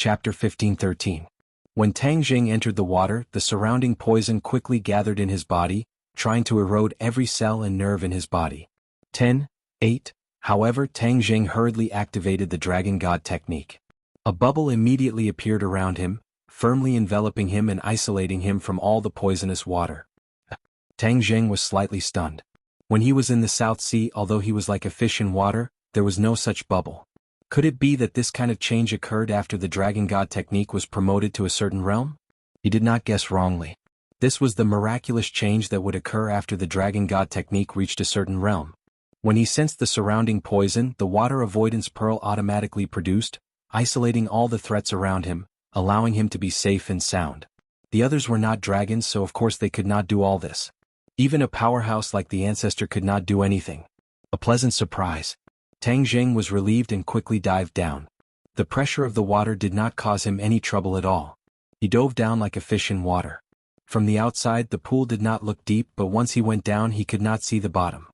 Chapter 15:13. When Tang Jing entered the water, the surrounding poison quickly gathered in his body, trying to erode every cell and nerve in his body. 10:8. However, Tang Jing hurriedly activated the Dragon God technique. A bubble immediately appeared around him, firmly enveloping him and isolating him from all the poisonous water. Tang Jing was slightly stunned. When he was in the South Sea, although he was like a fish in water, there was no such bubble. Could it be that this kind of change occurred after the Dragon God technique was promoted to a certain realm? He did not guess wrongly. This was the miraculous change that would occur after the Dragon God technique reached a certain realm. When he sensed the surrounding poison, the water avoidance pearl automatically produced, isolating all the threats around him, allowing him to be safe and sound. The others were not dragons, so of course they could not do all this. Even a powerhouse like the ancestor could not do anything. A pleasant surprise. Tang Jing was relieved and quickly dived down. The pressure of the water did not cause him any trouble at all. He dove down like a fish in water. From the outside, the pool did not look deep, but once he went down, he could not see the bottom.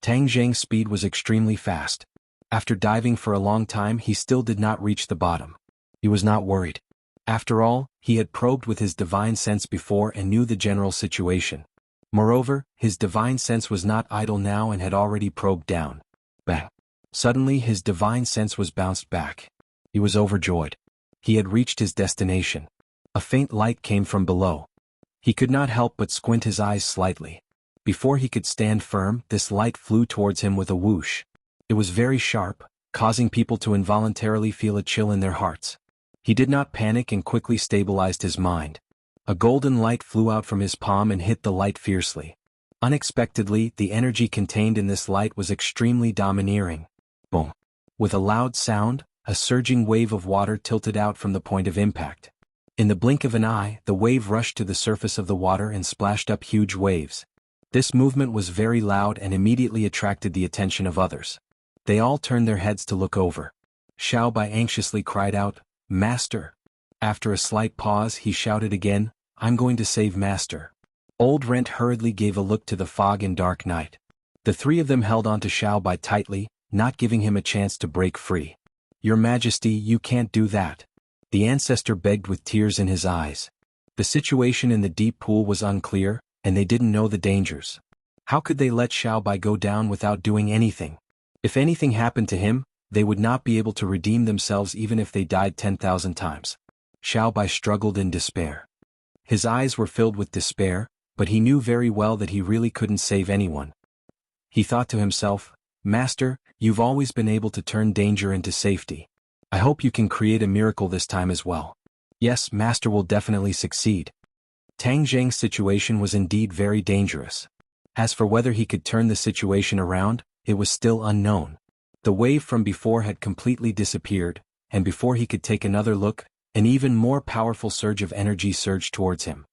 Tang Jing's speed was extremely fast. After diving for a long time, he still did not reach the bottom. He was not worried. After all, he had probed with his divine sense before and knew the general situation. Moreover, his divine sense was not idle now and had already probed down. Bang! Suddenly his divine sense was bounced back. He was overjoyed. He had reached his destination. A faint light came from below. He could not help but squint his eyes slightly. Before he could stand firm, this light flew towards him with a whoosh. It was very sharp, causing people to involuntarily feel a chill in their hearts. He did not panic and quickly stabilized his mind. A golden light flew out from his palm and hit the light fiercely. Unexpectedly, the energy contained in this light was extremely domineering. Boom! With a loud sound, a surging wave of water tilted out from the point of impact. In the blink of an eye, the wave rushed to the surface of the water and splashed up huge waves. This movement was very loud and immediately attracted the attention of others. They all turned their heads to look over. Xiao Bai anxiously cried out, "Master!" After a slight pause, he shouted again, "I'm going to save Master." Old Rent hurriedly gave a look to the fog and dark night. The three of them held on to Xiao Bai tightly, not giving him a chance to break free. "Your Majesty, you can't do that." The ancestor begged with tears in his eyes. The situation in the deep pool was unclear, and they didn't know the dangers. How could they let Xiao Bai go down without doing anything? If anything happened to him, they would not be able to redeem themselves even if they died 10,000 times. Xiao Bai struggled in despair. His eyes were filled with despair, but he knew very well that he really couldn't save anyone. He thought to himself, "Master, you've always been able to turn danger into safety. I hope you can create a miracle this time as well." Yes, Master will definitely succeed. Tang Jing's situation was indeed very dangerous. As for whether he could turn the situation around, it was still unknown. The wave from before had completely disappeared, and before he could take another look, an even more powerful surge of energy surged towards him.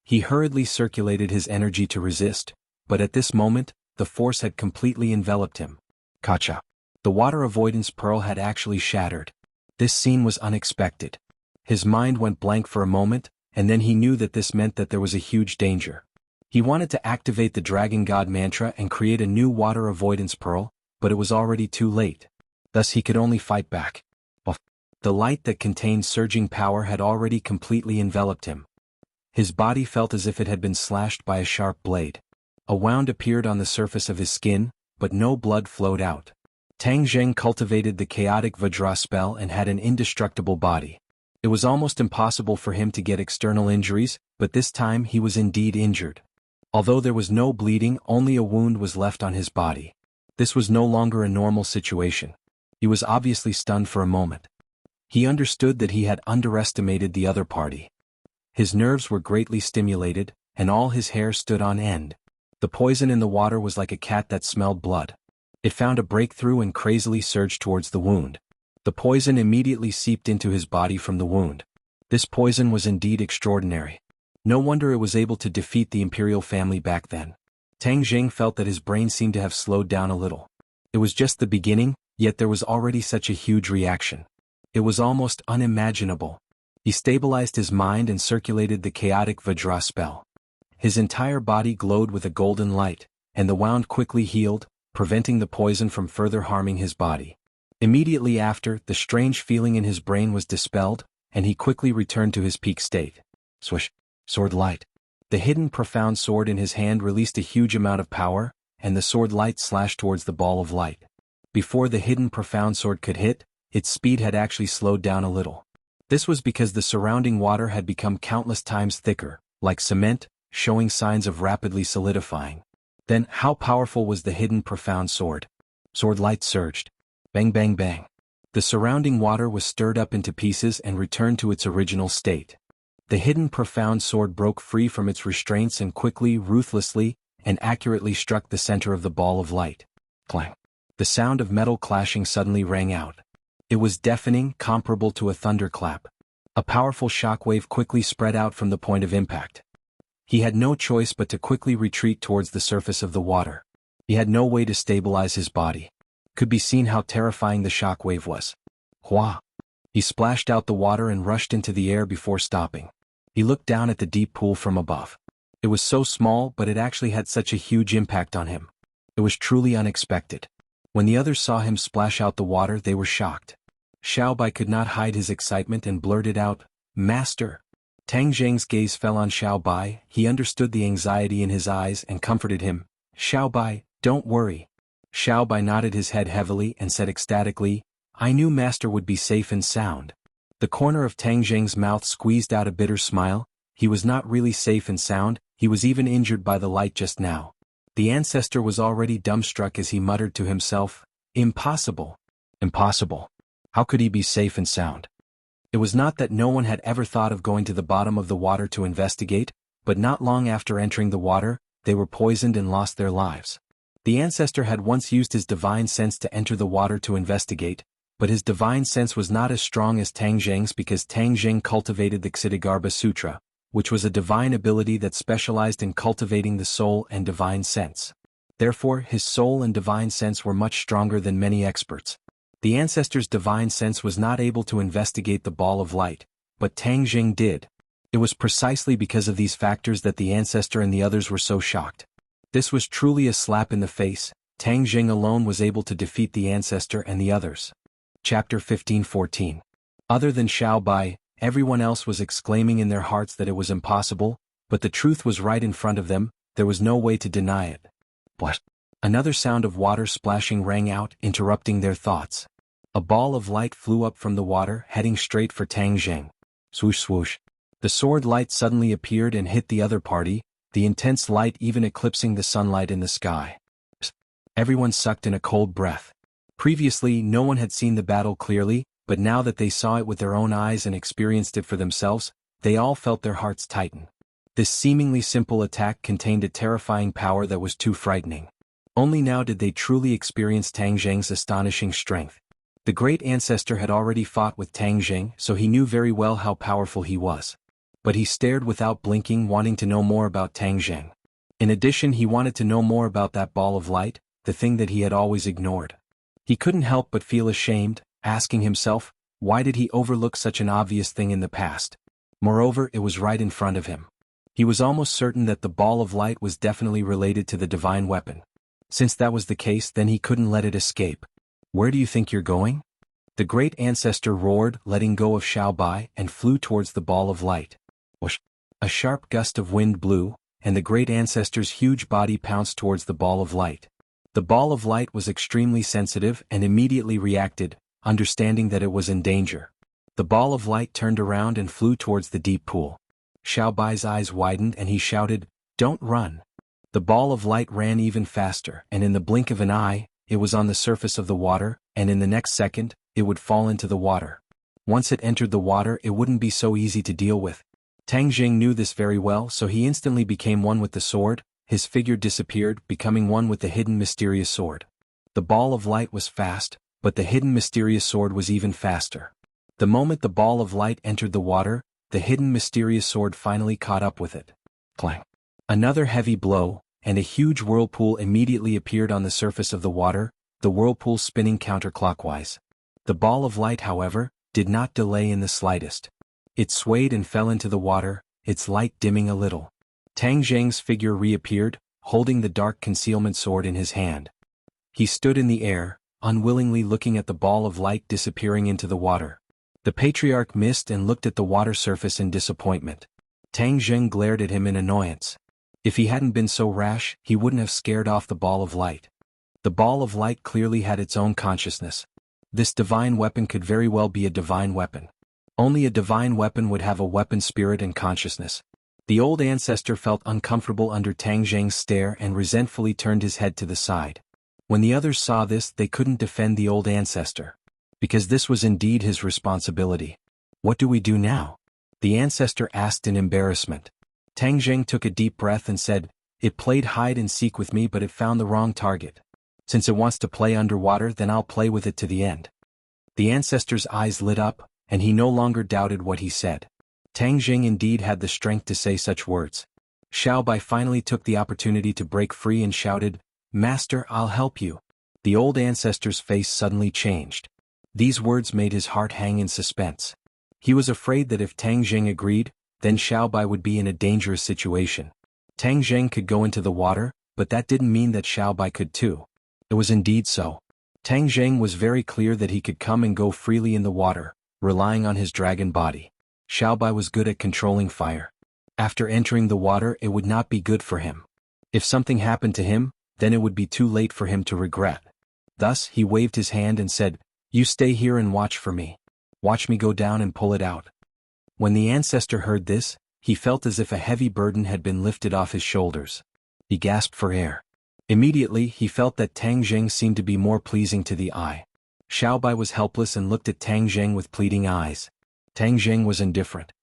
He hurriedly circulated his energy to resist, but at this moment, the force had completely enveloped him. Kacha! The water avoidance pearl had actually shattered. This scene was unexpected. His mind went blank for a moment, and then he knew that this meant that there was a huge danger. He wanted to activate the Dragon God mantra and create a new water avoidance pearl, but it was already too late. Thus he could only fight back. The light that contained surging power had already completely enveloped him. His body felt as if it had been slashed by a sharp blade. A wound appeared on the surface of his skin, but no blood flowed out. Tang Jing cultivated the chaotic Vajra spell and had an indestructible body. It was almost impossible for him to get external injuries, but this time he was indeed injured. Although there was no bleeding, only a wound was left on his body. This was no longer a normal situation. He was obviously stunned for a moment. He understood that he had underestimated the other party. His nerves were greatly stimulated, and all his hair stood on end. The poison in the water was like a cat that smelled blood. It found a breakthrough and crazily surged towards the wound. The poison immediately seeped into his body from the wound. This poison was indeed extraordinary. No wonder it was able to defeat the imperial family back then. Tang Jing felt that his brain seemed to have slowed down a little. It was just the beginning, yet there was already such a huge reaction. It was almost unimaginable. He stabilized his mind and circulated the chaotic Vajra spell. His entire body glowed with a golden light, and the wound quickly healed, preventing the poison from further harming his body. Immediately after, the strange feeling in his brain was dispelled, and he quickly returned to his peak state. Swish. Sword light. The hidden profound sword in his hand released a huge amount of power, and the sword light slashed towards the ball of light. Before the hidden profound sword could hit, its speed had actually slowed down a little. This was because the surrounding water had become countless times thicker, like cement, showing signs of rapidly solidifying. Then, how powerful was the hidden profound sword? Sword light surged. Bang bang bang. The surrounding water was stirred up into pieces and returned to its original state. The hidden profound sword broke free from its restraints and quickly, ruthlessly, and accurately struck the center of the ball of light. Clang. The sound of metal clashing suddenly rang out. It was deafening, comparable to a thunderclap. A powerful shockwave quickly spread out from the point of impact. He had no choice but to quickly retreat towards the surface of the water. He had no way to stabilize his body. Could be seen how terrifying the shockwave was. Hua! He splashed out the water and rushed into the air before stopping. He looked down at the deep pool from above. It was so small, but it actually had such a huge impact on him. It was truly unexpected. When the others saw him splash out the water, they were shocked. Xiaobai could not hide his excitement and blurted out, "Master!" Tang Zheng's gaze fell on Xiaobai. He understood the anxiety in his eyes and comforted him. "Xiaobai, don't worry." Xiaobai nodded his head heavily and said ecstatically, "I knew Master would be safe and sound." The corner of Tang Zheng's mouth squeezed out a bitter smile. He was not really safe and sound, he was even injured by the light just now. The ancestor was already dumbstruck as he muttered to himself, "Impossible. Impossible. How could he be safe and sound?" It was not that no one had ever thought of going to the bottom of the water to investigate, but not long after entering the water, they were poisoned and lost their lives. The ancestor had once used his divine sense to enter the water to investigate, but his divine sense was not as strong as Tang Zheng's because Tang Zheng cultivated the Ksitigarbha Sutra, which was a divine ability that specialized in cultivating the soul and divine sense. Therefore, his soul and divine sense were much stronger than many experts. The ancestor's divine sense was not able to investigate the ball of light, but Tang Zheng did. It was precisely because of these factors that the ancestor and the others were so shocked. This was truly a slap in the face. Tang Zheng alone was able to defeat the ancestor and the others. Chapter 15-14. Other than Xiaobai, everyone else was exclaiming in their hearts that it was impossible, but the truth was right in front of them, there was no way to deny it. What? Another sound of water splashing rang out, interrupting their thoughts. A ball of light flew up from the water, heading straight for Tang Zheng. Swoosh swoosh. The sword light suddenly appeared and hit the other party, the intense light even eclipsing the sunlight in the sky. Everyone sucked in a cold breath. Previously, no one had seen the battle clearly, but now that they saw it with their own eyes and experienced it for themselves, they all felt their hearts tighten. This seemingly simple attack contained a terrifying power that was too frightening. Only now did they truly experience Tang Zheng's astonishing strength. The great ancestor had already fought with Tang Zheng, so he knew very well how powerful he was. But he stared without blinking, wanting to know more about Tang Zheng. In addition, he wanted to know more about that ball of light, the thing that he had always ignored. He couldn't help but feel ashamed, asking himself, why did he overlook such an obvious thing in the past? Moreover, it was right in front of him. He was almost certain that the ball of light was definitely related to the divine weapon. Since that was the case, then he couldn't let it escape. "Where do you think you're going?" The great ancestor roared, letting go of Xiaobai, and flew towards the ball of light. Whoosh! A sharp gust of wind blew, and the great ancestor's huge body pounced towards the ball of light. The ball of light was extremely sensitive and immediately reacted, understanding that it was in danger. The ball of light turned around and flew towards the deep pool. Xiaobai's eyes widened and he shouted, "Don't run." The ball of light ran even faster, and in the blink of an eye, it was on the surface of the water, and in the next second, it would fall into the water. Once it entered the water, it wouldn't be so easy to deal with. Tang Zheng knew this very well, so he instantly became one with the sword. His figure disappeared, becoming one with the hidden mysterious sword. The ball of light was fast, but the hidden mysterious sword was even faster. The moment the ball of light entered the water, the hidden mysterious sword finally caught up with it. Clang! Another heavy blow, and a huge whirlpool immediately appeared on the surface of the water, the whirlpool spinning counterclockwise. The ball of light, however, did not delay in the slightest. It swayed and fell into the water, its light dimming a little. Tang Zheng's figure reappeared, holding the dark concealment sword in his hand. He stood in the air, unwillingly looking at the ball of light disappearing into the water. The patriarch missed and looked at the water surface in disappointment. Tang Zheng glared at him in annoyance. If he hadn't been so rash, he wouldn't have scared off the ball of light. The ball of light clearly had its own consciousness. This divine weapon could very well be a divine weapon. Only a divine weapon would have a weapon spirit and consciousness. The old ancestor felt uncomfortable under Tang Zheng's stare and resentfully turned his head to the side. When the others saw this, they couldn't defend the old ancestor. Because this was indeed his responsibility. What do we do now? The ancestor asked in embarrassment. Tang Zheng took a deep breath and said, "It played hide and seek with me, but it found the wrong target. Since it wants to play underwater, then I'll play with it to the end." The ancestor's eyes lit up, and he no longer doubted what he said. Tang Zheng indeed had the strength to say such words. Xiao Bai finally took the opportunity to break free and shouted, "Master, I'll help you." The old ancestor's face suddenly changed. These words made his heart hang in suspense. He was afraid that if Tang Zheng agreed, then Xiao Bai would be in a dangerous situation. Tang Zheng could go into the water, but that didn't mean that Xiao Bai could too. It was indeed so. Tang Zheng was very clear that he could come and go freely in the water, relying on his dragon body. Xiao Bai was good at controlling fire. After entering the water, it would not be good for him. If something happened to him, then it would be too late for him to regret. Thus, he waved his hand and said, "You stay here and watch for me. Watch me go down and pull it out." When the ancestor heard this, he felt as if a heavy burden had been lifted off his shoulders. He gasped for air. Immediately, he felt that Tang Zheng seemed to be more pleasing to the eye. Xiao Bai was helpless and looked at Tang Zheng with pleading eyes. Tang Zheng was indifferent.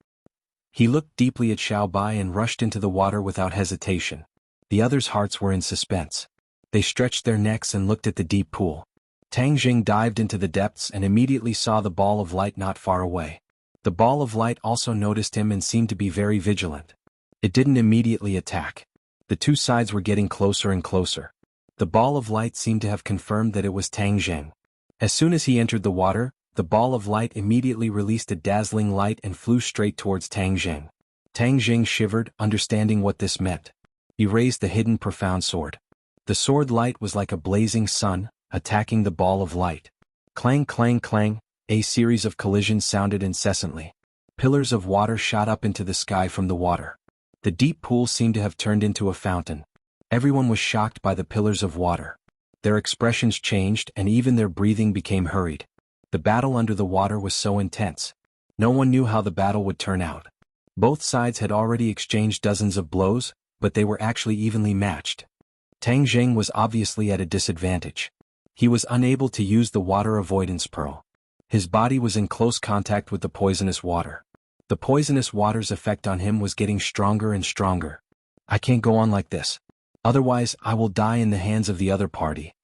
He looked deeply at Xiao Bai and rushed into the water without hesitation. The others' hearts were in suspense. They stretched their necks and looked at the deep pool. Tang Zheng dived into the depths and immediately saw the ball of light not far away. The ball of light also noticed him and seemed to be very vigilant. It didn't immediately attack. The two sides were getting closer and closer. The ball of light seemed to have confirmed that it was Tang Zheng. As soon as he entered the water, the ball of light immediately released a dazzling light and flew straight towards Tang Zheng. Tang Zheng shivered, understanding what this meant. He raised the hidden profound sword. The sword light was like a blazing sun, attacking the ball of light. Clang, clang, clang, a series of collisions sounded incessantly. Pillars of water shot up into the sky from the water. The deep pool seemed to have turned into a fountain. Everyone was shocked by the pillars of water. Their expressions changed and even their breathing became hurried. The battle under the water was so intense. No one knew how the battle would turn out. Both sides had already exchanged dozens of blows, but they were actually evenly matched. Tang Zheng was obviously at a disadvantage. He was unable to use the water avoidance pearl. His body was in close contact with the poisonous water. The poisonous water's effect on him was getting stronger and stronger. "I can't go on like this. Otherwise, I will die in the hands of the other party,"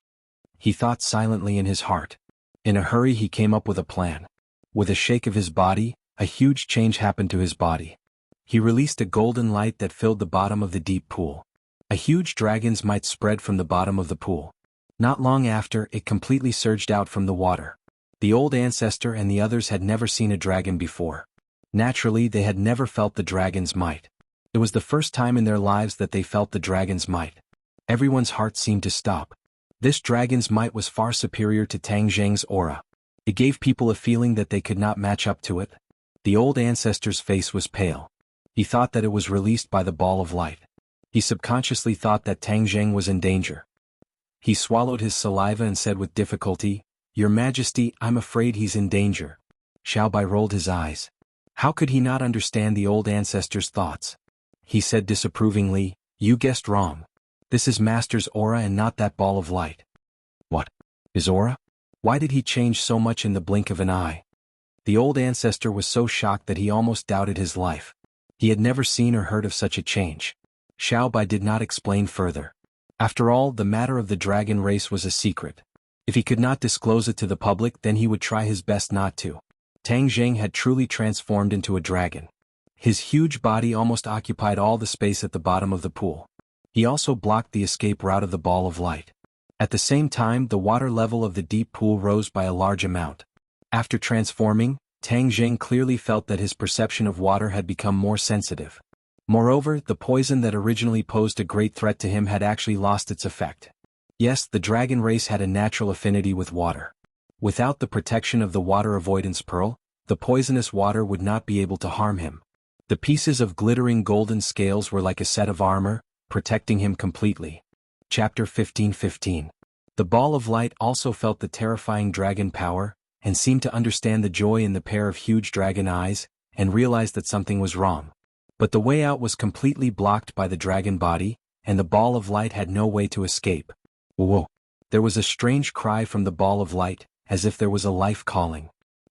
he thought silently in his heart. In a hurry, he came up with a plan. With a shake of his body, a huge change happened to his body. He released a golden light that filled the bottom of the deep pool. A huge dragon's might spread from the bottom of the pool. Not long after, it completely surged out from the water. The old ancestor and the others had never seen a dragon before. Naturally, they had never felt the dragon's might. It was the first time in their lives that they felt the dragon's might. Everyone's heart seemed to stop. This dragon's might was far superior to Tang Zheng's aura. It gave people a feeling that they could not match up to it. The old ancestor's face was pale. He thought that it was released by the ball of light. He subconsciously thought that Tang Zheng was in danger. He swallowed his saliva and said with difficulty, "Your Majesty, I'm afraid he's in danger." Xiao Bai rolled his eyes. How could he not understand the old ancestor's thoughts? He said disapprovingly, "You guessed wrong. This is Master's aura and not that ball of light." "What? His aura? Why did he change so much in the blink of an eye?" The old ancestor was so shocked that he almost doubted his life. He had never seen or heard of such a change. Xiao Bai did not explain further. After all, the matter of the dragon race was a secret. If he could not disclose it to the public, then he would try his best not to. Tang Zheng had truly transformed into a dragon. His huge body almost occupied all the space at the bottom of the pool. He also blocked the escape route of the ball of light. At the same time, the water level of the deep pool rose by a large amount. After transforming, Tang Zheng clearly felt that his perception of water had become more sensitive. Moreover, the poison that originally posed a great threat to him had actually lost its effect. Yes, the dragon race had a natural affinity with water. Without the protection of the water avoidance pearl, the poisonous water would not be able to harm him. The pieces of glittering golden scales were like a set of armor, protecting him completely. Chapter 15:15. The ball of light also felt the terrifying dragon power, and seemed to understand the joy in the pair of huge dragon eyes, and realized that something was wrong. But the way out was completely blocked by the dragon body, and the ball of light had no way to escape. Whoa! There was a strange cry from the ball of light, as if there was a life calling.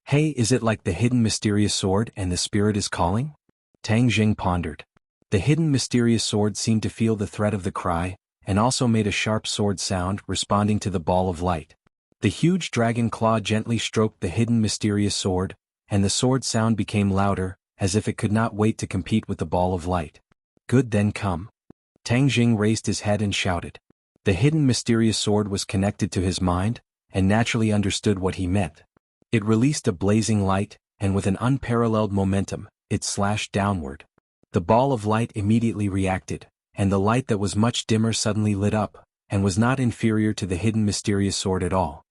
Hey, is it like the hidden mysterious sword and the spirit is calling? Tang Jing pondered. The hidden mysterious sword seemed to feel the threat of the cry, and also made a sharp sword sound, responding to the ball of light. The huge dragon claw gently stroked the hidden mysterious sword, and the sword sound became louder, as if it could not wait to compete with the ball of light. Good, then come. Tang Jing raised his head and shouted. The hidden mysterious sword was connected to his mind, and naturally understood what he meant. It released a blazing light, and with an unparalleled momentum, it slashed downward. The ball of light immediately reacted, and the light that was much dimmer suddenly lit up, and was not inferior to the hidden mysterious sword at all.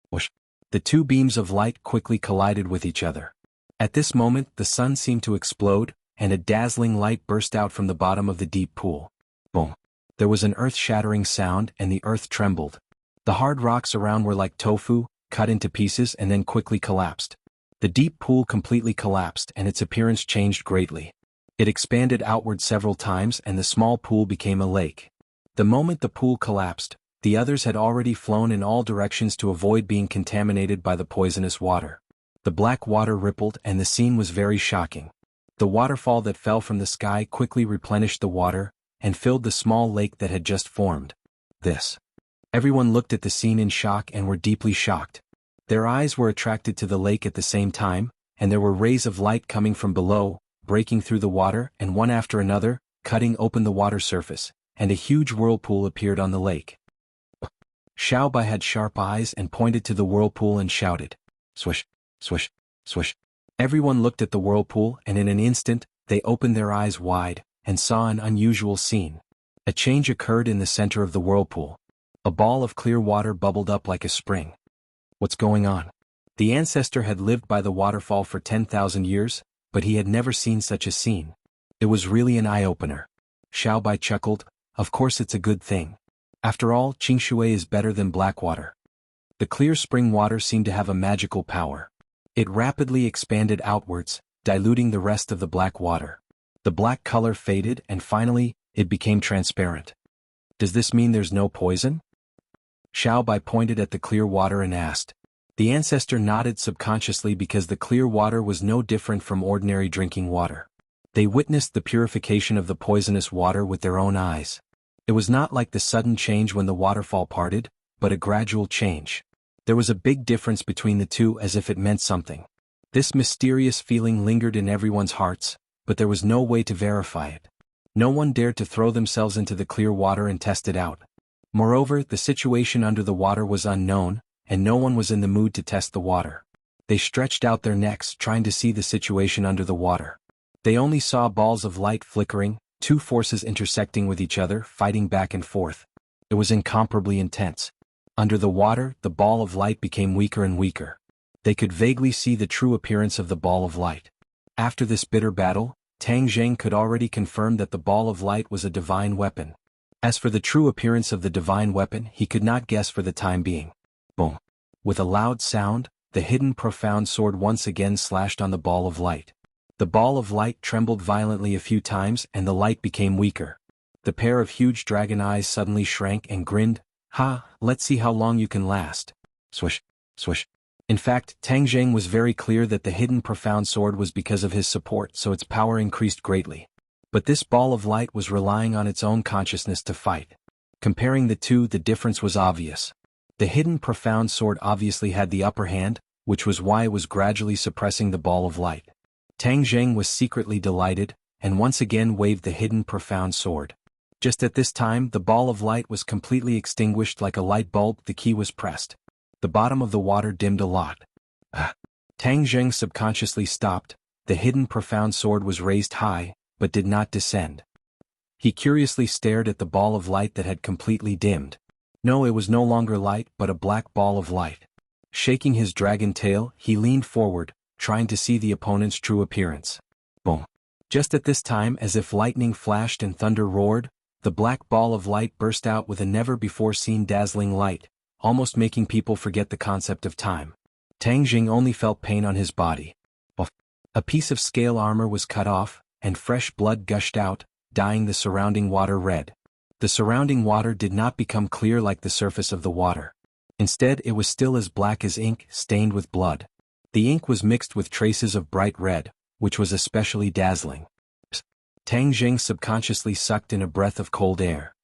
Whoosh! The two beams of light quickly collided with each other. At this moment the sun seemed to explode, and a dazzling light burst out from the bottom of the deep pool. Boom! There was an earth-shattering sound, and the earth trembled. The hard rocks around were like tofu, cut into pieces and then quickly collapsed. The deep pool completely collapsed and its appearance changed greatly. It expanded outward several times and the small pool became a lake. The moment the pool collapsed, the others had already flown in all directions to avoid being contaminated by the poisonous water. The black water rippled and the scene was very shocking. The waterfall that fell from the sky quickly replenished the water, and filled the small lake that had just formed. Everyone looked at the scene in shock and were deeply shocked. Their eyes were attracted to the lake at the same time, and there were rays of light coming from below, breaking through the water and one after another, cutting open the water surface, and a huge whirlpool appeared on the lake. Xiao Bai had sharp eyes and pointed to the whirlpool and shouted, "Swish, swish, swish." Everyone looked at the whirlpool and in an instant, they opened their eyes wide, and saw an unusual scene. A change occurred in the center of the whirlpool. A ball of clear water bubbled up like a spring. What's going on? The ancestor had lived by the waterfall for 10,000 years, but he had never seen such a scene. It was really an eye-opener. Xiao Bai chuckled, of course it's a good thing. After all, Qingshui is better than black water. The clear spring water seemed to have a magical power. It rapidly expanded outwards, diluting the rest of the black water. The black color faded and finally, it became transparent. Does this mean there's no poison? Xiao Bai pointed at the clear water and asked. The ancestor nodded subconsciously because the clear water was no different from ordinary drinking water. They witnessed the purification of the poisonous water with their own eyes. It was not like the sudden change when the waterfall parted, but a gradual change. There was a big difference between the two as if it meant something. This mysterious feeling lingered in everyone's hearts, but there was no way to verify it. No one dared to throw themselves into the clear water and test it out. Moreover, the situation under the water was unknown, and no one was in the mood to test the water. They stretched out their necks trying to see the situation under the water. They only saw balls of light flickering, two forces intersecting with each other, fighting back and forth. It was incomparably intense. Under the water, the ball of light became weaker and weaker. They could vaguely see the true appearance of the ball of light. After this bitter battle, Tang Jing could already confirm that the ball of light was a divine weapon. As for the true appearance of the divine weapon, he could not guess for the time being. Boom! With a loud sound, the hidden profound sword once again slashed on the ball of light. The ball of light trembled violently a few times and the light became weaker. The pair of huge dragon eyes suddenly shrank and grinned. Ha, let's see how long you can last. Swish, swish. In fact, Tang Jing was very clear that the hidden profound sword was because of his support, so its power increased greatly. But this ball of light was relying on its own consciousness to fight. Comparing the two, the difference was obvious. The hidden profound sword obviously had the upper hand, which was why it was gradually suppressing the ball of light. Tang Jing was secretly delighted, and once again waved the hidden profound sword. Just at this time, the ball of light was completely extinguished like a light bulb. The key was pressed. The bottom of the water dimmed a lot. Tang Jing subconsciously stopped. The hidden profound sword was raised high, but did not descend. He curiously stared at the ball of light that had completely dimmed. No, it was no longer light but a black ball of light. Shaking his dragon tail, he leaned forward, trying to see the opponent's true appearance. Boom. Just at this time, as if lightning flashed and thunder roared, the black ball of light burst out with a never-before-seen dazzling light, almost making people forget the concept of time. Tang Jing only felt pain on his body. A piece of scale armor was cut off, and fresh blood gushed out, dyeing the surrounding water red. The surrounding water did not become clear like the surface of the water. Instead, it was still as black as ink, stained with blood. The ink was mixed with traces of bright red, which was especially dazzling. Tang Jing subconsciously sucked in a breath of cold air.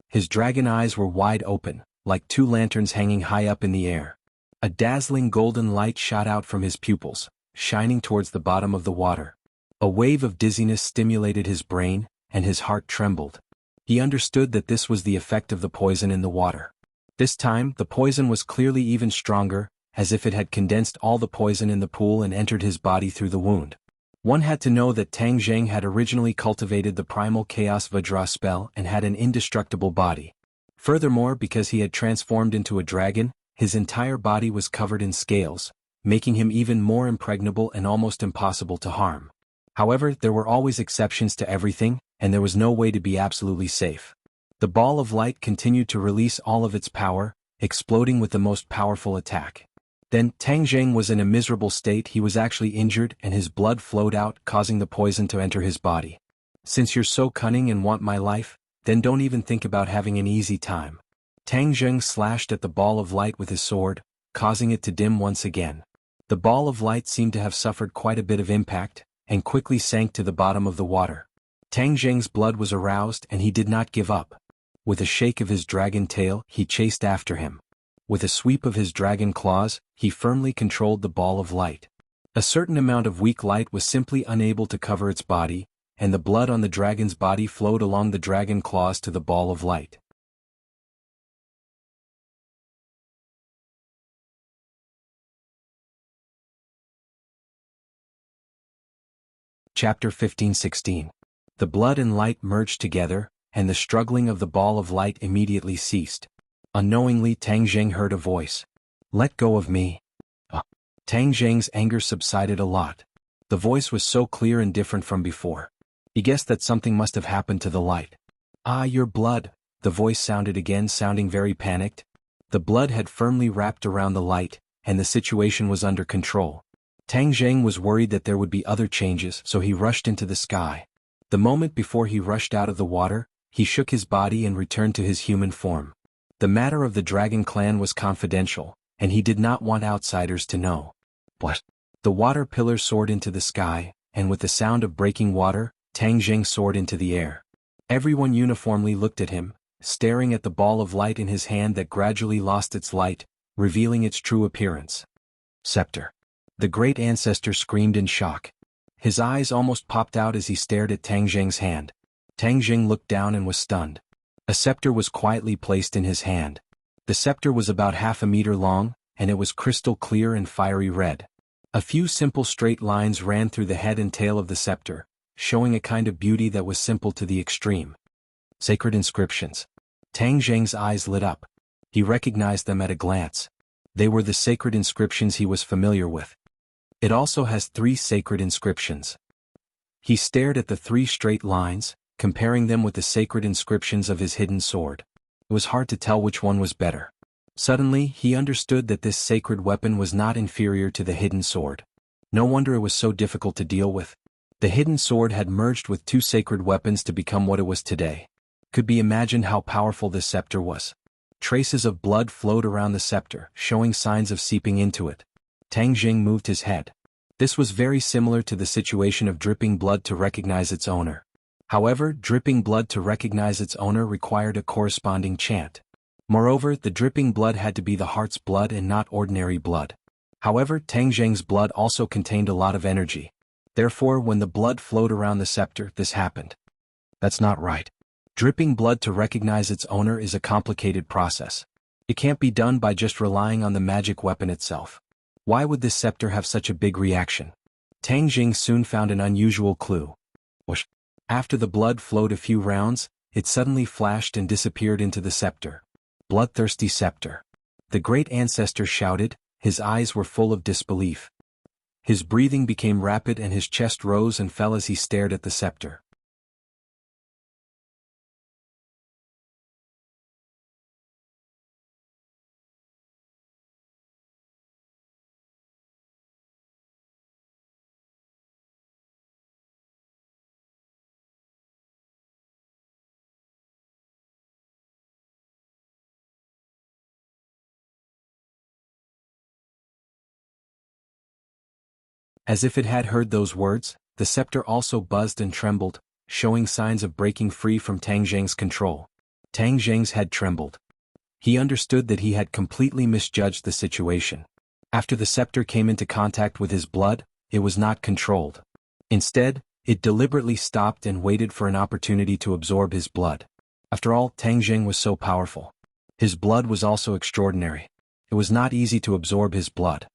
His dragon eyes were wide open, like two lanterns hanging high up in the air. A dazzling golden light shot out from his pupils, shining towards the bottom of the water. A wave of dizziness stimulated his brain, and his heart trembled. He understood that this was the effect of the poison in the water. This time, the poison was clearly even stronger, as if it had condensed all the poison in the pool and entered his body through the wound. One had to know that Tang Jing had originally cultivated the primal Chaos Vajra spell and had an indestructible body. Furthermore, because he had transformed into a dragon, his entire body was covered in scales, making him even more impregnable and almost impossible to harm. However, there were always exceptions to everything, and there was no way to be absolutely safe. The ball of light continued to release all of its power, exploding with the most powerful attack. Then, Tang Jing was in a miserable state. He was actually injured and his blood flowed out, causing the poison to enter his body. Since you're so cunning and want my life, then don't even think about having an easy time. Tang Jing slashed at the ball of light with his sword, causing it to dim once again. The ball of light seemed to have suffered quite a bit of impact, and quickly sank to the bottom of the water. Tang Jing's blood was aroused and he did not give up. With a shake of his dragon tail, he chased after him. With a sweep of his dragon claws, he firmly controlled the ball of light. A certain amount of weak light was simply unable to cover its body, and the blood on the dragon's body flowed along the dragon claws to the ball of light. Chapter 15-16. The blood and light merged together, and the struggling of the ball of light immediately ceased. Unknowingly, Tang Jing heard a voice. "Let go of me." Tang Jing's anger subsided a lot. The voice was so clear and different from before. He guessed that something must have happened to the light. "Ah, your blood," the voice sounded again, sounding very panicked. The blood had firmly wrapped around the light, and the situation was under control. Tang Jing was worried that there would be other changes, so he rushed into the sky. The moment before he rushed out of the water, he shook his body and returned to his human form. The matter of the dragon clan was confidential, and he did not want outsiders to know. What? The water pillar soared into the sky, and with the sound of breaking water, Tang Jing soared into the air. Everyone uniformly looked at him, staring at the ball of light in his hand that gradually lost its light, revealing its true appearance. Scepter. The great ancestor screamed in shock. His eyes almost popped out as he stared at Tang Jing's hand. Tang Jing looked down and was stunned. A scepter was quietly placed in his hand. The scepter was about 1/2 meter long, and it was crystal clear and fiery red. A few simple straight lines ran through the head and tail of the scepter, showing a kind of beauty that was simple to the extreme. Sacred inscriptions. Tang Jing's eyes lit up. He recognized them at a glance. They were the sacred inscriptions he was familiar with. It also has 3 sacred inscriptions. He stared at the 3 straight lines, comparing them with the sacred inscriptions of his hidden sword. It was hard to tell which one was better. Suddenly, he understood that this sacred weapon was not inferior to the hidden sword. No wonder it was so difficult to deal with. The hidden sword had merged with 2 sacred weapons to become what it was today. Could be imagined how powerful this scepter was. Traces of blood flowed around the scepter, showing signs of seeping into it. Tang Jing moved his head. This was very similar to the situation of dripping blood to recognize its owner. However, dripping blood to recognize its owner required a corresponding chant. Moreover, the dripping blood had to be the heart's blood and not ordinary blood. However, Tang Jing's blood also contained a lot of energy. Therefore, when the blood flowed around the scepter, this happened. That's not right. Dripping blood to recognize its owner is a complicated process. It can't be done by just relying on the magic weapon itself. Why would this scepter have such a big reaction? Tang Jing soon found an unusual clue. Whoosh. After the blood flowed a few rounds, it suddenly flashed and disappeared into the scepter. Bloodthirsty scepter. The great ancestor shouted, his eyes were full of disbelief. His breathing became rapid and his chest rose and fell as he stared at the scepter. As if it had heard those words, the scepter also buzzed and trembled, showing signs of breaking free from Tang Zheng's control. Tang Zheng's head trembled. He understood that he had completely misjudged the situation. After the scepter came into contact with his blood, it was not controlled. Instead, it deliberately stopped and waited for an opportunity to absorb his blood. After all, Tang Zheng was so powerful. His blood was also extraordinary. It was not easy to absorb his blood.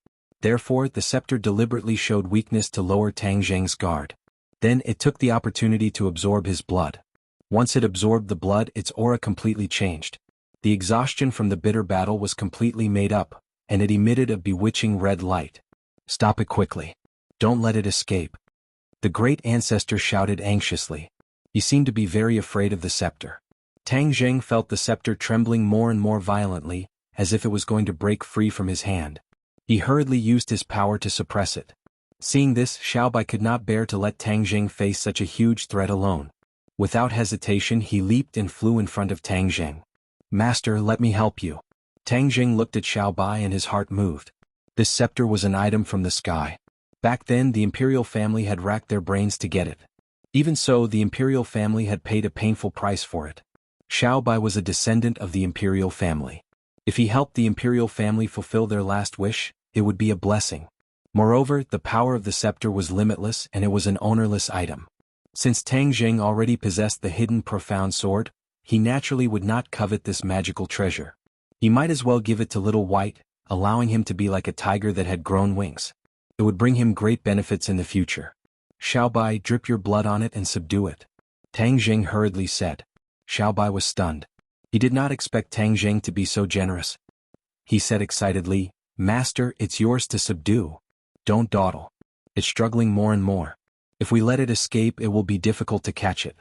Therefore, the scepter deliberately showed weakness to lower Tang Zheng's guard. Then it took the opportunity to absorb his blood. Once it absorbed the blood, its aura completely changed. The exhaustion from the bitter battle was completely made up, and it emitted a bewitching red light. Stop it quickly. Don't let it escape. The great ancestor shouted anxiously. He seemed to be very afraid of the scepter. Tang Zheng felt the scepter trembling more and more violently, as if it was going to break free from his hand. He hurriedly used his power to suppress it. Seeing this, Xiaobai could not bear to let Tang Zheng face such a huge threat alone. Without hesitation, he leaped and flew in front of Tang Zheng. "Master, let me help you." Tang Zheng looked at Xiaobai and his heart moved. This scepter was an item from the sky. Back then, the imperial family had racked their brains to get it. Even so, the imperial family had paid a painful price for it. Xiaobai was a descendant of the imperial family. If he helped the imperial family fulfill their last wish, it would be a blessing. Moreover, the power of the scepter was limitless and it was an ownerless item. Since Tang Zheng already possessed the hidden profound sword, he naturally would not covet this magical treasure. He might as well give it to Little White, allowing him to be like a tiger that had grown wings. It would bring him great benefits in the future. "Xiaobai, drip your blood on it and subdue it," Tang Zheng hurriedly said. Xiaobai was stunned. He did not expect Tang Zheng to be so generous. He said excitedly, "Master, it's yours to subdue. Don't dawdle. It's struggling more and more. If we let it escape, it will be difficult to catch it,"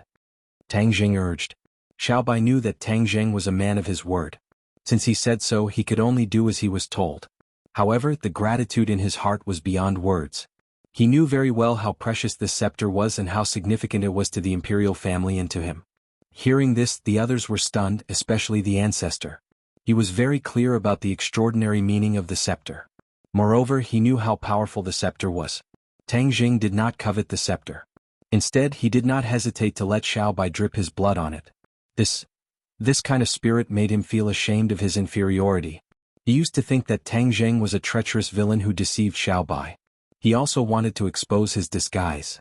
Tang Zheng urged. Xiaobai knew that Tang Zheng was a man of his word. Since he said so, he could only do as he was told. However, the gratitude in his heart was beyond words. He knew very well how precious this scepter was and how significant it was to the imperial family and to him. Hearing this, the others were stunned, especially the ancestor. He was very clear about the extraordinary meaning of the scepter. Moreover, he knew how powerful the scepter was. Tang Zheng did not covet the scepter. Instead, he did not hesitate to let Xiaobai drip his blood on it. This kind of spirit made him feel ashamed of his inferiority. He used to think that Tang Zheng was a treacherous villain who deceived Xiaobai. He also wanted to expose his disguise.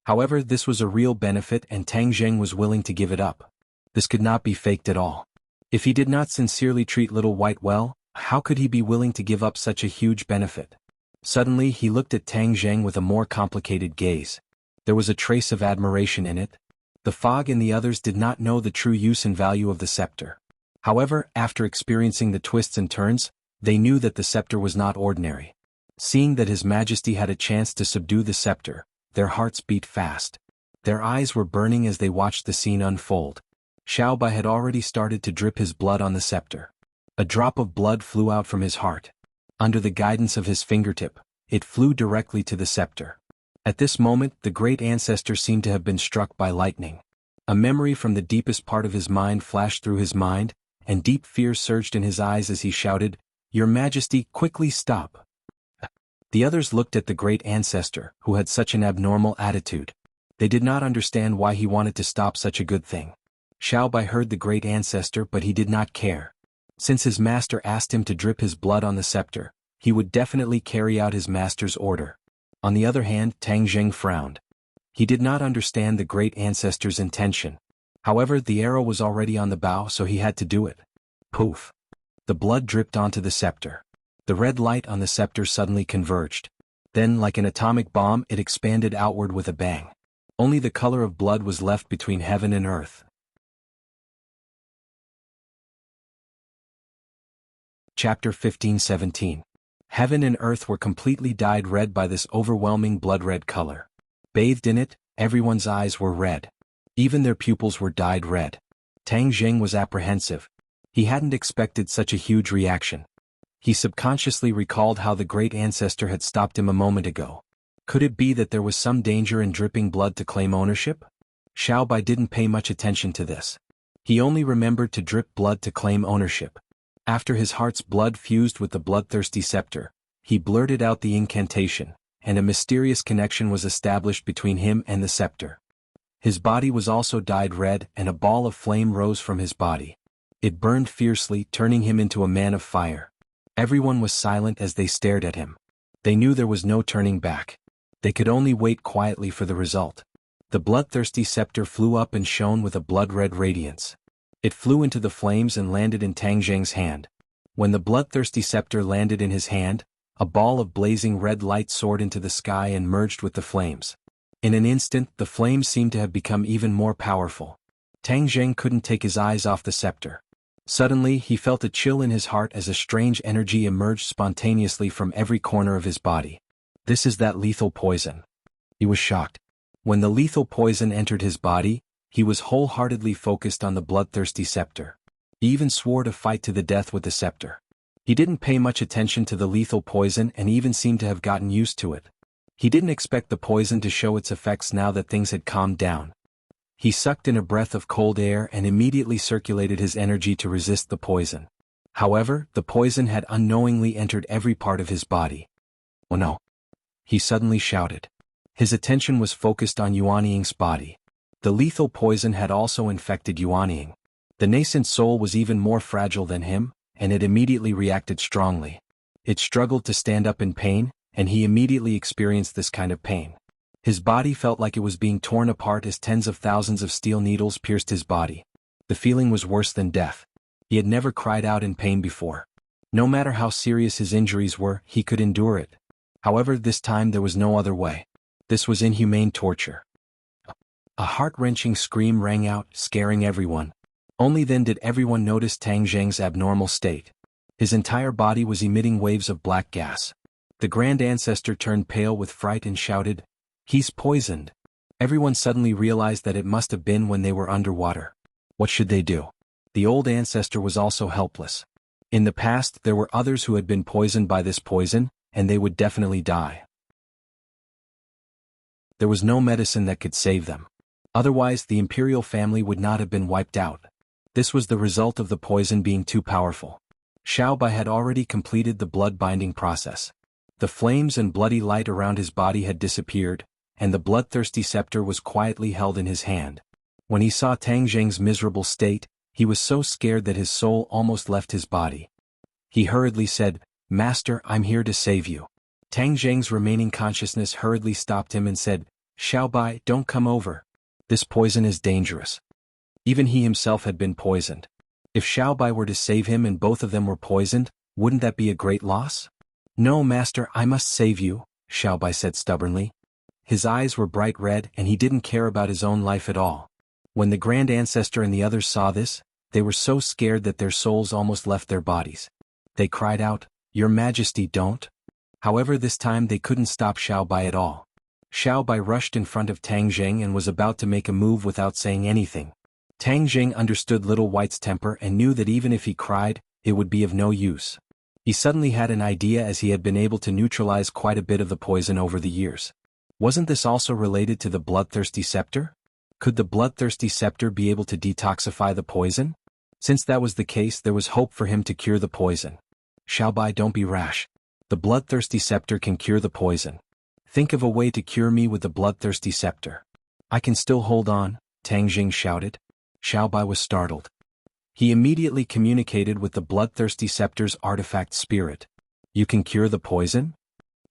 However, this was a real benefit and Tang Zheng was willing to give it up. This could not be faked at all. If he did not sincerely treat Little White well, how could he be willing to give up such a huge benefit? Suddenly, he looked at Tang Zheng with a more complicated gaze. There was a trace of admiration in it. The fog and the others did not know the true use and value of the scepter. However, after experiencing the twists and turns, they knew that the scepter was not ordinary. Seeing that His Majesty had a chance to subdue the scepter, their hearts beat fast. Their eyes were burning as they watched the scene unfold. Xiaobai had already started to drip his blood on the scepter. A drop of blood flew out from his heart. Under the guidance of his fingertip, it flew directly to the scepter. At this moment, the great ancestor seemed to have been struck by lightning. A memory from the deepest part of his mind flashed through his mind, and deep fear surged in his eyes as he shouted, "Your Majesty, quickly stop!" The others looked at the great ancestor, who had such an abnormal attitude. They did not understand why he wanted to stop such a good thing. Xiaobai heard the great ancestor, but he did not care. Since his master asked him to drip his blood on the scepter, he would definitely carry out his master's order. On the other hand, Tang Zheng frowned. He did not understand the great ancestor's intention. However, the arrow was already on the bow, so he had to do it. Poof! The blood dripped onto the scepter. The red light on the scepter suddenly converged. Then, like an atomic bomb, it expanded outward with a bang. Only the color of blood was left between heaven and earth. Chapter 15-17. Heaven and earth were completely dyed red by this overwhelming blood-red color. Bathed in it, everyone's eyes were red. Even their pupils were dyed red. Tang Jing was apprehensive. He hadn't expected such a huge reaction. He subconsciously recalled how the great ancestor had stopped him a moment ago. Could it be that there was some danger in dripping blood to claim ownership? Xiao Bai didn't pay much attention to this. He only remembered to drip blood to claim ownership. After his heart's blood fused with the bloodthirsty scepter, he blurted out the incantation, and a mysterious connection was established between him and the scepter. His body was also dyed red, and a ball of flame rose from his body. It burned fiercely, turning him into a man of fire. Everyone was silent as they stared at him. They knew there was no turning back. They could only wait quietly for the result. The bloodthirsty scepter flew up and shone with a blood-red radiance. It flew into the flames and landed in Tang Jing's hand. When the bloodthirsty scepter landed in his hand, a ball of blazing red light soared into the sky and merged with the flames. In an instant, the flames seemed to have become even more powerful. Tang Jing couldn't take his eyes off the scepter. Suddenly, he felt a chill in his heart as a strange energy emerged spontaneously from every corner of his body. This is that lethal poison. He was shocked. When the lethal poison entered his body, he was wholeheartedly focused on the bloodthirsty scepter. He even swore to fight to the death with the scepter. He didn't pay much attention to the lethal poison and even seemed to have gotten used to it. He didn't expect the poison to show its effects now that things had calmed down. He sucked in a breath of cold air and immediately circulated his energy to resist the poison. However, the poison had unknowingly entered every part of his body. "Oh no!" he suddenly shouted. His attention was focused on Yuanying's body. The lethal poison had also infected Yuanying. The nascent soul was even more fragile than him, and it immediately reacted strongly. It struggled to stand up in pain, and he immediately experienced this kind of pain. His body felt like it was being torn apart as tens of thousands of steel needles pierced his body. The feeling was worse than death. He had never cried out in pain before. No matter how serious his injuries were, he could endure it. However, this time there was no other way. This was inhumane torture. A heart-wrenching scream rang out, scaring everyone. Only then did everyone notice Tang Jing's abnormal state. His entire body was emitting waves of black gas. The Grand Ancestor turned pale with fright and shouted, "He's poisoned!" Everyone suddenly realized that it must have been when they were underwater. What should they do? The old ancestor was also helpless. In the past, there were others who had been poisoned by this poison, and they would definitely die. There was no medicine that could save them. Otherwise, the imperial family would not have been wiped out. This was the result of the poison being too powerful. Xiao Bai had already completed the blood-binding process. The flames and bloody light around his body had disappeared, and the bloodthirsty scepter was quietly held in his hand. When he saw Tang Jing's miserable state, he was so scared that his soul almost left his body. He hurriedly said, "Master, I'm here to save you." Tang Jing's remaining consciousness hurriedly stopped him and said, "Xiao Bai, don't come over. This poison is dangerous." Even he himself had been poisoned. If Xiao Bai were to save him and both of them were poisoned, wouldn't that be a great loss? "No, master, I must save you," Xiao Bai said stubbornly. His eyes were bright red and he didn't care about his own life at all. When the Grand Ancestor and the others saw this, they were so scared that their souls almost left their bodies. They cried out, "Your Majesty, don't." However, this time they couldn't stop Xiao Bai at all. Xiao Bai rushed in front of Tang Jing and was about to make a move without saying anything. Tang Jing understood Little White's temper and knew that even if he cried, it would be of no use. He suddenly had an idea, as he had been able to neutralize quite a bit of the poison over the years. Wasn't this also related to the bloodthirsty scepter? Could the bloodthirsty scepter be able to detoxify the poison? Since that was the case, there was hope for him to cure the poison. "Xiao Bai, don't be rash. The bloodthirsty scepter can cure the poison. Think of a way to cure me with the bloodthirsty scepter." "I can still hold on," Tang Jing shouted. Xiao Bai was startled. He immediately communicated with the bloodthirsty scepter's artifact spirit. "You can cure the poison?"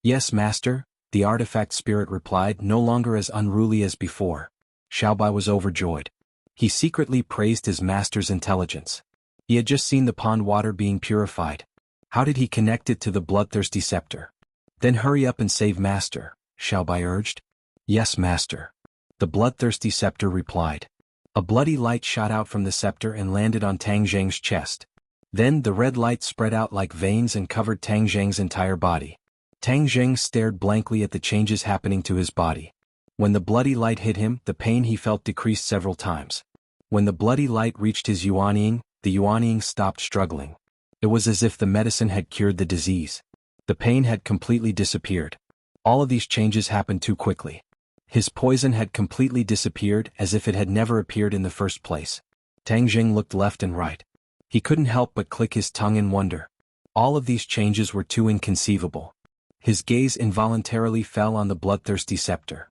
"Yes, master," the artifact spirit replied, no longer as unruly as before. Xiao Bai was overjoyed. He secretly praised his master's intelligence. He had just seen the pond water being purified. How did he connect it to the bloodthirsty scepter? "Then hurry up and save master," Xiao Bai urged. "Yes, master," the bloodthirsty scepter replied. A bloody light shot out from the scepter and landed on Tang Jing's chest. Then the red light spread out like veins and covered Tang Zheng's entire body. Tang Zheng stared blankly at the changes happening to his body. When the bloody light hit him, the pain he felt decreased several times. When the bloody light reached his Yuanying, the Yuanying stopped struggling. It was as if the medicine had cured the disease. The pain had completely disappeared. All of these changes happened too quickly. His poison had completely disappeared as if it had never appeared in the first place. Tang Zheng looked left and right. He couldn't help but click his tongue in wonder. All of these changes were too inconceivable. His gaze involuntarily fell on the bloodthirsty scepter.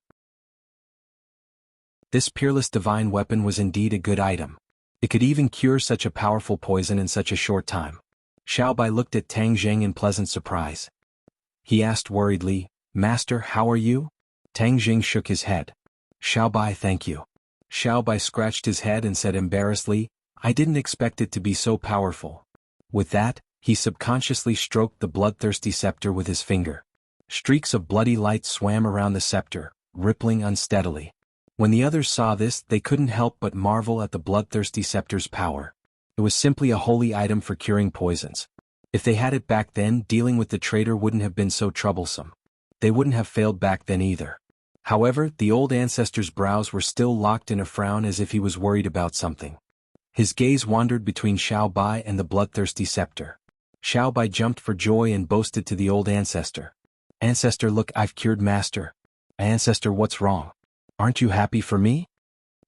This peerless divine weapon was indeed a good item. It could even cure such a powerful poison in such a short time. Xiao Bai looked at Tang Zheng in pleasant surprise. He asked worriedly, "Master, how are you?" Tang Zheng shook his head. "Xiao Bai, thank you." Xiao Bai scratched his head and said embarrassedly, "I didn't expect it to be so powerful." With that, he subconsciously stroked the bloodthirsty scepter with his finger. Streaks of bloody light swam around the scepter, rippling unsteadily. When the others saw this, they couldn't help but marvel at the bloodthirsty scepter's power. It was simply a holy item for curing poisons. If they had it back then, dealing with the traitor wouldn't have been so troublesome. They wouldn't have failed back then either. However, the old ancestor's brows were still locked in a frown as if he was worried about something. His gaze wandered between Xiao Bai and the bloodthirsty scepter. Xiao Bai jumped for joy and boasted to the old ancestor. "Ancestor, look, I've cured Master." "Ancestor, what's wrong? Aren't you happy for me?"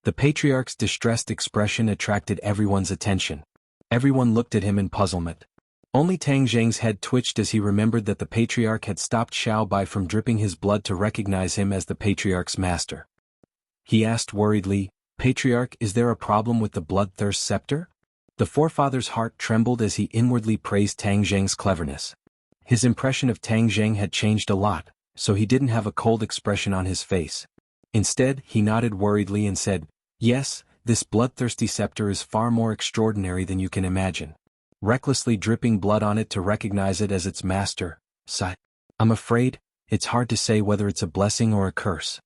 The patriarch's distressed expression attracted everyone's attention. Everyone looked at him in puzzlement. Only Tang Zheng's head twitched as he remembered that the patriarch had stopped Xiao Bai from dripping his blood to recognize him as the patriarch's master. He asked worriedly, "Patriarch, is there a problem with the bloodthirst scepter?" The forefather's heart trembled as he inwardly praised Tang Zheng's cleverness. His impression of Tang Zheng had changed a lot, so he didn't have a cold expression on his face. Instead, he nodded worriedly and said, "Yes, this bloodthirsty scepter is far more extraordinary than you can imagine." Recklessly dripping blood on it to recognize it as its master, sighed. "I'm afraid, it's hard to say whether it's a blessing or a curse."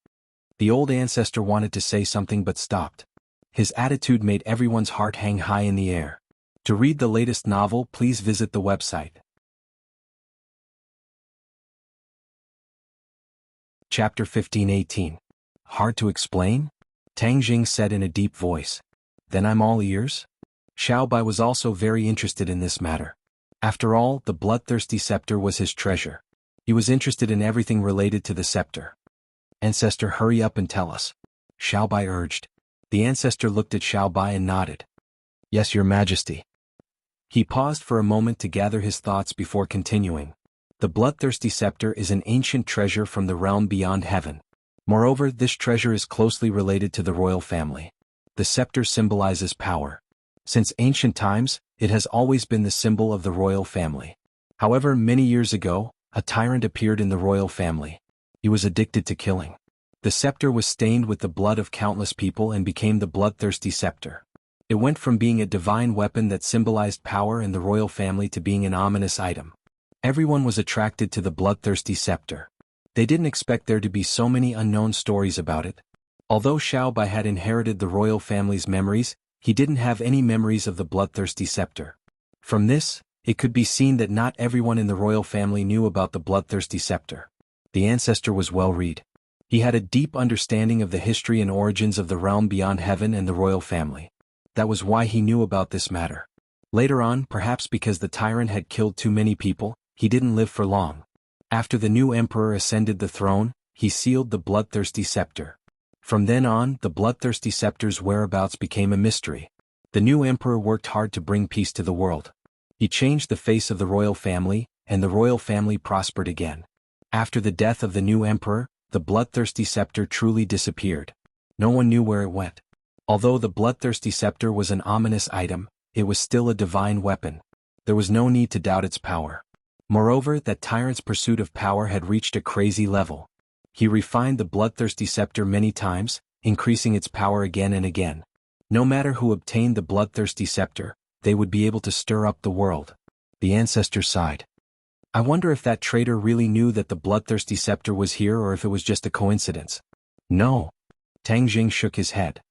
The old ancestor wanted to say something but stopped. His attitude made everyone's heart hang high in the air. To read the latest novel, please visit the website. Chapter 15-18. Hard to explain? Tang Jing said in a deep voice. "Then I'm all ears?" Xiao Bai was also very interested in this matter. After all, the bloodthirsty scepter was his treasure. He was interested in everything related to the scepter. "Ancestor, hurry up and tell us," Xiao Bai urged. The ancestor looked at Xiao Bai and nodded. "Yes, Your Majesty." He paused for a moment to gather his thoughts before continuing. The bloodthirsty scepter is an ancient treasure from the realm beyond heaven. Moreover, this treasure is closely related to the royal family. The scepter symbolizes power. Since ancient times, it has always been the symbol of the royal family. However, many years ago, a tyrant appeared in the royal family. He was addicted to killing. The scepter was stained with the blood of countless people and became the bloodthirsty scepter. It went from being a divine weapon that symbolized power in the royal family to being an ominous item. Everyone was attracted to the bloodthirsty scepter. They didn't expect there to be so many unknown stories about it. Although Xiao Bai had inherited the royal family's memories, he didn't have any memories of the bloodthirsty scepter. From this, it could be seen that not everyone in the royal family knew about the bloodthirsty scepter. The ancestor was well-read. He had a deep understanding of the history and origins of the realm beyond heaven and the royal family. That was why he knew about this matter. Later on, perhaps because the tyrant had killed too many people, he didn't live for long. After the new emperor ascended the throne, he sealed the bloodthirsty scepter. From then on, the bloodthirsty scepter's whereabouts became a mystery. The new emperor worked hard to bring peace to the world. He changed the face of the royal family, and the royal family prospered again. After the death of the new emperor, the bloodthirsty scepter truly disappeared. No one knew where it went. Although the bloodthirsty scepter was an ominous item, it was still a divine weapon. There was no need to doubt its power. Moreover, that tyrant's pursuit of power had reached a crazy level. He refined the bloodthirsty scepter many times, increasing its power again and again. No matter who obtained the bloodthirsty scepter, they would be able to stir up the world. The ancestor sighed. "I wonder if that traitor really knew that the bloodthirsty scepter was here or if it was just a coincidence." "No." Tang Jing shook his head.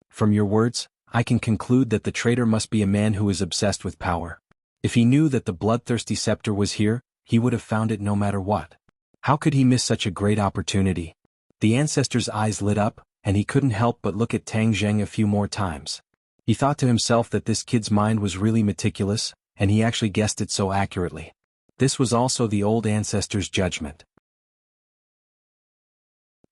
"From your words, I can conclude that the traitor must be a man who is obsessed with power. If he knew that the bloodthirsty scepter was here, he would have found it no matter what. How could he miss such a great opportunity? The ancestor's eyes lit up, and he couldn't help but look at Tang Zheng a few more times. He thought to himself that this kid's mind was really meticulous, and he actually guessed it so accurately. This was also the old ancestor's judgment.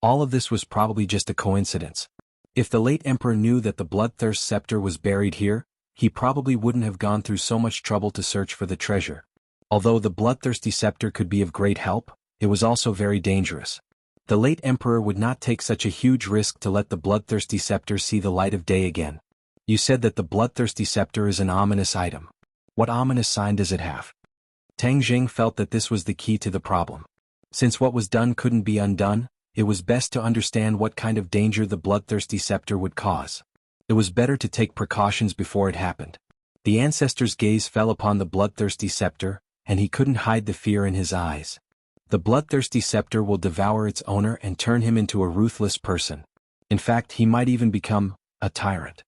All of this was probably just a coincidence. If the late emperor knew that the bloodthirst scepter was buried here, he probably wouldn't have gone through so much trouble to search for the treasure. Although the bloodthirsty scepter could be of great help, it was also very dangerous. The late emperor would not take such a huge risk to let the bloodthirsty scepter see the light of day again. You said that the bloodthirsty scepter is an ominous item. What ominous sign does it have? Tang Zheng felt that this was the key to the problem. Since what was done couldn't be undone, it was best to understand what kind of danger the bloodthirsty scepter would cause. It was better to take precautions before it happened. The ancestor's gaze fell upon the bloodthirsty scepter, and he couldn't hide the fear in his eyes. The bloodthirsty scepter will devour its owner and turn him into a ruthless person. In fact, he might even become a tyrant.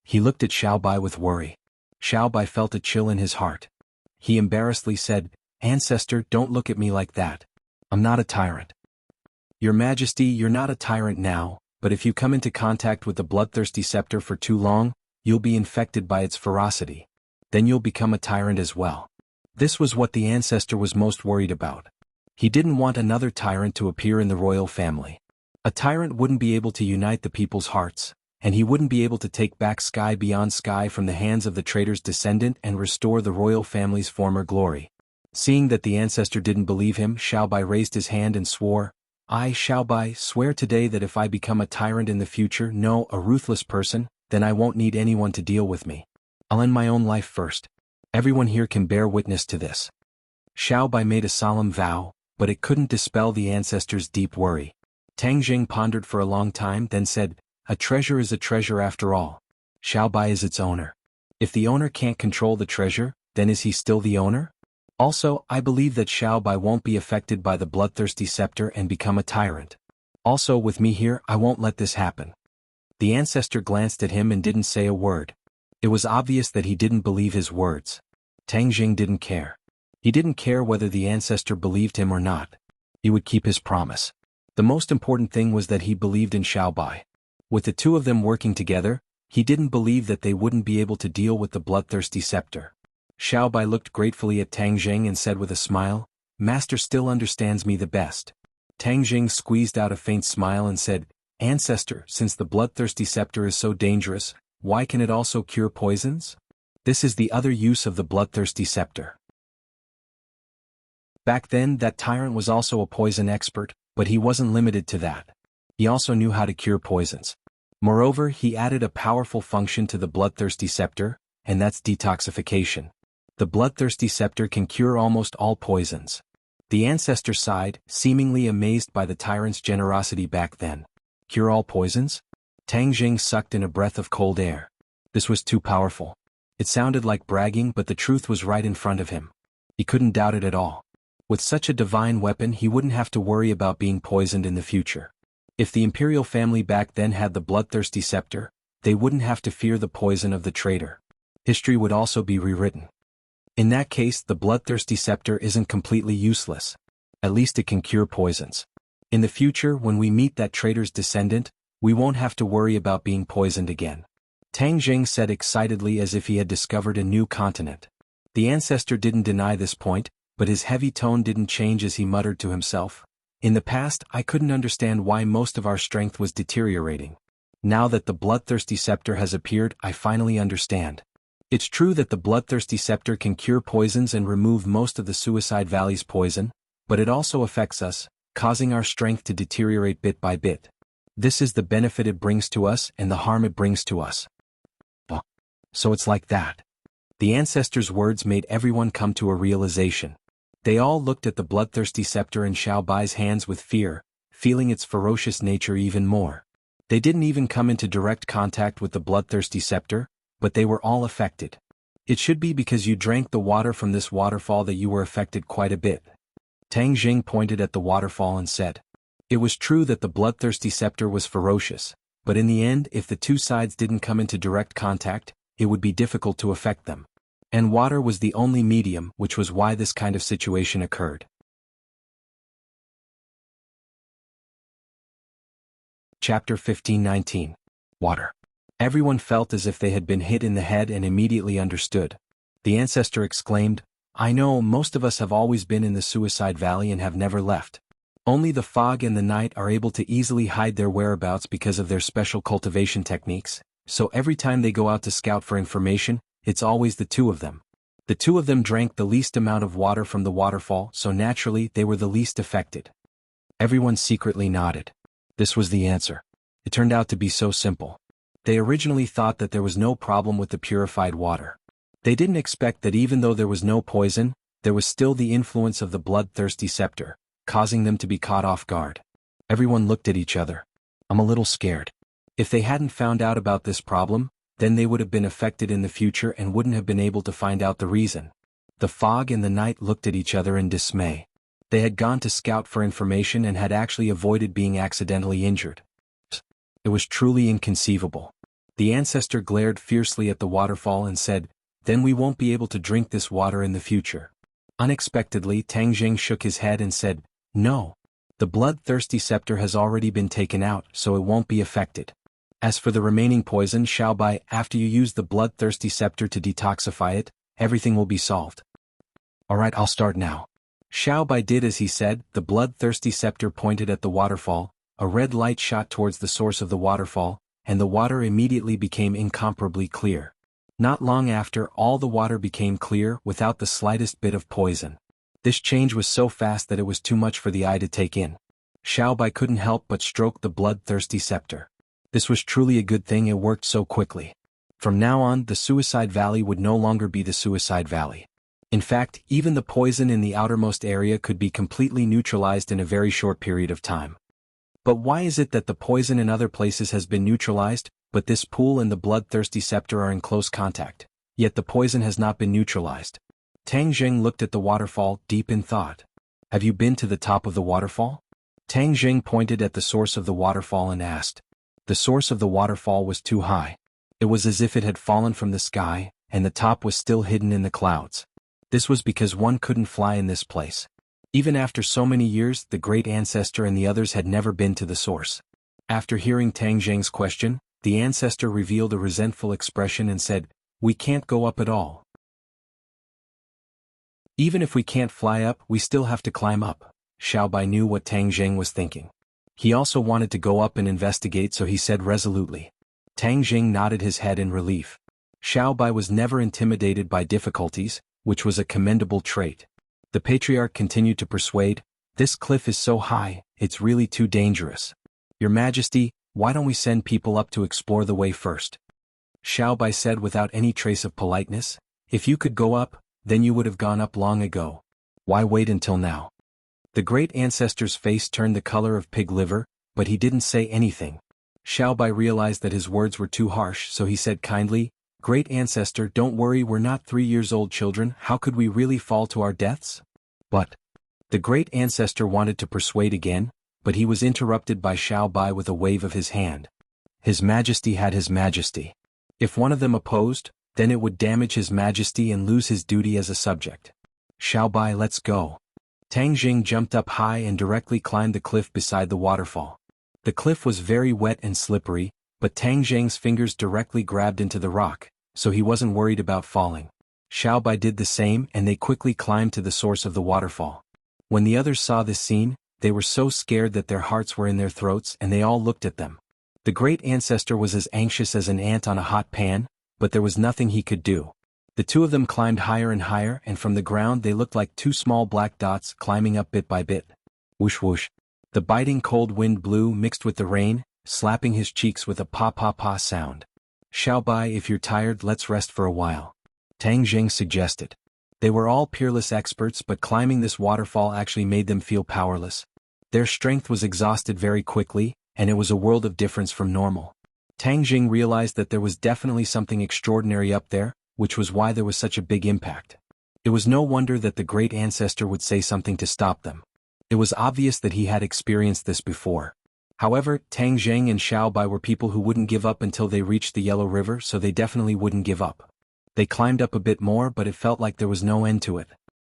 He looked at Xiaobai with worry. Xiaobai felt a chill in his heart. He embarrassedly said, "Ancestor, don't look at me like that. I'm not a tyrant." "Your Majesty, you're not a tyrant now, but if you come into contact with the bloodthirsty scepter for too long, you'll be infected by its ferocity. Then you'll become a tyrant as well." This was what the ancestor was most worried about. He didn't want another tyrant to appear in the royal family. A tyrant wouldn't be able to unite the people's hearts, and he wouldn't be able to take back sky beyond sky from the hands of the traitor's descendant and restore the royal family's former glory. Seeing that the ancestor didn't believe him, Xiaobai raised his hand and swore, "I, Xiaobai, swear today that if I become a tyrant in the future, no, a ruthless person, then I won't need anyone to deal with me. I'll end my own life first. Everyone here can bear witness to this." Xiaobai made a solemn vow, but it couldn't dispel the ancestor's deep worry. Tang Zheng pondered for a long time, then said, "A treasure is a treasure after all. Xiaobai is its owner. If the owner can't control the treasure, then is he still the owner? Also, I believe that Xiaobai won't be affected by the bloodthirsty scepter and become a tyrant. Also, with me here, I won't let this happen." The ancestor glanced at him and didn't say a word. It was obvious that he didn't believe his words. Tang Zheng didn't care. He didn't care whether the ancestor believed him or not. He would keep his promise. The most important thing was that he believed in Xiaobai. With the two of them working together, he didn't believe that they wouldn't be able to deal with the bloodthirsty scepter. Xiaobai looked gratefully at Tang Zheng and said with a smile, "Master still understands me the best." Tang Zheng squeezed out a faint smile and said, "Ancestor, since the bloodthirsty scepter is so dangerous, why can it also cure poisons? This is the other use of the bloodthirsty scepter." Back then, that tyrant was also a poison expert, but he wasn't limited to that. He also knew how to cure poisons. Moreover, he added a powerful function to the bloodthirsty scepter, and that's detoxification. The bloodthirsty scepter can cure almost all poisons. The ancestor sighed, seemingly amazed by the tyrant's generosity back then. Cure all poisons? Tang Zheng sucked in a breath of cold air. This was too powerful. It sounded like bragging, but the truth was right in front of him. He couldn't doubt it at all. With such a divine weapon, he wouldn't have to worry about being poisoned in the future. If the imperial family back then had the bloodthirsty scepter, they wouldn't have to fear the poison of the traitor. History would also be rewritten. In that case, the bloodthirsty scepter isn't completely useless. At least it can cure poisons. In the future, when we meet that traitor's descendant, we won't have to worry about being poisoned again. Tang Zheng said excitedly as if he had discovered a new continent. The ancestor didn't deny this point, but his heavy tone didn't change as he muttered to himself, "In the past, I couldn't understand why most of our strength was deteriorating. Now that the bloodthirsty scepter has appeared, I finally understand. It's true that the bloodthirsty scepter can cure poisons and remove most of the Suicide Valley's poison, but it also affects us, causing our strength to deteriorate bit by bit. This is the benefit it brings to us and the harm it brings to us." So it's like that. The ancestor's words made everyone come to a realization. They all looked at the bloodthirsty scepter in Xiaobai's hands with fear, feeling its ferocious nature even more. They didn't even come into direct contact with the bloodthirsty scepter, but they were all affected. "It should be because you drank the water from this waterfall that you were affected quite a bit." Tang Zheng pointed at the waterfall and said. It was true that the bloodthirsty scepter was ferocious, but in the end, if the two sides didn't come into direct contact, it would be difficult to affect them. And water was the only medium, which was why this kind of situation occurred. Chapter 15:19. Water. Everyone felt as if they had been hit in the head and immediately understood. The ancestor exclaimed, "I know, most of us have always been in the Suicide Valley and have never left. Only the fog and the night are able to easily hide their whereabouts because of their special cultivation techniques, so every time they go out to scout for information, it's always the two of them. The two of them drank the least amount of water from the waterfall, so naturally they were the least affected." Everyone secretly nodded. This was the answer. It turned out to be so simple. They originally thought that there was no problem with the purified water. They didn't expect that even though there was no poison, there was still the influence of the bloodthirsty scepter, causing them to be caught off guard. Everyone looked at each other. I'm a little scared. If they hadn't found out about this problem, then they would have been affected in the future and wouldn't have been able to find out the reason. The fog and the night looked at each other in dismay. They had gone to scout for information and had actually avoided being accidentally injured. It was truly inconceivable. The ancestor glared fiercely at the waterfall and said, "Then we won't be able to drink this water in the future." Unexpectedly, Tang Jing shook his head and said, "No. The bloodthirsty scepter has already been taken out, so it won't be affected. As for the remaining poison, Xiaobai, after you use the bloodthirsty scepter to detoxify it, everything will be solved." "Alright, I'll start now." Xiaobai did as he said. The bloodthirsty scepter pointed at the waterfall, a red light shot towards the source of the waterfall, and the water immediately became incomparably clear. Not long after, all the water became clear without the slightest bit of poison. This change was so fast that it was too much for the eye to take in. Xiaobai couldn't help but stroke the bloodthirsty scepter. This was truly a good thing it worked so quickly. From now on, the Suicide Valley would no longer be the Suicide Valley. In fact, even the poison in the outermost area could be completely neutralized in a very short period of time. But why is it that the poison in other places has been neutralized, but this pool and the bloodthirsty scepter are in close contact, yet the poison has not been neutralized? Tang Jing looked at the waterfall, deep in thought. "Have you been to the top of the waterfall?" Tang Jing pointed at the source of the waterfall and asked. The source of the waterfall was too high. It was as if it had fallen from the sky, and the top was still hidden in the clouds. This was because one couldn't fly in this place. Even after so many years, the great ancestor and the others had never been to the source. After hearing Tang Jing's question, the ancestor revealed a resentful expression and said, "We can't go up at all. Even if we can't fly up, we still have to climb up." Xiaobai knew what Tang Jing was thinking. He also wanted to go up and investigate, so he said resolutely. Tang Jing nodded his head in relief. Xiaobai was never intimidated by difficulties, which was a commendable trait. The patriarch continued to persuade, "This cliff is so high, it's really too dangerous. Your Majesty, why don't we send people up to explore the way first?" Xiaobai said without any trace of politeness, "If you could go up, then you would have gone up long ago. Why wait until now?" The great ancestor's face turned the color of pig liver, but he didn't say anything. Xiaobai realized that his words were too harsh, so he said kindly, "Great ancestor, don't worry, we're not 3-year-old children. How could we really fall to our deaths?" But the great ancestor wanted to persuade again, but he was interrupted by Xiaobai with a wave of his hand. His Majesty had His Majesty. If one of them opposed, then it would damage His Majesty and lose his duty as a subject. "Xiaobai, let's go." Tang Jing jumped up high and directly climbed the cliff beside the waterfall. The cliff was very wet and slippery, but Tang Jing's fingers directly grabbed into the rock, so he wasn't worried about falling. Xiaobai did the same and they quickly climbed to the source of the waterfall. When the others saw this scene, they were so scared that their hearts were in their throats and they all looked at them. The great ancestor was as anxious as an ant on a hot pan, but there was nothing he could do. The two of them climbed higher and higher, and from the ground they looked like two small black dots climbing up bit by bit. Whoosh whoosh. The biting cold wind blew mixed with the rain, slapping his cheeks with a pa-pa-pa sound. "Xiaobai, if you're tired, let's rest for a while," Tang Jing suggested. They were all peerless experts, but climbing this waterfall actually made them feel powerless. Their strength was exhausted very quickly, and it was a world of difference from normal. Tang Jing realized that there was definitely something extraordinary up there, which was why there was such a big impact. It was no wonder that the great ancestor would say something to stop them. It was obvious that he had experienced this before. However, Tang Jing and Xiaobai were people who wouldn't give up until they reached the Yellow River, so they definitely wouldn't give up. They climbed up a bit more, but it felt like there was no end to it.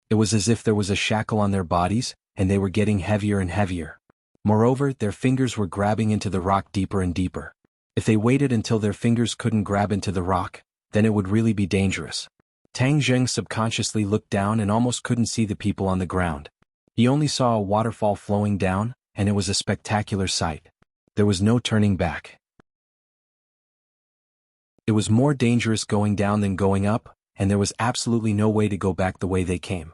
It was as if there was a shackle on their bodies, and they were getting heavier and heavier. Moreover, their fingers were grabbing into the rock deeper and deeper. If they waited until their fingers couldn't grab into the rock, then it would really be dangerous. Tang Zheng subconsciously looked down and almost couldn't see the people on the ground. He only saw a waterfall flowing down, and it was a spectacular sight. There was no turning back. It was more dangerous going down than going up, and there was absolutely no way to go back the way they came.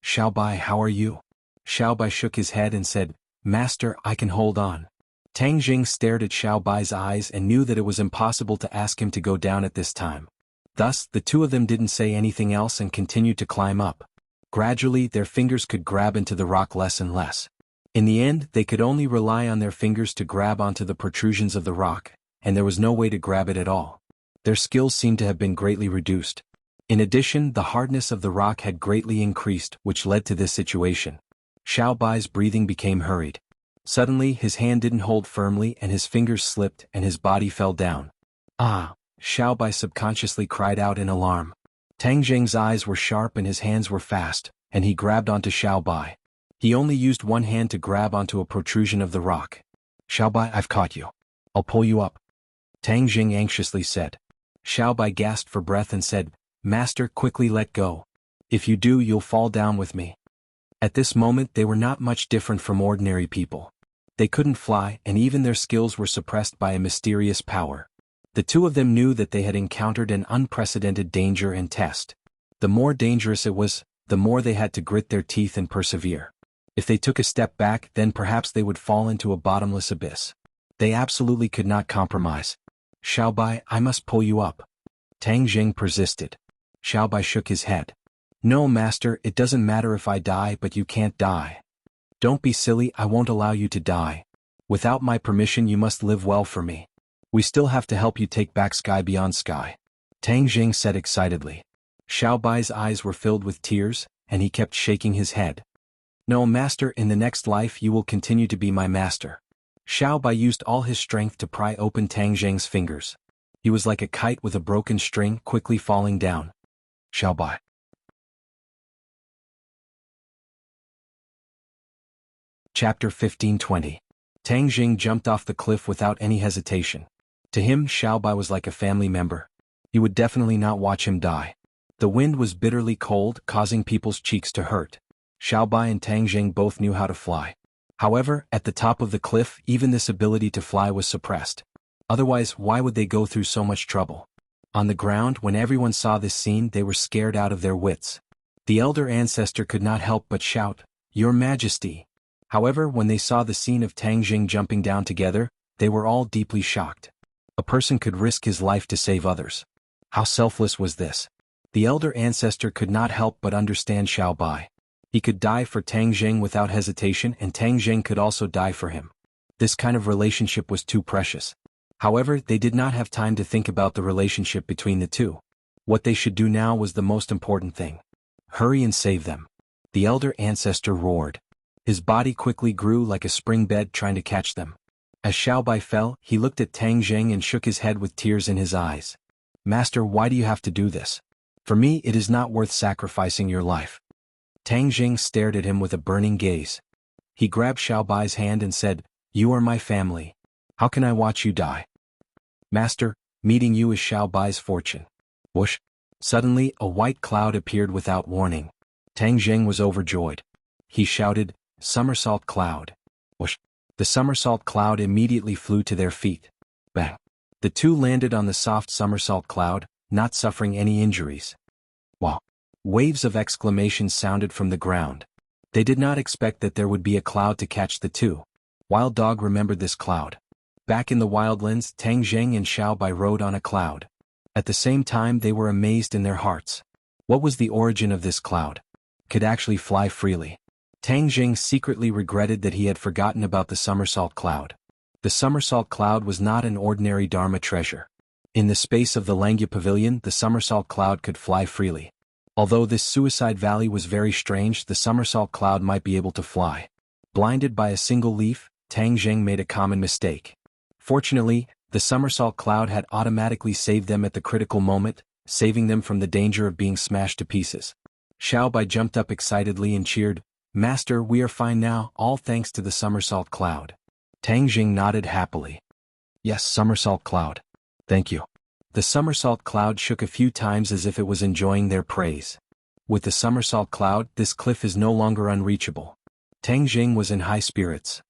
Xiaobai, how are you? Xiaobai shook his head and said, Master, I can hold on. Tang Jing stared at Xiaobai's eyes and knew that it was impossible to ask him to go down at this time. Thus, the two of them didn't say anything else and continued to climb up. Gradually, their fingers could grab into the rock less and less. In the end, they could only rely on their fingers to grab onto the protrusions of the rock, and there was no way to grab it at all. Their skills seemed to have been greatly reduced. In addition, the hardness of the rock had greatly increased, which led to this situation. Xiaobai's breathing became hurried. Suddenly, his hand didn't hold firmly and his fingers slipped and his body fell down. Ah! Xiaobai subconsciously cried out in alarm. Tang Zheng's eyes were sharp and his hands were fast, and he grabbed onto Xiaobai. He only used one hand to grab onto a protrusion of the rock. Xiaobai, I've caught you. I'll pull you up. Tang Jing anxiously said. Xiaobai gasped for breath and said, Master, quickly let go. If you do, you'll fall down with me. At this moment they were not much different from ordinary people. They couldn't fly, and even their skills were suppressed by a mysterious power. The two of them knew that they had encountered an unprecedented danger and test. The more dangerous it was, the more they had to grit their teeth and persevere. If they took a step back, then perhaps they would fall into a bottomless abyss. They absolutely could not compromise. Xiaobai, I must pull you up. Tang Jing persisted. Xiaobai shook his head. No, master, it doesn't matter if I die, but you can't die. Don't be silly, I won't allow you to die. Without my permission you must live well for me. We still have to help you take back Sky Beyond Sky. Tang Jing said excitedly. Xiaobai's eyes were filled with tears, and he kept shaking his head. No, master, in the next life you will continue to be my master. Xiaobai used all his strength to pry open Tang Jing's fingers. He was like a kite with a broken string quickly falling down. Xiaobai. Chapter 15:20. Tang Jing jumped off the cliff without any hesitation. To him, Xiaobai was like a family member. He would definitely not watch him die. The wind was bitterly cold, causing people's cheeks to hurt. Xiaobai and Tang Jing both knew how to fly. However, at the top of the cliff, even this ability to fly was suppressed. Otherwise, why would they go through so much trouble? On the ground, when everyone saw this scene, they were scared out of their wits. The elder ancestor could not help but shout, Your Majesty! However, when they saw the scene of Tang Jing jumping down together, they were all deeply shocked. A person could risk his life to save others. How selfless was this? The elder ancestor could not help but understand Xiaobai. He could die for Tang Jing without hesitation, and Tang Jing could also die for him. This kind of relationship was too precious. However, they did not have time to think about the relationship between the two. What they should do now was the most important thing. Hurry and save them. The elder ancestor roared. His body quickly grew like a spring bed trying to catch them. As Xiaobai fell, he looked at Tang Jing and shook his head with tears in his eyes. Master, why do you have to do this? For me, it is not worth sacrificing your life. Tang Jing stared at him with a burning gaze. He grabbed Xiaobai's hand and said, You are my family. How can I watch you die? Master, meeting you is Xiaobai's fortune. Whoosh! Suddenly, a white cloud appeared without warning. Tang Jing was overjoyed. He shouted, Somersault cloud. Whoosh! The somersault cloud immediately flew to their feet. Bang! The two landed on the soft somersault cloud, not suffering any injuries. Wow! Waves of exclamations sounded from the ground. They did not expect that there would be a cloud to catch the two. Wild Dog remembered this cloud. Back in the wildlands, Tang Jing and Xiaobai rode on a cloud. At the same time they were amazed in their hearts. What was the origin of this cloud? Could actually fly freely. Tang Jing secretly regretted that he had forgotten about the somersault cloud. The somersault cloud was not an ordinary Dharma treasure. In the space of the Langya Pavilion, the somersault cloud could fly freely. Although this suicide valley was very strange, the somersault cloud might be able to fly. Blinded by a single leaf, Tang Jing made a common mistake. Fortunately, the somersault cloud had automatically saved them at the critical moment, saving them from the danger of being smashed to pieces. Xiaobai jumped up excitedly and cheered, "Master, we are fine now, all thanks to the somersault cloud." Tang Jing nodded happily. "Yes, somersault cloud. Thank you." The somersault cloud shook a few times as if it was enjoying their praise. With the somersault cloud, this cliff is no longer unreachable. Tang Jing was in high spirits.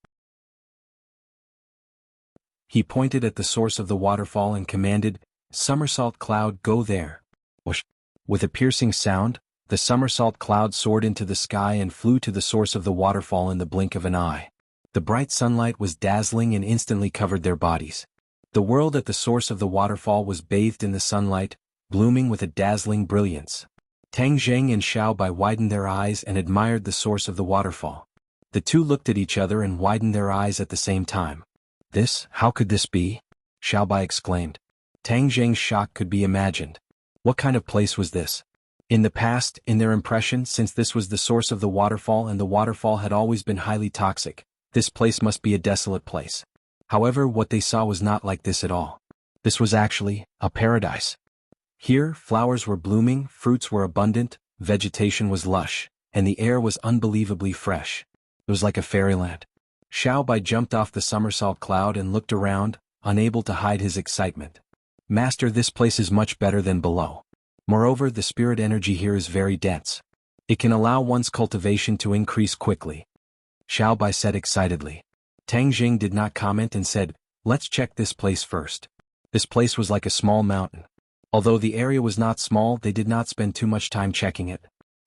He pointed at the source of the waterfall and commanded, "Somersault cloud, go there." Whoosh! With a piercing sound, the somersault cloud soared into the sky and flew to the source of the waterfall in the blink of an eye. The bright sunlight was dazzling and instantly covered their bodies. The world at the source of the waterfall was bathed in the sunlight, blooming with a dazzling brilliance. Tang Jing and Xiaobai widened their eyes and admired the source of the waterfall. The two looked at each other and widened their eyes at the same time. How could this be?" Xiaobai exclaimed. Tang Jing's shock could be imagined. What kind of place was this? In the past, in their impression, since this was the source of the waterfall and the waterfall had always been highly toxic, this place must be a desolate place. However, what they saw was not like this at all. This was actually a paradise. Here, flowers were blooming, fruits were abundant, vegetation was lush, and the air was unbelievably fresh. It was like a fairyland. Xiaobai jumped off the somersault cloud and looked around, unable to hide his excitement. "Master, this place is much better than below. Moreover, the spirit energy here is very dense. It can allow one's cultivation to increase quickly," Xiaobai said excitedly. Tang Jing did not comment and said, "Let's check this place first." This place was like a small mountain. Although the area was not small, they did not spend too much time checking it.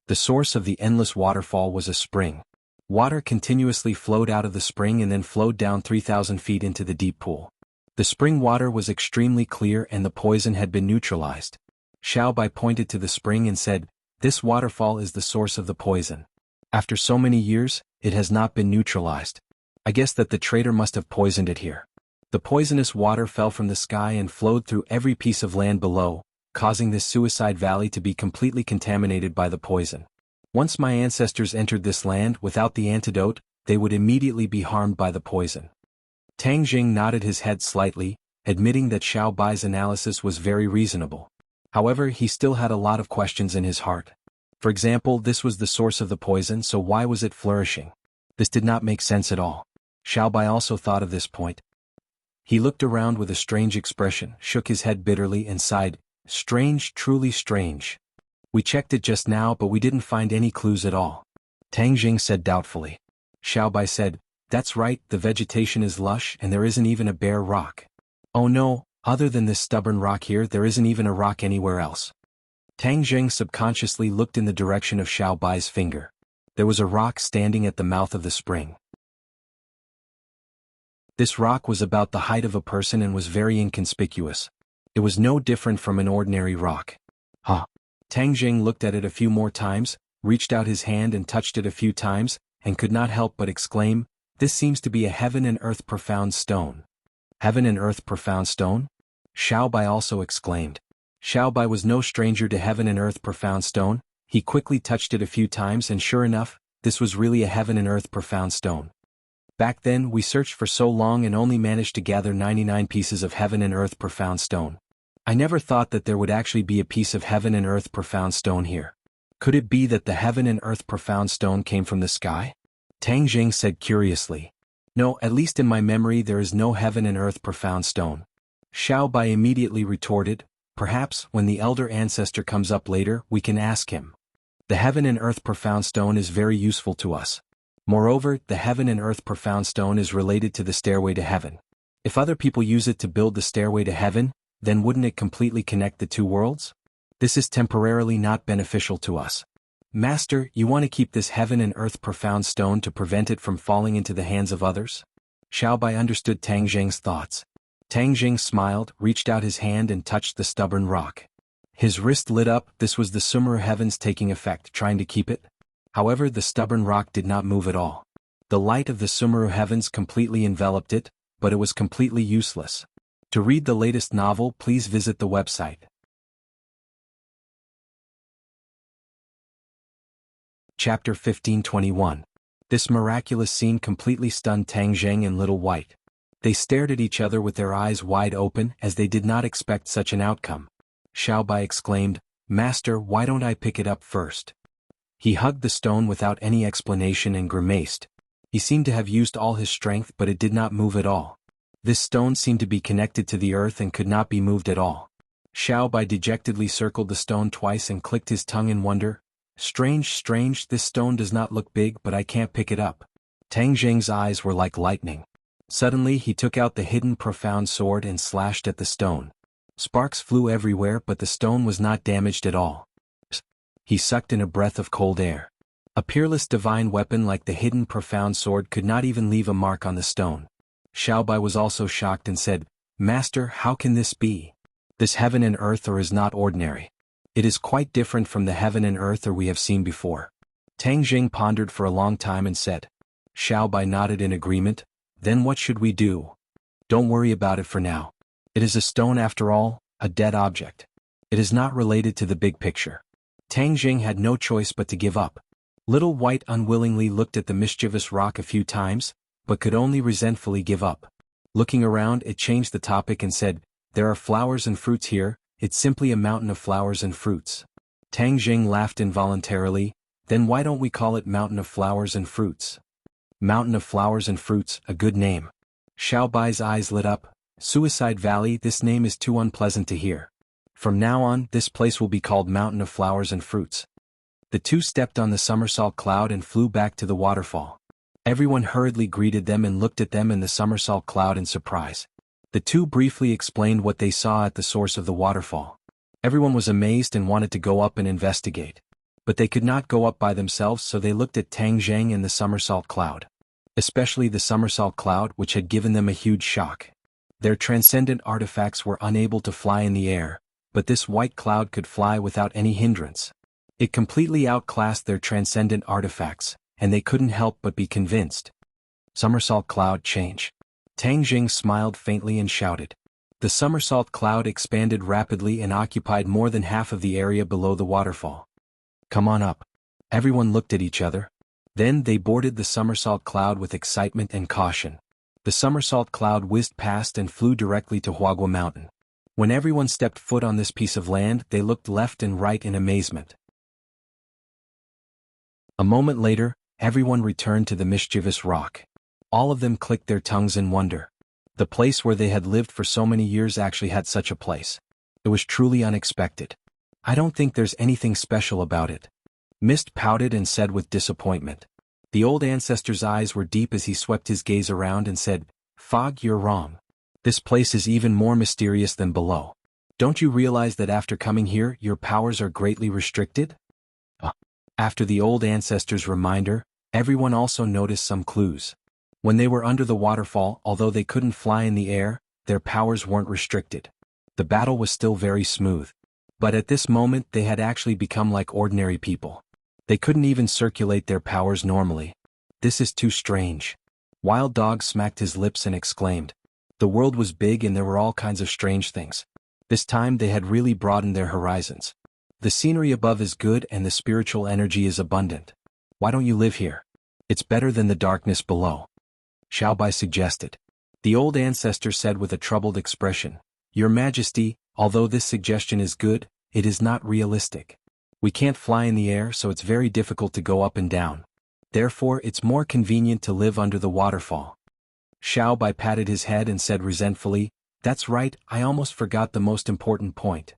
The source of the endless waterfall was a spring. Water continuously flowed out of the spring and then flowed down 3,000 feet into the deep pool. The spring water was extremely clear and the poison had been neutralized. Xiaobai pointed to the spring and said, "This waterfall is the source of the poison. After so many years, it has not been neutralized. I guess that the traitor must have poisoned it here." The poisonous water fell from the sky and flowed through every piece of land below, causing this suicide valley to be completely contaminated by the poison. Once my ancestors entered this land without the antidote, they would immediately be harmed by the poison. Tang Jing nodded his head slightly, admitting that Xiaobai's analysis was very reasonable. However, he still had a lot of questions in his heart. For example, this was the source of the poison, so why was it flourishing? This did not make sense at all. Xiaobai also thought of this point. He looked around with a strange expression, shook his head bitterly and sighed, "Strange, truly strange. We checked it just now but we didn't find any clues at all." Tang Jing said doubtfully. Xiaobai said, "That's right, the vegetation is lush and there isn't even a bare rock. Oh no, other than this stubborn rock here there isn't even a rock anywhere else." Tang Jing subconsciously looked in the direction of Xiaobai's finger. There was a rock standing at the mouth of the spring. This rock was about the height of a person and was very inconspicuous. It was no different from an ordinary rock. Huh. Tang Jing looked at it a few more times, reached out his hand and touched it a few times, and could not help but exclaim, "This seems to be a heaven and earth profound stone." Heaven and earth profound stone? Xiaobai also exclaimed. Xiaobai was no stranger to heaven and earth profound stone. He quickly touched it a few times and sure enough, this was really a heaven and earth profound stone. Back then we searched for so long and only managed to gather 99 pieces of heaven and earth profound stone. I never thought that there would actually be a piece of heaven and earth profound stone here. Could it be that the heaven and earth profound stone came from the sky? Tang Jing said curiously. No, at least in my memory there is no heaven and earth profound stone. Xiaobai immediately retorted, "Perhaps, when the elder ancestor comes up later, we can ask him. The heaven and earth profound stone is very useful to us. Moreover, the heaven and earth profound stone is related to the stairway to heaven. If other people use it to build the stairway to heaven, then wouldn't it completely connect the two worlds? This is temporarily not beneficial to us. Master, you want to keep this heaven and earth profound stone to prevent it from falling into the hands of others?" Xiaobai understood Tang Jing's thoughts. Tang Jing smiled, reached out his hand and touched the stubborn rock. His wrist lit up. This was the Sumeru heavens taking effect, trying to keep it. However, the stubborn rock did not move at all. The light of the Sumeru heavens completely enveloped it, but it was completely useless. To read the latest novel, please visit the website. Chapter 1521. This miraculous scene completely stunned Tang Jing and Little White. They stared at each other with their eyes wide open as they did not expect such an outcome. Xiaobai exclaimed, "Master, why don't I pick it up first?" He hugged the stone without any explanation and grimaced. He seemed to have used all his strength, but it did not move at all. This stone seemed to be connected to the earth and could not be moved at all. Xiaobai dejectedly circled the stone twice and clicked his tongue in wonder. Strange, this stone does not look big, but I can't pick it up." Tang Jing's eyes were like lightning. Suddenly he took out the hidden profound sword and slashed at the stone. Sparks flew everywhere, but the stone was not damaged at all. He sucked in a breath of cold air. A peerless divine weapon like the hidden profound sword could not even leave a mark on the stone. Xiaobai was also shocked and said, "Master, how can this be? This heaven and earth is not ordinary. It is quite different from the heaven and earth we have seen before." Tang Jing pondered for a long time and said. Xiaobai nodded in agreement. "Then what should we do?" "Don't worry about it for now. It is a stone after all, a dead object. It is not related to the big picture." Tang Jing had no choice but to give up. Little White unwillingly looked at the mischievous rock a few times, but could only resentfully give up. Looking around, it changed the topic and said, "There are flowers and fruits here, it's simply a mountain of flowers and fruits." Tang Jing laughed involuntarily. "Then why don't we call it Mountain of Flowers and Fruits?" Mountain of Flowers and Fruits, a good name. Xiaobai's eyes lit up. Suicide Valley, this name is too unpleasant to hear. From now on, this place will be called Mountain of Flowers and Fruits. The two stepped on the somersault cloud and flew back to the waterfall. Everyone hurriedly greeted them and looked at them in the somersault cloud in surprise. The two briefly explained what they saw at the source of the waterfall. Everyone was amazed and wanted to go up and investigate. But they could not go up by themselves, so they looked at Tang Jing and the somersault cloud. Especially the somersault cloud, which had given them a huge shock. Their transcendent artifacts were unable to fly in the air, but this white cloud could fly without any hindrance. It completely outclassed their transcendent artifacts, and they couldn't help but be convinced. Somersault cloud change. Tang Jing smiled faintly and shouted. The somersault cloud expanded rapidly and occupied more than half of the area below the waterfall. "Come on up." Everyone looked at each other. Then they boarded the somersault cloud with excitement and caution. The somersault cloud whizzed past and flew directly to Huagua Mountain. When everyone stepped foot on this piece of land, they looked left and right in amazement. A moment later, everyone returned to the mischievous rock. All of them clicked their tongues in wonder. The place where they had lived for so many years actually had such a place. It was truly unexpected. "I don't think there's anything special about it." Mist pouted and said with disappointment. The old ancestor's eyes were deep as he swept his gaze around and said, "Fog, you're wrong. This place is even more mysterious than below. Don't you realize that after coming here, your powers are greatly restricted?" After the old ancestor's reminder, everyone also noticed some clues. When they were under the waterfall, although they couldn't fly in the air, their powers weren't restricted. The battle was still very smooth. But at this moment they had actually become like ordinary people. They couldn't even circulate their powers normally. "This is too strange." Wild Dog smacked his lips and exclaimed. The world was big and there were all kinds of strange things. This time they had really broadened their horizons. The scenery above is good and the spiritual energy is abundant. Why don't you live here? It's better than the darkness below. Xiaobai suggested. The old ancestor said with a troubled expression, "Your Majesty, although this suggestion is good, it is not realistic. We can't fly in the air, so it's very difficult to go up and down. Therefore it's more convenient to live under the waterfall." Xiaobai patted his head and said resentfully, "That's right, I almost forgot the most important point.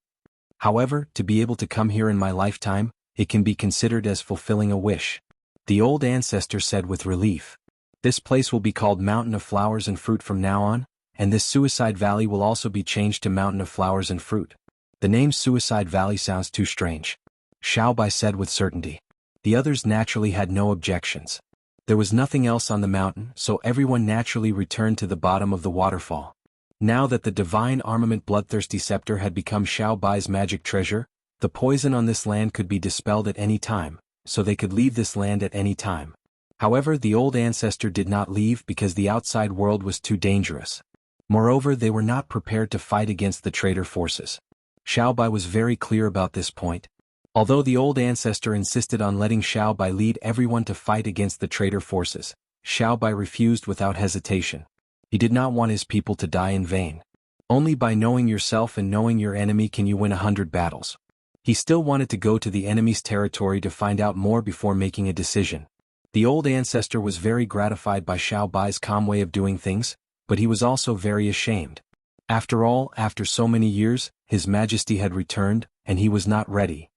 However, to be able to come here in my lifetime, it can be considered as fulfilling a wish." The old ancestor said with relief. "This place will be called Mountain of Flowers and Fruit from now on, and this Suicide Valley will also be changed to Mountain of Flowers and Fruit. The name Suicide Valley sounds too strange," Xiaobai said with certainty. The others naturally had no objections. There was nothing else on the mountain, so everyone naturally returned to the bottom of the waterfall. Now that the divine armament Bloodthirsty Scepter had become Xiaobai's magic treasure, the poison on this land could be dispelled at any time, so they could leave this land at any time. However, the old ancestor did not leave because the outside world was too dangerous. Moreover, they were not prepared to fight against the traitor forces. Xiaobai was very clear about this point. Although the old ancestor insisted on letting Xiaobai lead everyone to fight against the traitor forces, Xiaobai refused without hesitation. He did not want his people to die in vain. Only by knowing yourself and knowing your enemy can you win 100 battles. He still wanted to go to the enemy's territory to find out more before making a decision. The old ancestor was very gratified by Xiao Bai's calm way of doing things, but he was also very ashamed. After all, after so many years, His Majesty had returned, and he was not ready.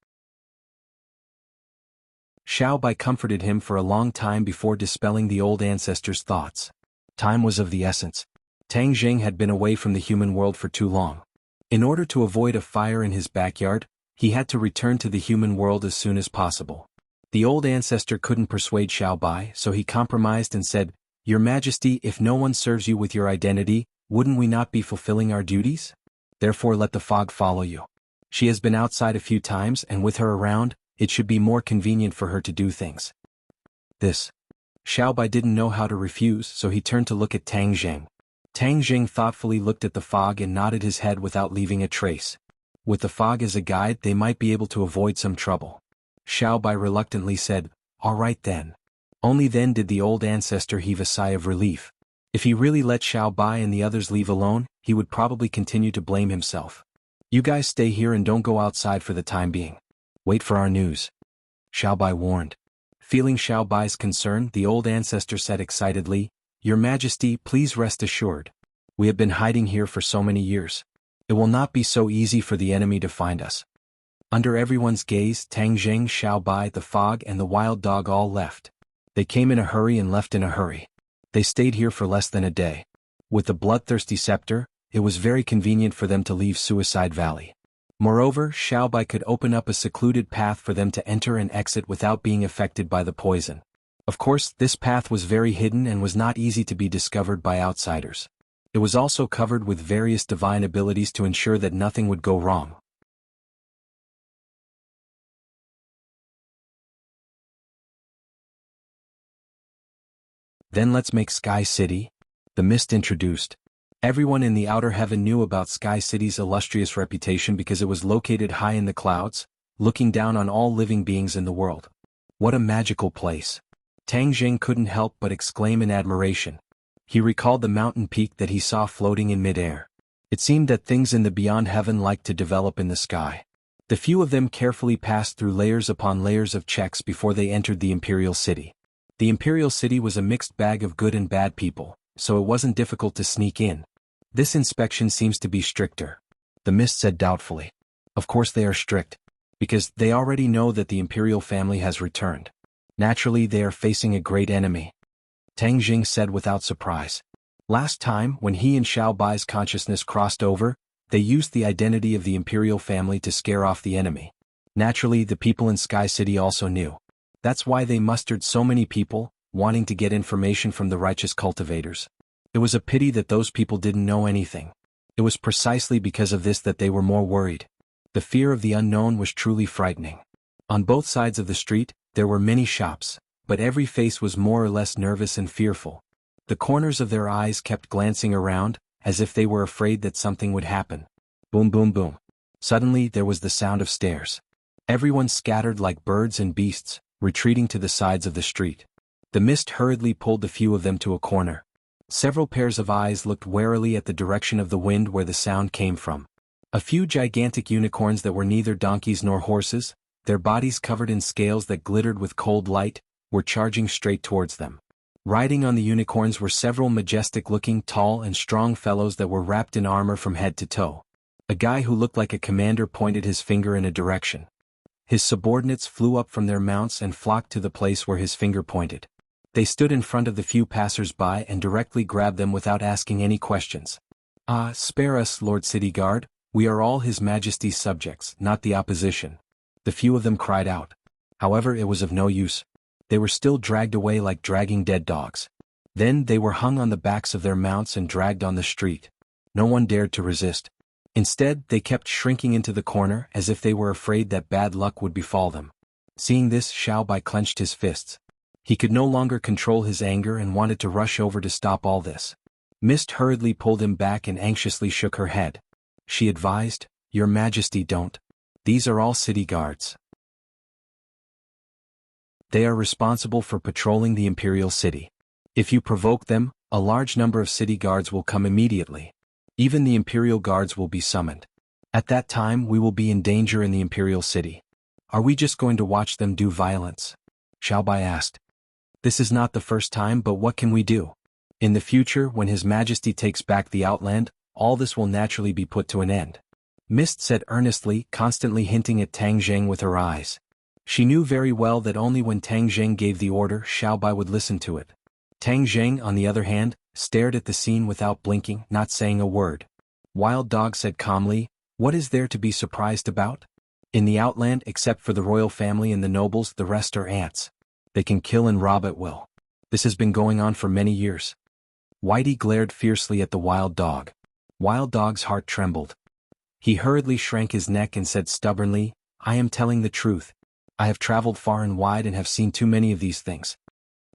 Xiao Bai comforted him for a long time before dispelling the old ancestor's thoughts. Time was of the essence. Tang Jing had been away from the human world for too long. In order to avoid a fire in his backyard, he had to return to the human world as soon as possible. The old ancestor couldn't persuade Xiao Bai, so he compromised and said, "Your Majesty, if no one serves you with your identity, wouldn't we not be fulfilling our duties? Therefore let the fog follow you. She has been outside a few times, and with her around, it should be more convenient for her to do things." This. Xiao Bai didn't know how to refuse, so he turned to look at Tang Jing. Tang Jing thoughtfully looked at the fog and nodded his head without leaving a trace. With the fog as a guide, they might be able to avoid some trouble. Xiao Bai reluctantly said, "All right then." Only then did the old ancestor heave a sigh of relief. If he really let Xiao Bai and the others leave alone, he would probably continue to blame himself. "You guys stay here and don't go outside for the time being. Wait for our news," Xiao Bai warned. Feeling Xiao Bai's concern, the old ancestor said excitedly, "Your Majesty, please rest assured. We have been hiding here for so many years. It will not be so easy for the enemy to find us." Under everyone's gaze, Tang Jing, Xiao Bai, the fog, and the wild dog all left. They came in a hurry and left in a hurry. They stayed here for less than a day. With the bloodthirsty scepter, it was very convenient for them to leave Suicide Valley. Moreover, Xiao Bai could open up a secluded path for them to enter and exit without being affected by the poison. Of course, this path was very hidden and was not easy to be discovered by outsiders. It was also covered with various divine abilities to ensure that nothing would go wrong. "Then let's make Sky City," the mist introduced. Everyone in the outer heaven knew about Sky City's illustrious reputation because it was located high in the clouds, looking down on all living beings in the world. What a magical place! Tang Jing couldn't help but exclaim in admiration. He recalled the mountain peak that he saw floating in midair. It seemed that things in the beyond heaven liked to develop in the sky. The few of them carefully passed through layers upon layers of checks before they entered the Imperial City. The Imperial City was a mixed bag of good and bad people, so it wasn't difficult to sneak in. "This inspection seems to be stricter," the mist said doubtfully. "Of course they are strict. Because they already know that the Imperial family has returned. Naturally they are facing a great enemy," Tang Jing said without surprise. Last time, when he and Xiao Bai's consciousness crossed over, they used the identity of the Imperial family to scare off the enemy. Naturally, the people in Sky City also knew. That's why they mustered so many people, wanting to get information from the righteous cultivators. It was a pity that those people didn't know anything. It was precisely because of this that they were more worried. The fear of the unknown was truly frightening. On both sides of the street, there were many shops, but every face was more or less nervous and fearful. The corners of their eyes kept glancing around, as if they were afraid that something would happen. Boom boom boom. Suddenly there was the sound of stairs. Everyone scattered like birds and beasts, retreating to the sides of the street. The mist hurriedly pulled the few of them to a corner. Several pairs of eyes looked warily at the direction of the wind where the sound came from. A few gigantic unicorns that were neither donkeys nor horses, their bodies covered in scales that glittered with cold light, were charging straight towards them. Riding on the unicorns were several majestic-looking, tall and strong fellows that were wrapped in armor from head to toe. A guy who looked like a commander pointed his finger in a direction. His subordinates flew up from their mounts and flocked to the place where his finger pointed. They stood in front of the few passers-by and directly grabbed them without asking any questions. "Ah, spare us, Lord City Guard, we are all His Majesty's subjects, not the opposition," the few of them cried out. However, it was of no use. They were still dragged away like dragging dead dogs. Then they were hung on the backs of their mounts and dragged on the street. No one dared to resist. Instead, they kept shrinking into the corner as if they were afraid that bad luck would befall them. Seeing this, Xiao Bai clenched his fists. He could no longer control his anger and wanted to rush over to stop all this. Mist hurriedly pulled him back and anxiously shook her head. She advised, "Your Majesty, don't. These are all city guards. They are responsible for patrolling the Imperial City. If you provoke them, a large number of city guards will come immediately. Even the imperial guards will be summoned. At that time we will be in danger in the imperial city. Are we just going to watch them do violence? Xiaobai asked. This is not the first time, but what can we do? In the future, when His Majesty takes back the Outland, all this will naturally be put to an end. Mist said earnestly, constantly hinting at Tang Zheng with her eyes. She knew very well that only when Tang Zheng gave the order, Xiaobai would listen to it. Tang Zheng, on the other hand, stared at the scene without blinking, not saying a word. Wild Dog said calmly, "What is there to be surprised about? In the Outland, except for the royal family and the nobles, the rest are ants. They can kill and rob at will. This has been going on for many years." Whitey glared fiercely at the Wild Dog. Wild Dog's heart trembled. He hurriedly shrank his neck and said stubbornly, "I am telling the truth. I have traveled far and wide and have seen too many of these things."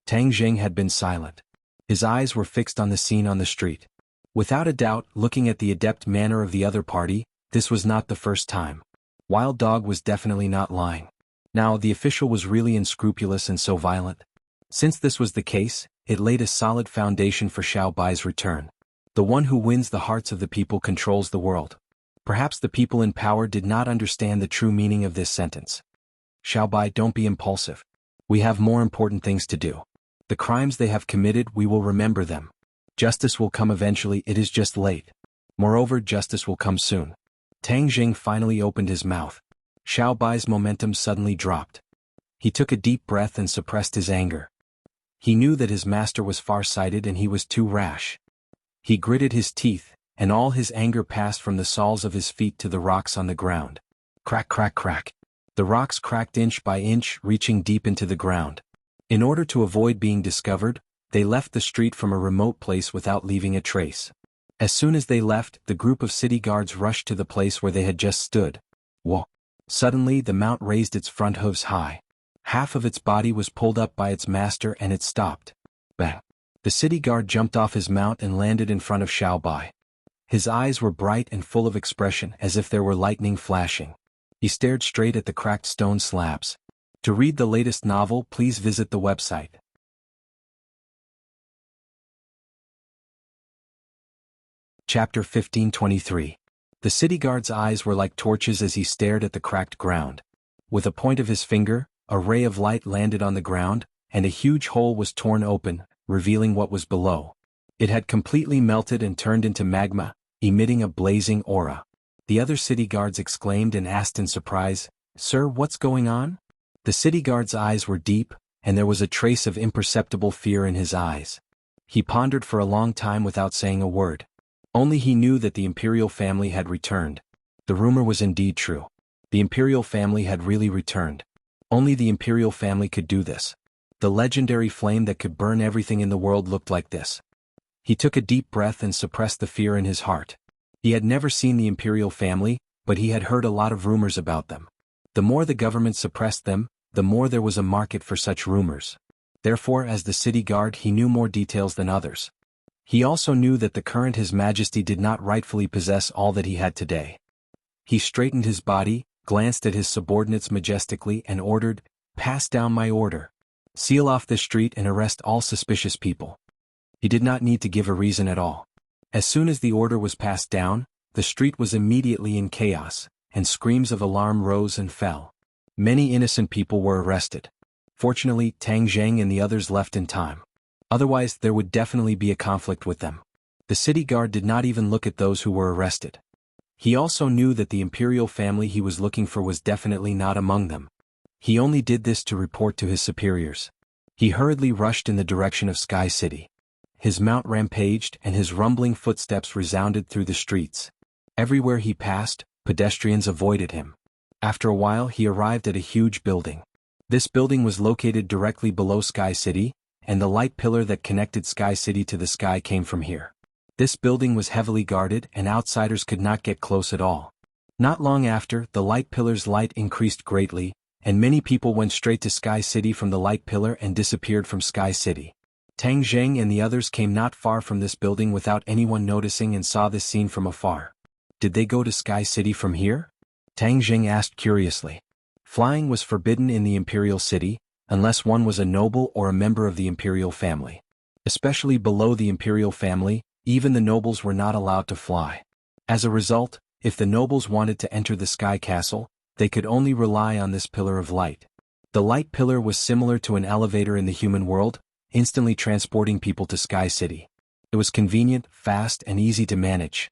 Tang Zheng had been silent. His eyes were fixed on the scene on the street. Without a doubt, looking at the adept manner of the other party, this was not the first time. Wild Dog was definitely not lying. Now, the official was really unscrupulous and so violent. Since this was the case, it laid a solid foundation for Xiaobai's return. The one who wins the hearts of the people controls the world. Perhaps the people in power did not understand the true meaning of this sentence. Xiaobai, don't be impulsive. We have more important things to do. The crimes they have committed, we will remember them. Justice will come eventually, it is just late. Moreover, justice will come soon. Tang Zheng finally opened his mouth. Xiaobai's momentum suddenly dropped. He took a deep breath and suppressed his anger. He knew that his master was far-sighted and he was too rash. He gritted his teeth, and all his anger passed from the soles of his feet to the rocks on the ground. Crack, crack, crack. The rocks cracked inch by inch, reaching deep into the ground. In order to avoid being discovered, they left the street from a remote place without leaving a trace. As soon as they left, the group of city guards rushed to the place where they had just stood. Whoa! Suddenly the mount raised its front hooves high. Half of its body was pulled up by its master and it stopped. Bang! The city guard jumped off his mount and landed in front of Xiaobai. His eyes were bright and full of expression as if there were lightning flashing. He stared straight at the cracked stone slabs. To read the latest novel, please visit the website. Chapter 1523. The city guard's eyes were like torches as he stared at the cracked ground. With a point of his finger, a ray of light landed on the ground, and a huge hole was torn open, revealing what was below. It had completely melted and turned into magma, emitting a blazing aura. The other city guards exclaimed and asked in surprise, "Sir, what's going on?" The city guard's eyes were deep, and there was a trace of imperceptible fear in his eyes. He pondered for a long time without saying a word. Only he knew that the imperial family had returned. The rumor was indeed true. The imperial family had really returned. Only the imperial family could do this. The legendary flame that could burn everything in the world looked like this. He took a deep breath and suppressed the fear in his heart. He had never seen the imperial family, but he had heard a lot of rumors about them. The more the government suppressed them, the more there was a market for such rumors. Therefore, as the city guard, he knew more details than others. He also knew that the current His Majesty did not rightfully possess all that he had today. He straightened his body, glanced at his subordinates majestically and ordered, "Pass down my order. Seal off this street and arrest all suspicious people." He did not need to give a reason at all. As soon as the order was passed down, the street was immediately in chaos, and screams of alarm rose and fell. Many innocent people were arrested. Fortunately, Tang Zheng and the others left in time. Otherwise, there would definitely be a conflict with them. The city guard did not even look at those who were arrested. He also knew that the imperial family he was looking for was definitely not among them. He only did this to report to his superiors. He hurriedly rushed in the direction of Sky City. His mount rampaged and his rumbling footsteps resounded through the streets. Everywhere he passed, pedestrians avoided him. After a while he arrived at a huge building. This building was located directly below Sky City, and the light pillar that connected Sky City to the sky came from here. This building was heavily guarded and outsiders could not get close at all. Not long after, the light pillar's light increased greatly, and many people went straight to Sky City from the light pillar and disappeared from Sky City. Tang Zheng and the others came not far from this building without anyone noticing and saw this scene from afar. Did they go to Sky City from here? Tang Zheng asked curiously. Flying was forbidden in the imperial city, unless one was a noble or a member of the imperial family. Especially below the imperial family, Even the nobles were not allowed to fly. As a result, if the nobles wanted to enter the sky castle, they could only rely on this pillar of light. The light pillar was similar to an elevator in the human world, instantly transporting people to Sky City. It was convenient, fast, and easy to manage.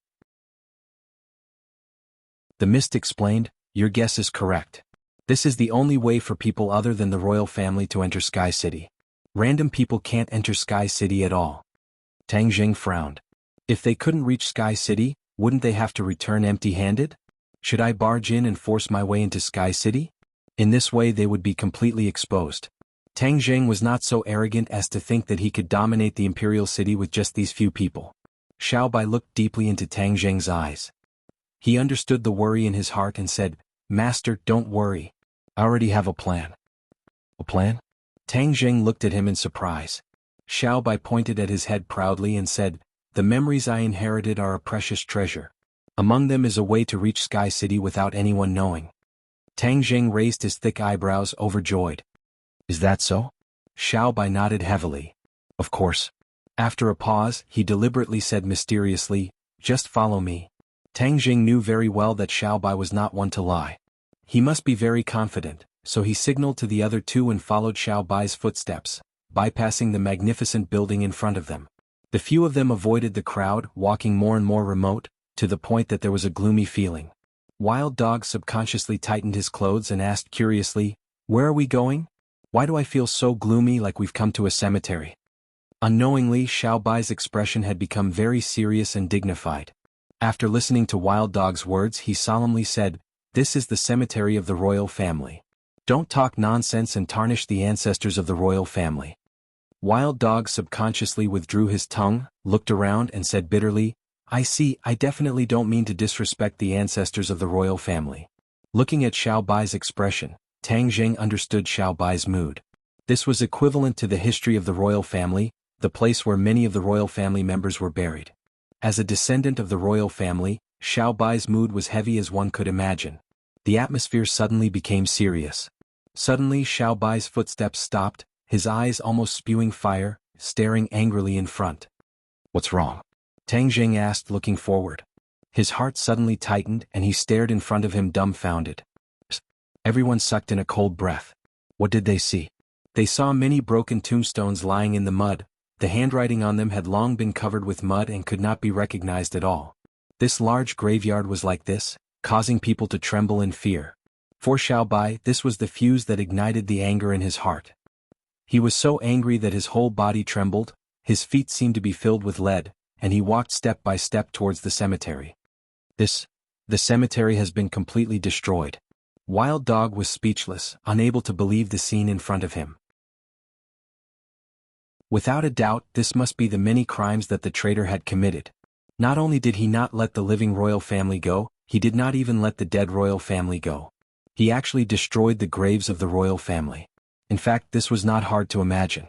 The mist explained, "Your guess is correct. This is the only way for people other than the royal family to enter Sky City. Random people can't enter Sky City at all." Tang Jing frowned. If they couldn't reach Sky City, wouldn't they have to return empty-handed? Should I barge in and force my way into Sky City? In this way they would be completely exposed. Tang Jing was not so arrogant as to think that he could dominate the imperial city with just these few people. Xiao Bai looked deeply into Tang Jing's eyes. He understood the worry in his heart and said, "Master, don't worry. I already have a plan." "A plan?" Tang Jing looked at him in surprise. Xiao Bai pointed at his head proudly and said, "The memories I inherited are a precious treasure. Among them is a way to reach Sky City without anyone knowing." Tang Jing raised his thick eyebrows, overjoyed. "Is that so?" Xiao Bai nodded heavily. "Of course." After a pause, he deliberately said mysteriously, "Just follow me." Tang Jing knew very well that Xiao Bai was not one to lie. He must be very confident, so he signaled to the other two and followed Xiao Bai's footsteps, bypassing the magnificent building in front of them. The few of them avoided the crowd, walking more and more remote, to the point that there was a gloomy feeling. Wild Dog subconsciously tightened his clothes and asked curiously, "Where are we going? Why do I feel so gloomy, like we've come to a cemetery?" Unknowingly, Xiao Bai's expression had become very serious and dignified. After listening to Wild Dog's words, he solemnly said, "This is the cemetery of the royal family. Don't talk nonsense and tarnish the ancestors of the royal family." Wild Dog subconsciously withdrew his tongue, looked around and said bitterly, "I see, I definitely don't mean to disrespect the ancestors of the royal family." Looking at Xiao Bai's expression, Tang Jing understood Xiao Bai's mood. This was equivalent to the history of the royal family, the place where many of the royal family members were buried. As a descendant of the royal family, Xiao Bai's mood was heavy as one could imagine. The atmosphere suddenly became serious. Suddenly Xiao Bai's footsteps stopped, his eyes almost spewing fire, staring angrily in front. "What's wrong?" Tang Jing asked, looking forward. His heart suddenly tightened and he stared in front of him dumbfounded. Everyone sucked in a cold breath. What did they see? They saw many broken tombstones lying in the mud. The handwriting on them had long been covered with mud and could not be recognized at all. This large graveyard was like this, causing people to tremble in fear. For Xiao Bai, this was the fuse that ignited the anger in his heart. He was so angry that his whole body trembled, his feet seemed to be filled with lead, and he walked step by step towards the cemetery. The cemetery has been completely destroyed. Wild Dog was speechless, unable to believe the scene in front of him. Without a doubt, this must be the many crimes that the traitor had committed. Not only did he not let the living royal family go, he did not even let the dead royal family go. He actually destroyed the graves of the royal family. In fact, this was not hard to imagine.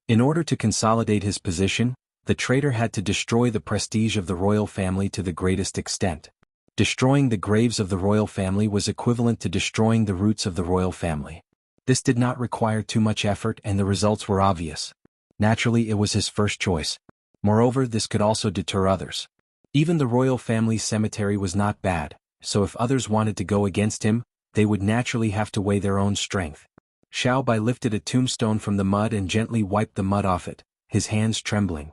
In order to consolidate his position, the traitor had to destroy the prestige of the royal family to the greatest extent. Destroying the graves of the royal family was equivalent to destroying the roots of the royal family. This did not require too much effort and the results were obvious. Naturally, it was his first choice. Moreover, this could also deter others. Even the royal family's cemetery was not bad, so if others wanted to go against him, they would naturally have to weigh their own strength. Xiao Bai lifted a tombstone from the mud and gently wiped the mud off it, his hands trembling.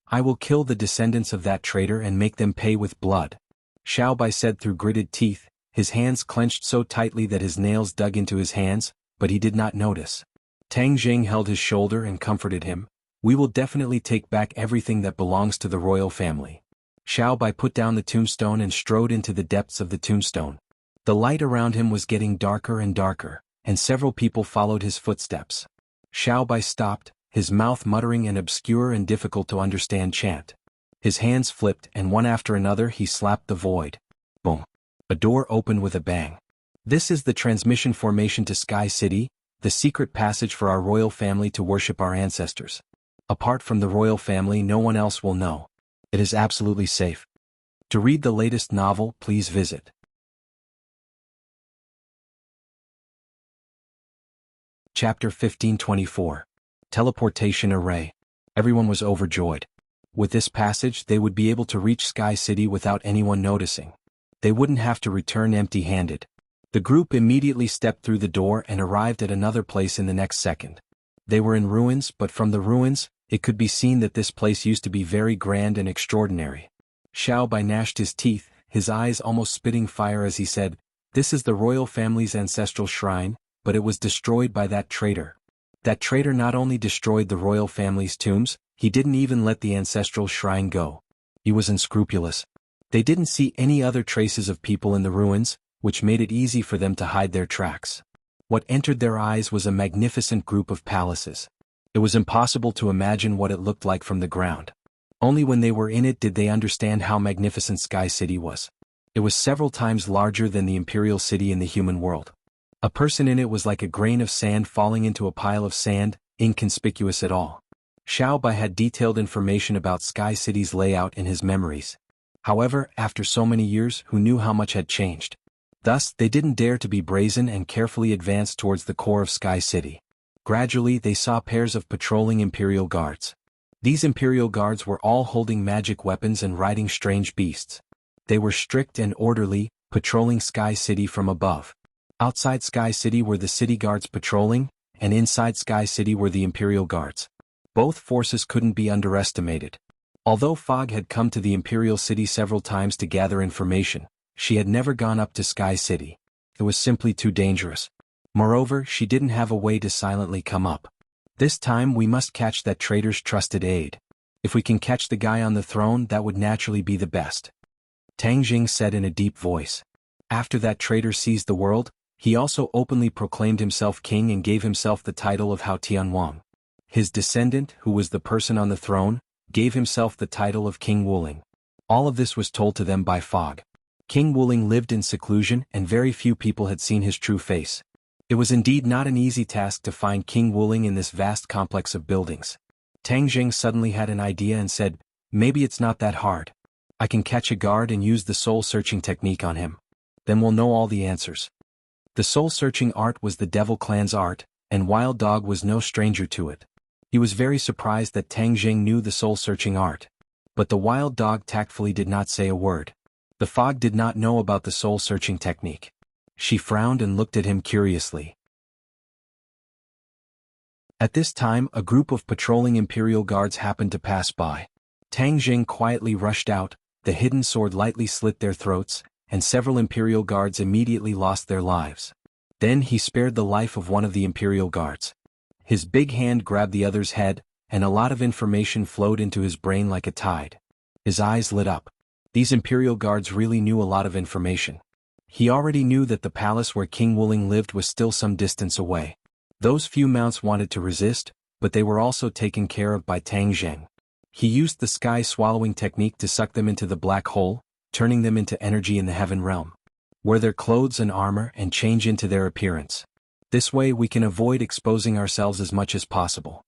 "I will kill the descendants of that traitor and make them pay with blood," Xiao Bai said through gritted teeth, his hands clenched so tightly that his nails dug into his hands, but he did not notice. Tang Jing held his shoulder and comforted him. "We will definitely take back everything that belongs to the royal family." Xiao Bai put down the tombstone and strode into the depths of the tombstone. The light around him was getting darker and darker, and several people followed his footsteps. Xiao Bai stopped, his mouth muttering an obscure and difficult to understand chant. His hands flipped and one after another he slapped the void. Boom! A door opened with a bang. "This is the transmission formation to Sky City, the secret passage for our royal family to worship our ancestors. Apart from the royal family, no one else will know. It is absolutely safe." To read the latest novel, please visit Chapter 1524. Teleportation Array. Everyone was overjoyed. With this passage they would be able to reach Sky City without anyone noticing. They wouldn't have to return empty-handed. The group immediately stepped through the door and arrived at another place in the next second. They were in ruins, but from the ruins, it could be seen that this place used to be very grand and extraordinary. Xiao Bai gnashed his teeth, his eyes almost spitting fire as he said, "This is the royal family's ancestral shrine, but it was destroyed by that traitor. That traitor not only destroyed the royal family's tombs, he didn't even let the ancestral shrine go. He was unscrupulous." They didn't see any other traces of people in the ruins, which made it easy for them to hide their tracks. What entered their eyes was a magnificent group of palaces. It was impossible to imagine what it looked like from the ground. Only when they were in it did they understand how magnificent Sky City was. It was several times larger than the imperial city in the human world. A person in it was like a grain of sand falling into a pile of sand, inconspicuous at all. Xiao Bai had detailed information about Sky City's layout in his memories. However, after so many years, who knew how much had changed? Thus, they didn't dare to be brazen and carefully advanced towards the core of Sky City. Gradually, they saw pairs of patrolling Imperial guards. These Imperial guards were all holding magic weapons and riding strange beasts. They were strict and orderly, patrolling Sky City from above. Outside Sky City were the city guards patrolling, and inside Sky City were the Imperial guards. Both forces couldn't be underestimated. Although Fog had come to the Imperial City several times to gather information, she had never gone up to Sky City. It was simply too dangerous. Moreover, she didn't have a way to silently come up. This time we must catch that traitor's trusted aide. If we can catch the guy on the throne, that would naturally be the best. Tang Jing said in a deep voice. After that traitor seized the world, he also openly proclaimed himself king and gave himself the title of Hao Tianwang. His descendant, who was the person on the throne, gave himself the title of King Wuling. All of this was told to them by Fog. King Wuling lived in seclusion and very few people had seen his true face. It was indeed not an easy task to find King Wuling in this vast complex of buildings. Tang Jing suddenly had an idea and said, "Maybe it's not that hard. I can catch a guard and use the soul-searching technique on him. Then we'll know all the answers." The soul-searching art was the Devil Clan's art, and Wild Dog was no stranger to it. He was very surprised that Tang Jing knew the soul-searching art. But the Wild Dog tactfully did not say a word. The Fog did not know about the soul-searching technique. She frowned and looked at him curiously. At this time, a group of patrolling Imperial guards happened to pass by. Tang Jing quietly rushed out, the hidden sword lightly slit their throats, and several Imperial guards immediately lost their lives. Then he spared the life of one of the Imperial guards. His big hand grabbed the other's head, and a lot of information flowed into his brain like a tide. His eyes lit up. These Imperial guards really knew a lot of information. He already knew that the palace where King Wuling lived was still some distance away. Those few mounts wanted to resist, but they were also taken care of by Tang Jing. He used the sky-swallowing technique to suck them into the black hole, turning them into energy in the heaven realm. Wear their clothes and armor and change into their appearance. This way we can avoid exposing ourselves as much as possible.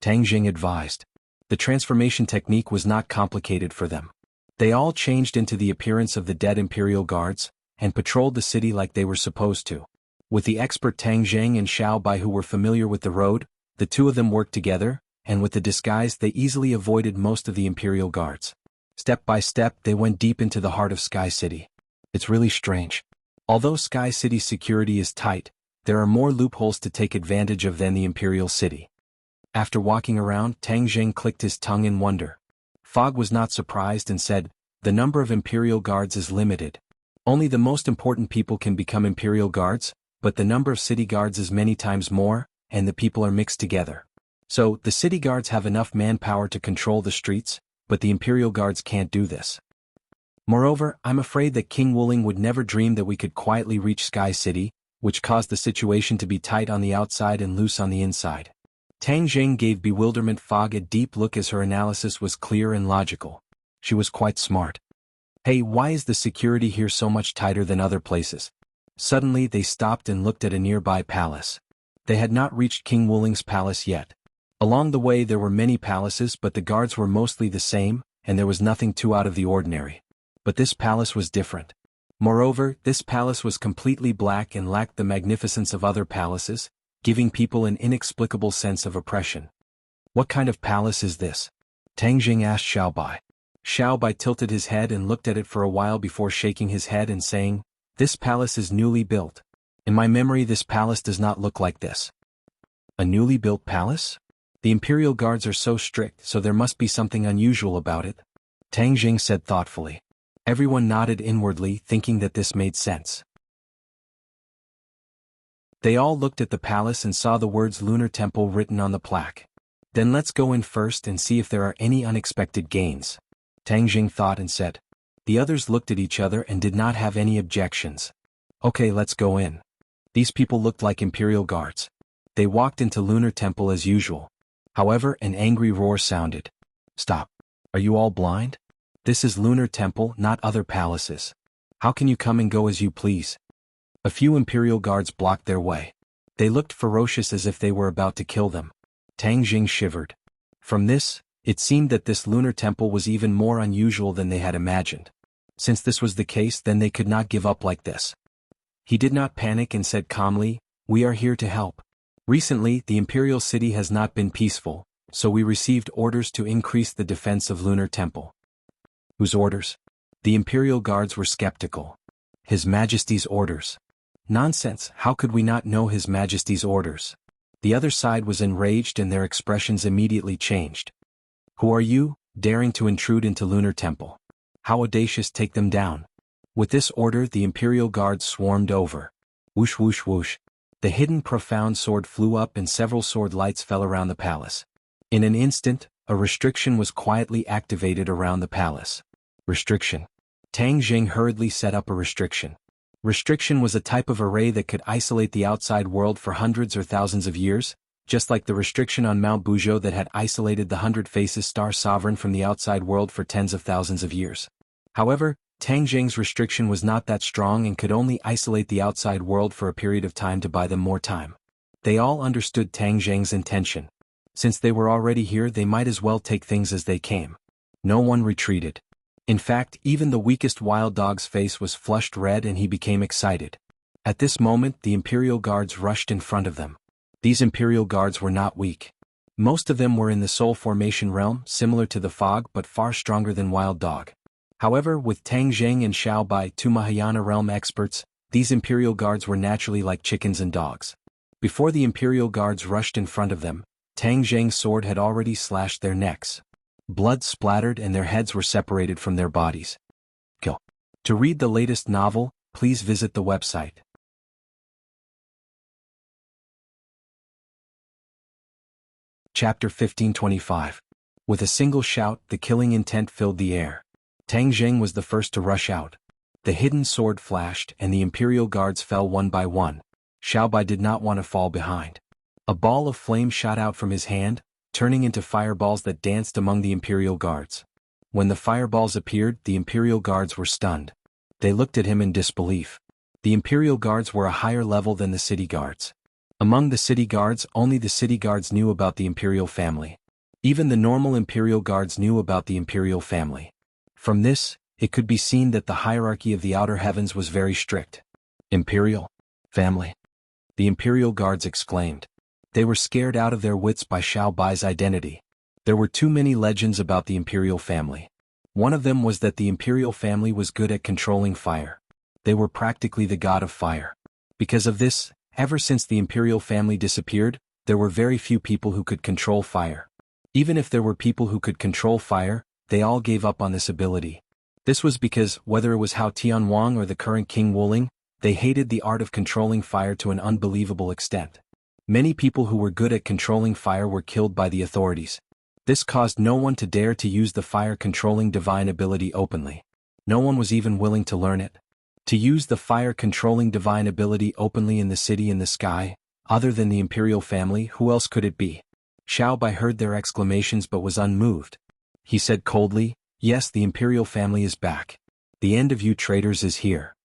Tang Jing advised. The transformation technique was not complicated for them. They all changed into the appearance of the dead Imperial guards, and patrolled the city like they were supposed to. With the expert Tang Jing and Xiao Bai who were familiar with the road, the two of them worked together, and with the disguise they easily avoided most of the Imperial guards. Step by step they went deep into the heart of Sky City. It's really strange. Although Sky City's security is tight, there are more loopholes to take advantage of than the Imperial City. After walking around, Tang Jing clicked his tongue in wonder. Fog was not surprised and said, "The number of Imperial guards is limited. Only the most important people can become Imperial guards, but the number of city guards is many times more, and the people are mixed together. So, the city guards have enough manpower to control the streets, but the Imperial guards can't do this. Moreover, I'm afraid that King Wuling would never dream that we could quietly reach Sky City, which caused the situation to be tight on the outside and loose on the inside." Tang Jing gave bewilderment Fog a deep look as her analysis was clear and logical. She was quite smart. "Hey, why is the security here so much tighter than other places?" Suddenly they stopped and looked at a nearby palace. They had not reached King Wuling's palace yet. Along the way there were many palaces but the guards were mostly the same, and there was nothing too out of the ordinary. But this palace was different. Moreover, this palace was completely black and lacked the magnificence of other palaces, giving people an inexplicable sense of oppression. "What kind of palace is this?" Tang Jing asked Xiao Bai. Xiao Bai tilted his head and looked at it for a while before shaking his head and saying, "This palace is newly built. In my memory this palace does not look like this." "A newly built palace? The imperial guards are so strict, so there must be something unusual about it," Tang Jing said thoughtfully. Everyone nodded inwardly, thinking that this made sense. They all looked at the palace and saw the words Lunar Temple written on the plaque. "Then let's go in first and see if there are any unexpected gains," Tang Jing thought and said. The others looked at each other and did not have any objections. "Okay, let's go in." These people looked like imperial guards. They walked into Lunar Temple as usual. However, an angry roar sounded. "Stop. Are you all blind? This is Lunar Temple, not other palaces. How can you come and go as you please?" A few imperial guards blocked their way. They looked ferocious as if they were about to kill them. Tang Jing shivered. From this, it seemed that this Lunar Temple was even more unusual than they had imagined. Since this was the case, then they could not give up like this. He did not panic and said calmly, "We are here to help. Recently, the imperial city has not been peaceful, so we received orders to increase the defense of Lunar Temple." "Whose orders?" The imperial guards were skeptical. "His Majesty's orders." "Nonsense, how could we not know His Majesty's orders?" The other side was enraged and their expressions immediately changed. "Who are you, daring to intrude into Lunar Temple? How audacious, take them down." With this order the imperial guards swarmed over. Whoosh whoosh whoosh. The hidden profound sword flew up and several sword lights fell around the palace. In an instant, a restriction was quietly activated around the palace. Restriction. Tang Jing hurriedly set up a restriction. Restriction was a type of array that could isolate the outside world for hundreds or thousands of years, just like the restriction on Mount Buzhou that had isolated the Hundred Faces Star Sovereign from the outside world for tens of thousands of years. However, Tang Jing's restriction was not that strong and could only isolate the outside world for a period of time to buy them more time. They all understood Tang Jing's intention. Since they were already here, they might as well take things as they came. No one retreated. In fact, even the weakest wild dog's face was flushed red and he became excited. At this moment the imperial guards rushed in front of them. These imperial guards were not weak. Most of them were in the soul formation realm, similar to the fog but far stronger than wild dog. However, with Tang Jing and Xiao Bai, two Mahayana realm experts, these imperial guards were naturally like chickens and dogs. Before the imperial guards rushed in front of them, Tang Jing's sword had already slashed their necks. Blood splattered and their heads were separated from their bodies. Kill. To read the latest novel, please visit the website. Chapter 1525. With a single shout, the killing intent filled the air. Tang Jing was the first to rush out. The hidden sword flashed and the imperial guards fell one by one. Xiao Bai did not want to fall behind. A ball of flame shot out from his hand, turning into fireballs that danced among the imperial guards. When the fireballs appeared, the imperial guards were stunned. They looked at him in disbelief. The imperial guards were a higher level than the city guards. Among the city guards, only the city guards knew about the imperial family. Even the normal imperial guards knew about the imperial family. From this, it could be seen that the hierarchy of the outer heavens was very strict. Imperial family. The imperial guards exclaimed. They were scared out of their wits by Xiao Bai's identity. There were too many legends about the imperial family. One of them was that the imperial family was good at controlling fire. They were practically the god of fire. Because of this, ever since the imperial family disappeared, there were very few people who could control fire. Even if there were people who could control fire, they all gave up on this ability. This was because, whether it was Hao Tianwang or the current King Wuling, they hated the art of controlling fire to an unbelievable extent. Many people who were good at controlling fire were killed by the authorities. This caused no one to dare to use the fire-controlling divine ability openly. No one was even willing to learn it. To use the fire-controlling divine ability openly in the city in the sky, other than the imperial family, who else could it be? Xiao Bai heard their exclamations but was unmoved. He said coldly, "Yes, the imperial family is back. The end of you traitors is here."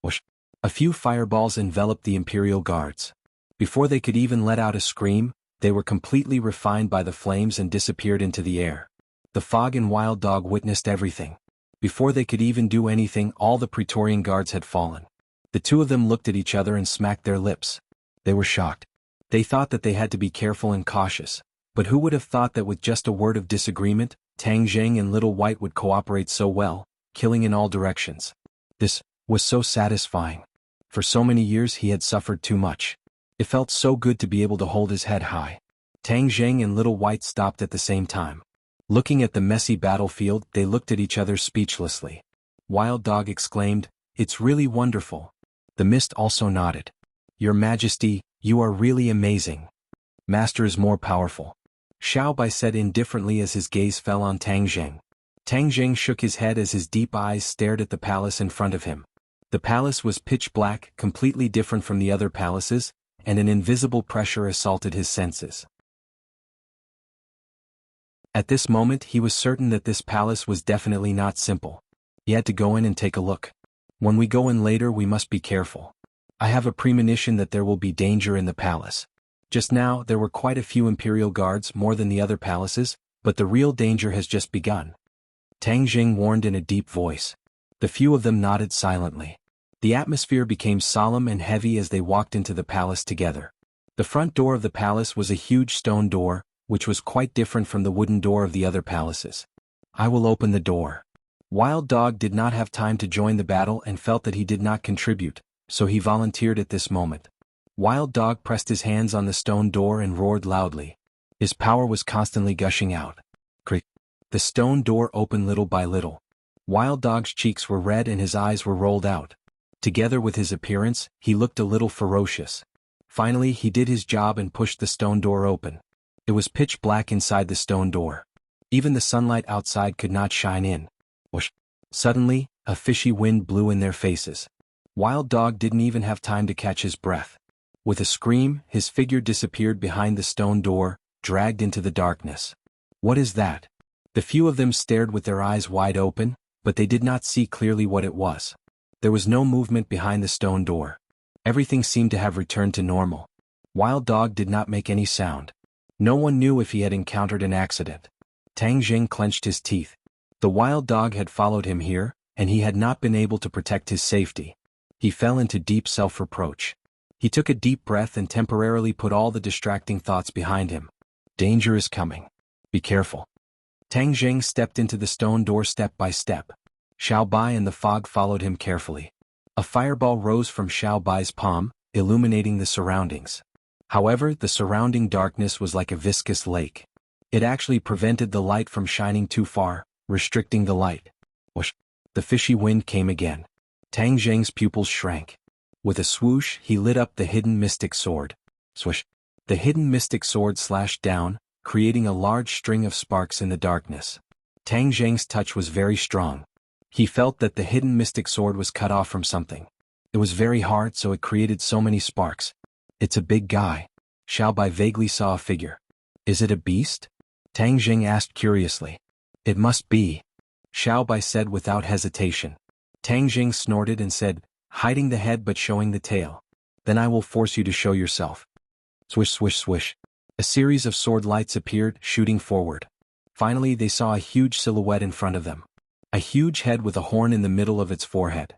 Whoosh. A few fireballs enveloped the imperial guards. Before they could even let out a scream, they were completely refined by the flames and disappeared into the air. The fog and wild dog witnessed everything. Before they could even do anything, all the Praetorian guards had fallen. The two of them looked at each other and smacked their lips. They were shocked. They thought that they had to be careful and cautious, but who would have thought that with just a word of disagreement, Tang Jing and Little White would cooperate so well, killing in all directions. This was so satisfying. For so many years he had suffered too much. It felt so good to be able to hold his head high. Tang Jing and Little White stopped at the same time. Looking at the messy battlefield, they looked at each other speechlessly. Wild Dog exclaimed, "It's really wonderful." The mist also nodded. "Your Majesty, you are really amazing. Master is more powerful," Xiao Bai said indifferently as his gaze fell on Tang Jing. Tang Jing shook his head as his deep eyes stared at the palace in front of him. The palace was pitch black, completely different from the other palaces, and an invisible pressure assaulted his senses. At this moment he was certain that this palace was definitely not simple. He had to go in and take a look. When we go in later we must be careful. I have a premonition that there will be danger in the palace. Just now there were quite a few imperial guards, more than the other palaces, but the real danger has just begun. Tang Jing warned in a deep voice. The few of them nodded silently. The atmosphere became solemn and heavy as they walked into the palace together. The front door of the palace was a huge stone door, which was quite different from the wooden door of the other palaces. "I will open the door." Wild Dog did not have time to join the battle and felt that he did not contribute, so he volunteered at this moment. Wild Dog pressed his hands on the stone door and roared loudly. His power was constantly gushing out. Creak. The stone door opened little by little. Wild Dog's cheeks were red and his eyes were rolled out. Together with his appearance, he looked a little ferocious. Finally he did his job and pushed the stone door open. It was pitch black inside the stone door. Even the sunlight outside could not shine in. Whoosh. Suddenly, a fishy wind blew in their faces. Wild Dog didn't even have time to catch his breath. With a scream, his figure disappeared behind the stone door, dragged into the darkness. "What is that?" The few of them stared with their eyes wide open, but they did not see clearly what it was. There was no movement behind the stone door. Everything seemed to have returned to normal. Wild Dog did not make any sound. No one knew if he had encountered an accident. Tang Jing clenched his teeth. The Wild Dog had followed him here, and he had not been able to protect his safety. He fell into deep self-reproach. He took a deep breath and temporarily put all the distracting thoughts behind him. Danger is coming. Be careful. Tang Jing stepped into the stone door step by step. Xiao Bai and the fog followed him carefully. A fireball rose from Xiao Bai's palm, illuminating the surroundings. However, the surrounding darkness was like a viscous lake. It actually prevented the light from shining too far, restricting the light. Whoosh! The fishy wind came again. Tang Jing's pupils shrank. With a swoosh, he lit up the hidden mystic sword. Swish! The hidden mystic sword slashed down, creating a large string of sparks in the darkness. Tang Jing's touch was very strong. He felt that the hidden mystic sword was cut off from something. It was very hard, so it created so many sparks. "It's a big guy." Xiao Bai vaguely saw a figure. "Is it a beast?" Tang Jing asked curiously. "It must be," Xiao Bai said without hesitation. Tang Jing snorted and said, "Hiding the head but showing the tail. Then I will force you to show yourself." Swish swish swish. A series of sword lights appeared, shooting forward. Finally they saw a huge silhouette in front of them. A huge head with a horn in the middle of its forehead.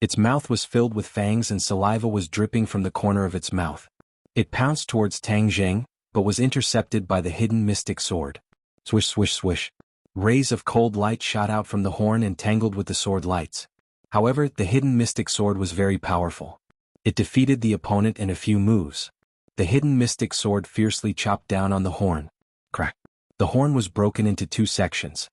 Its mouth was filled with fangs and saliva was dripping from the corner of its mouth. It pounced towards Tang Jing, but was intercepted by the hidden mystic sword. Swish swish swish. Rays of cold light shot out from the horn and tangled with the sword lights. However, the hidden mystic sword was very powerful. It defeated the opponent in a few moves. The hidden mystic sword fiercely chopped down on the horn. Crack. The horn was broken into two sections.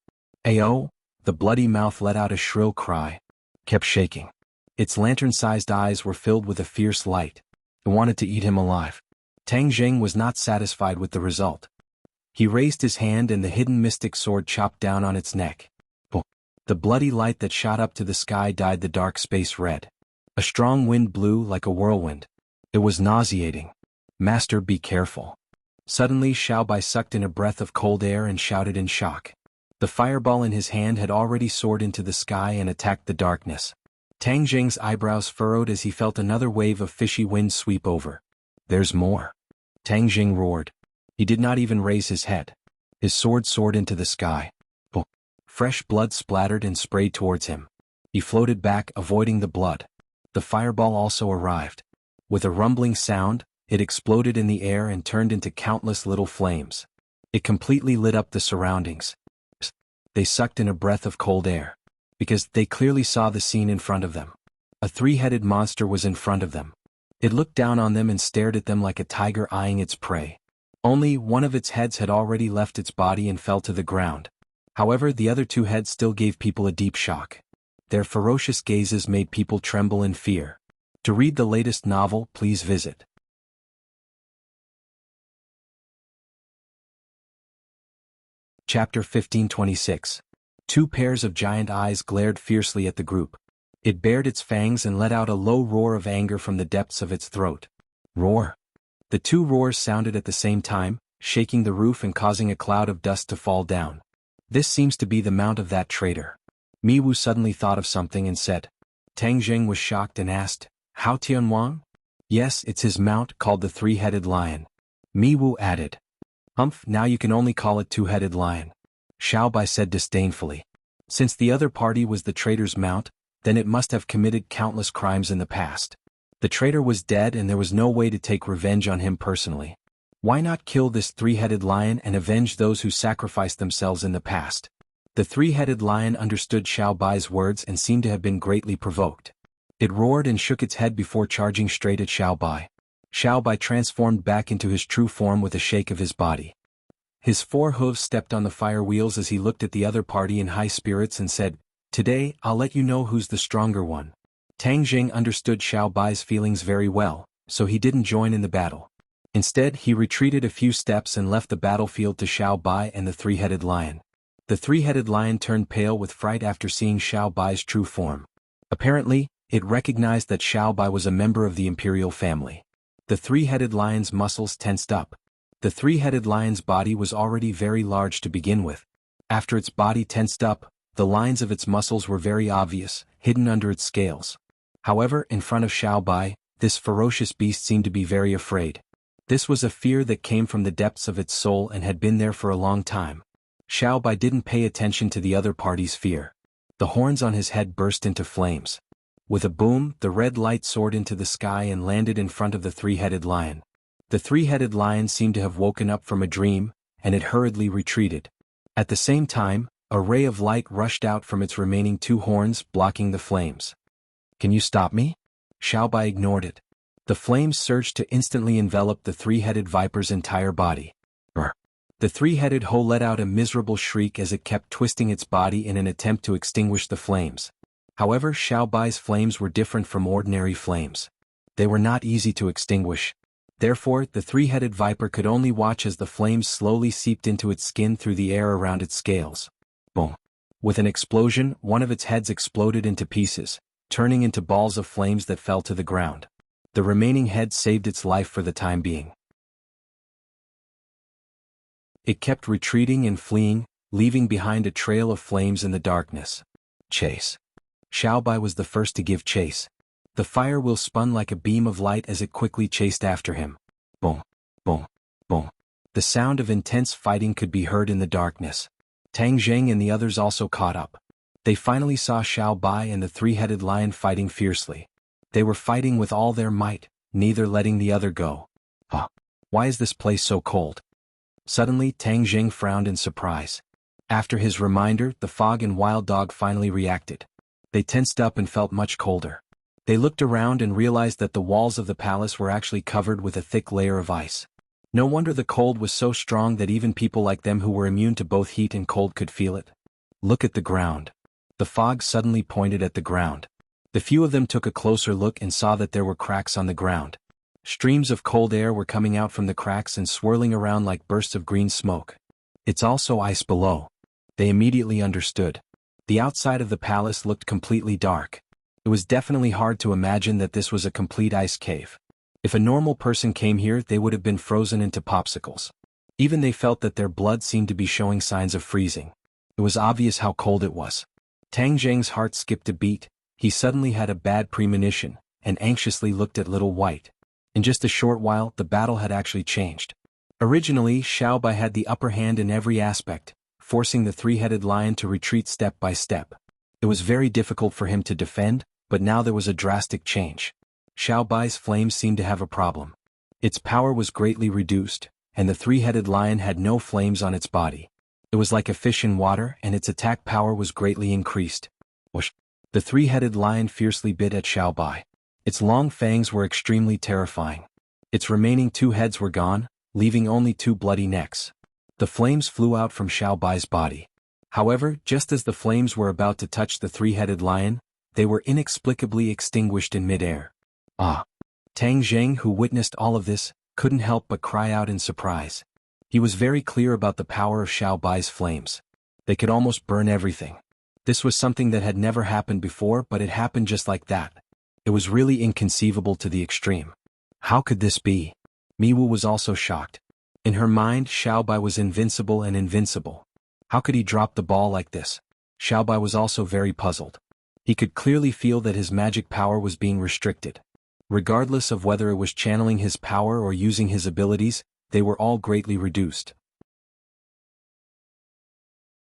Ayo! The bloody mouth let out a shrill cry. Kept shaking. Its lantern-sized eyes were filled with a fierce light. It wanted to eat him alive. Tang Jing was not satisfied with the result. He raised his hand and the hidden mystic sword chopped down on its neck. The bloody light that shot up to the sky dyed the dark space red. A strong wind blew like a whirlwind. It was nauseating. "Master, be careful." Suddenly Xiao Bai sucked in a breath of cold air and shouted in shock. The fireball in his hand had already soared into the sky and attacked the darkness. Tang Jing's eyebrows furrowed as he felt another wave of fishy wind sweep over. "There's more." Tang Jing roared. He did not even raise his head. His sword soared into the sky. Fresh blood splattered and sprayed towards him. He floated back, avoiding the blood. The fireball also arrived. With a rumbling sound, it exploded in the air and turned into countless little flames. It completely lit up the surroundings. They sucked in a breath of cold air. Because they clearly saw the scene in front of them. A three-headed monster was in front of them. It looked down on them and stared at them like a tiger eyeing its prey. Only one of its heads had already left its body and fell to the ground. However, the other two heads still gave people a deep shock. Their ferocious gazes made people tremble in fear. To read the latest novel, please visit Chapter 1526. Two pairs of giant eyes glared fiercely at the group. It bared its fangs and let out a low roar of anger from the depths of its throat. Roar. The two roars sounded at the same time, shaking the roof and causing a cloud of dust to fall down. This seems to be the mount of that traitor. Mi Wu suddenly thought of something and said. Tang Jing was shocked and asked, How Tianwang? Yes, it's his mount called the three-headed lion. Mi Wu added. Humph, now you can only call it two-headed lion. Xiao Bai said disdainfully. Since the other party was the traitor's mount, then it must have committed countless crimes in the past. The traitor was dead and there was no way to take revenge on him personally. Why not kill this three-headed lion and avenge those who sacrificed themselves in the past? The three-headed lion understood Xiao Bai's words and seemed to have been greatly provoked. It roared and shook its head before charging straight at Xiao Bai. Xiao Bai transformed back into his true form with a shake of his body. His four hooves stepped on the fire wheels as he looked at the other party in high spirits and said, Today, I'll let you know who's the stronger one. Tang Jing understood Xiao Bai's feelings very well, so he didn't join in the battle. Instead, he retreated a few steps and left the battlefield to Xiao Bai and the three-headed lion. The three-headed lion turned pale with fright after seeing Xiao Bai's true form. Apparently, it recognized that Xiao Bai was a member of the imperial family. The three-headed lion's muscles tensed up. The three-headed lion's body was already very large to begin with. After its body tensed up, the lines of its muscles were very obvious, hidden under its scales. However, in front of Xiao Bai, this ferocious beast seemed to be very afraid. This was a fear that came from the depths of its soul and had been there for a long time. Xiao Bai didn't pay attention to the other party's fear. The horns on his head burst into flames. With a boom, the red light soared into the sky and landed in front of the three-headed lion. The three-headed lion seemed to have woken up from a dream, and it hurriedly retreated. At the same time, a ray of light rushed out from its remaining two horns, blocking the flames. Can you stop me? Xiao Bai ignored it. The flames surged to instantly envelop the three-headed viper's entire body. Brr. The three-headed hoe let out a miserable shriek as it kept twisting its body in an attempt to extinguish the flames. However, Xiao Bai's flames were different from ordinary flames. They were not easy to extinguish. Therefore, the three-headed viper could only watch as the flames slowly seeped into its skin through the air around its scales. Boom. With an explosion, one of its heads exploded into pieces, turning into balls of flames that fell to the ground. The remaining head saved its life for the time being. It kept retreating and fleeing, leaving behind a trail of flames in the darkness. Chase. Xiao Bai was the first to give chase. The fire wheel spun like a beam of light as it quickly chased after him. Boom, boom, boom. The sound of intense fighting could be heard in the darkness. Tang Jing and the others also caught up. They finally saw Xiao Bai and the three-headed lion fighting fiercely. They were fighting with all their might, neither letting the other go. Why is this place so cold? Suddenly, Tang Jing frowned in surprise. After his reminder, the fog and wild dog finally reacted. They tensed up and felt much colder. They looked around and realized that the walls of the palace were actually covered with a thick layer of ice. No wonder the cold was so strong that even people like them who were immune to both heat and cold could feel it. Look at the ground. The fog suddenly pointed at the ground. The few of them took a closer look and saw that there were cracks on the ground. Streams of cold air were coming out from the cracks and swirling around like bursts of green smoke. It's also ice below. They immediately understood. The outside of the palace looked completely dark. It was definitely hard to imagine that this was a complete ice cave. If a normal person came here, they would have been frozen into popsicles. Even they felt that their blood seemed to be showing signs of freezing. It was obvious how cold it was. Tang Jing's heart skipped a beat. He suddenly had a bad premonition, and anxiously looked at Little White. In just a short while, the battle had actually changed. Originally, Xiao Bai had the upper hand in every aspect, forcing the three-headed lion to retreat step by step. It was very difficult for him to defend, but now there was a drastic change. Xiao Bai's flames seemed to have a problem. Its power was greatly reduced, and the three-headed lion had no flames on its body. It was like a fish in water, and its attack power was greatly increased. Whoosh! The three-headed lion fiercely bit at Xiao Bai. Its long fangs were extremely terrifying. Its remaining 2 heads were gone, leaving only 2 bloody necks. The flames flew out from Xiao Bai's body. However, just as the flames were about to touch the three-headed lion, they were inexplicably extinguished in mid-air. Ah! Tang Zheng, who witnessed all of this, couldn't help but cry out in surprise. He was very clear about the power of Xiao Bai's flames. They could almost burn everything. This was something that had never happened before, but it happened just like that. It was really inconceivable to the extreme. How could this be? Miwu was also shocked. In her mind, Xiao Bai was invincible and invincible. How could he drop the ball like this? Xiao Bai was also very puzzled. He could clearly feel that his magic power was being restricted. Regardless of whether it was channeling his power or using his abilities, they were all greatly reduced.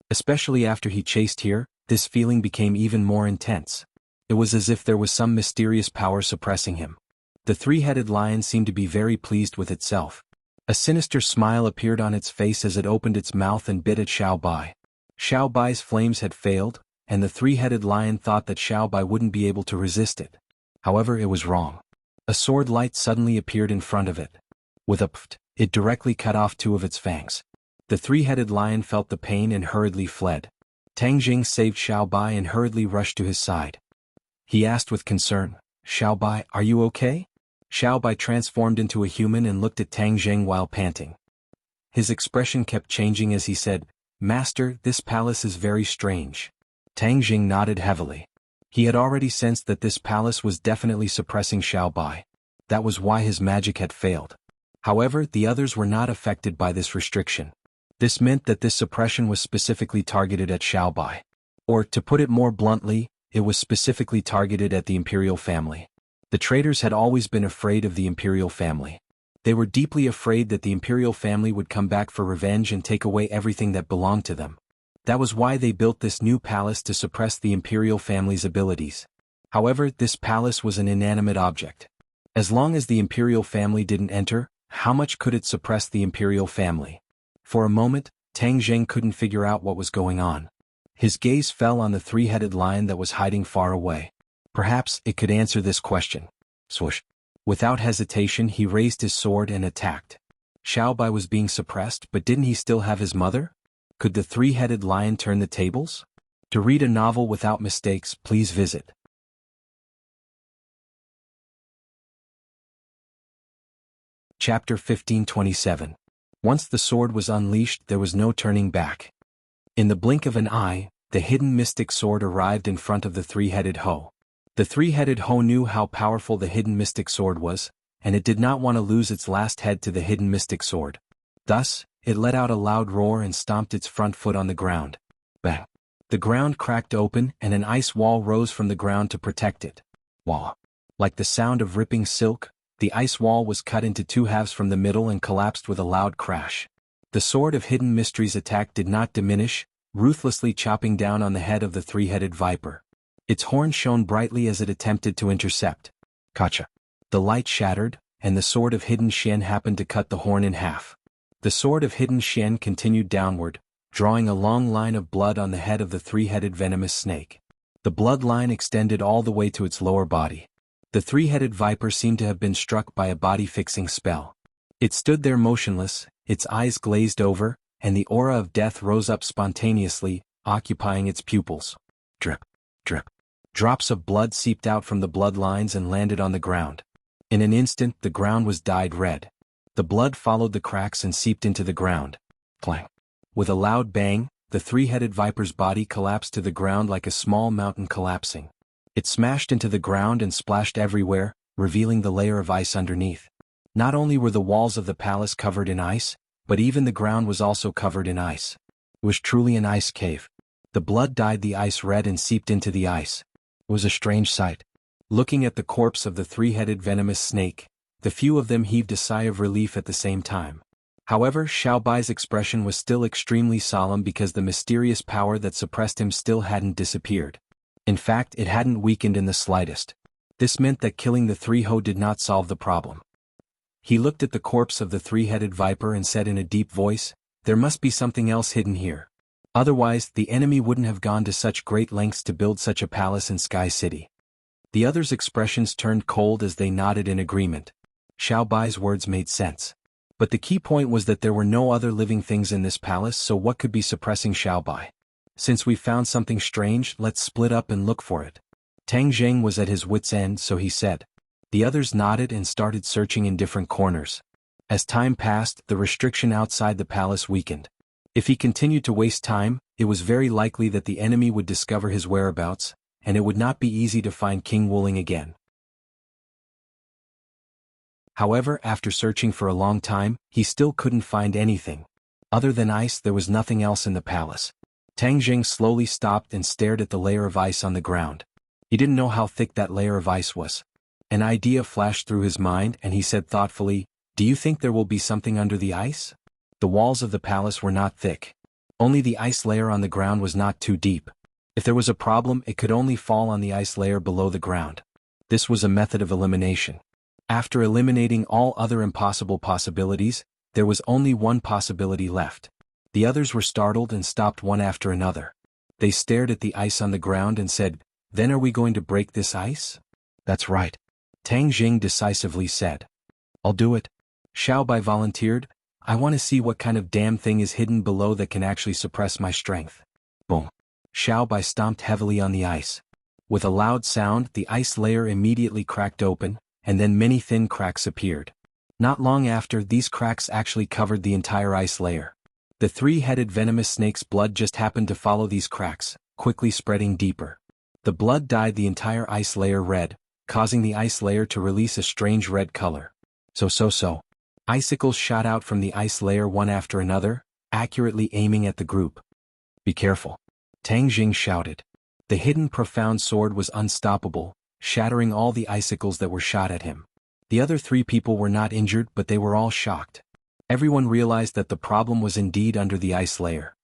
Especially after he chased here, this feeling became even more intense. It was as if there was some mysterious power suppressing him. The three-headed lion seemed to be very pleased with itself. A sinister smile appeared on its face as it opened its mouth and bit at Xiao Bai. Xiao Bai's flames had failed, and the three-headed lion thought that Xiao Bai wouldn't be able to resist it. However, it was wrong. A sword light suddenly appeared in front of it. With a pft, it directly cut off 2 of its fangs. The three-headed lion felt the pain and hurriedly fled. Tang Jing saved Xiao Bai and hurriedly rushed to his side. He asked with concern, "Xiao Bai, are you okay?" Xiao Bai transformed into a human and looked at Tang Jing while panting. His expression kept changing as he said, "Master, this palace is very strange." Tang Jing nodded heavily. He had already sensed that this palace was definitely suppressing Xiao Bai. That was why his magic had failed. However, the others were not affected by this restriction. This meant that this suppression was specifically targeted at Xiao Bai. Or, to put it more bluntly, it was specifically targeted at the imperial family. The traitors had always been afraid of the imperial family. They were deeply afraid that the imperial family would come back for revenge and take away everything that belonged to them. That was why they built this new palace to suppress the imperial family's abilities. However, this palace was an inanimate object. As long as the imperial family didn't enter, how much could it suppress the imperial family? For a moment, Tang Zheng couldn't figure out what was going on. His gaze fell on the three-headed lion that was hiding far away. Perhaps it could answer this question. Swoosh. Without hesitation, he raised his sword and attacked. Xiao Bai was being suppressed, but didn't he still have his mother? Could the three-headed lion turn the tables? To read a novel without mistakes, please visit Chapter 1527. Once the sword was unleashed, there was no turning back. In the blink of an eye, the hidden mystic sword arrived in front of the three-headed hoe. The three-headed hoe knew how powerful the hidden mystic sword was, and it did not want to lose its last head to the hidden mystic sword. Thus, it let out a loud roar and stomped its front foot on the ground. Bang! The ground cracked open and an ice wall rose from the ground to protect it. Wah! Like the sound of ripping silk, the ice wall was cut into 2 halves from the middle and collapsed with a loud crash. The sword of hidden mysteries' attack did not diminish, ruthlessly chopping down on the head of the three-headed viper. Its horn shone brightly as it attempted to intercept. Kacha! The light shattered, and the sword of hidden Xian happened to cut the horn in half. The sword of hidden Xian continued downward, drawing a long line of blood on the head of the three-headed venomous snake. The blood line extended all the way to its lower body. The three-headed viper seemed to have been struck by a body-fixing spell. It stood there motionless, its eyes glazed over, and the aura of death rose up spontaneously, occupying its pupils. Drip, drip. Drops of blood seeped out from the blood lines and landed on the ground. In an instant, the ground was dyed red. The blood followed the cracks and seeped into the ground. Clang! With a loud bang, the three-headed viper's body collapsed to the ground like a small mountain collapsing. It smashed into the ground and splashed everywhere, revealing the layer of ice underneath. Not only were the walls of the palace covered in ice, but even the ground was also covered in ice. It was truly an ice cave. The blood dyed the ice red and seeped into the ice. It was a strange sight. Looking at the corpse of the three-headed venomous snake, the few of them heaved a sigh of relief at the same time. However, Xiao Bai's expression was still extremely solemn because the mysterious power that suppressed him still hadn't disappeared. In fact, it hadn't weakened in the slightest. This meant that killing the three-hoe did not solve the problem. He looked at the corpse of the three-headed viper and said in a deep voice, "There must be something else hidden here. Otherwise, the enemy wouldn't have gone to such great lengths to build such a palace in Sky City." The others' expressions turned cold as they nodded in agreement. Xiao Bai's words made sense. But the key point was that there were no other living things in this palace, so what could be suppressing Xiao Bai? "Since we found something strange, let's split up and look for it." Tang Zheng was at his wits' end, so he said. The others nodded and started searching in different corners. As time passed, the restriction outside the palace weakened. If he continued to waste time, it was very likely that the enemy would discover his whereabouts, and it would not be easy to find King Wuling again. However, after searching for a long time, he still couldn't find anything. Other than ice, there was nothing else in the palace. Tang Zheng slowly stopped and stared at the layer of ice on the ground. He didn't know how thick that layer of ice was. An idea flashed through his mind and he said thoughtfully, "Do you think there will be something under the ice?" The walls of the palace were not thick. Only the ice layer on the ground was not too deep. If there was a problem, it could only fall on the ice layer below the ground. This was a method of elimination. After eliminating all other impossible possibilities, there was only one possibility left. The others were startled and stopped one after another. They stared at the ice on the ground and said, "Then are we going to break this ice?" "That's right," Tang Jing decisively said. "I'll do it." Xiao Bai volunteered, "I want to see what kind of damn thing is hidden below that can actually suppress my strength." Boom. Xiao Bai stomped heavily on the ice. With a loud sound, the ice layer immediately cracked open, and then many thin cracks appeared. Not long after, these cracks actually covered the entire ice layer. The three-headed venomous snake's blood just happened to follow these cracks, quickly spreading deeper. The blood dyed the entire ice layer red, causing the ice layer to release a strange red color. So. Icicles shot out from the ice layer one after another, accurately aiming at the group. "Be careful," Tang Jing shouted. The hidden profound sword was unstoppable, shattering all the icicles that were shot at him. The other three people were not injured, but they were all shocked. Everyone realized that the problem was indeed under the ice layer.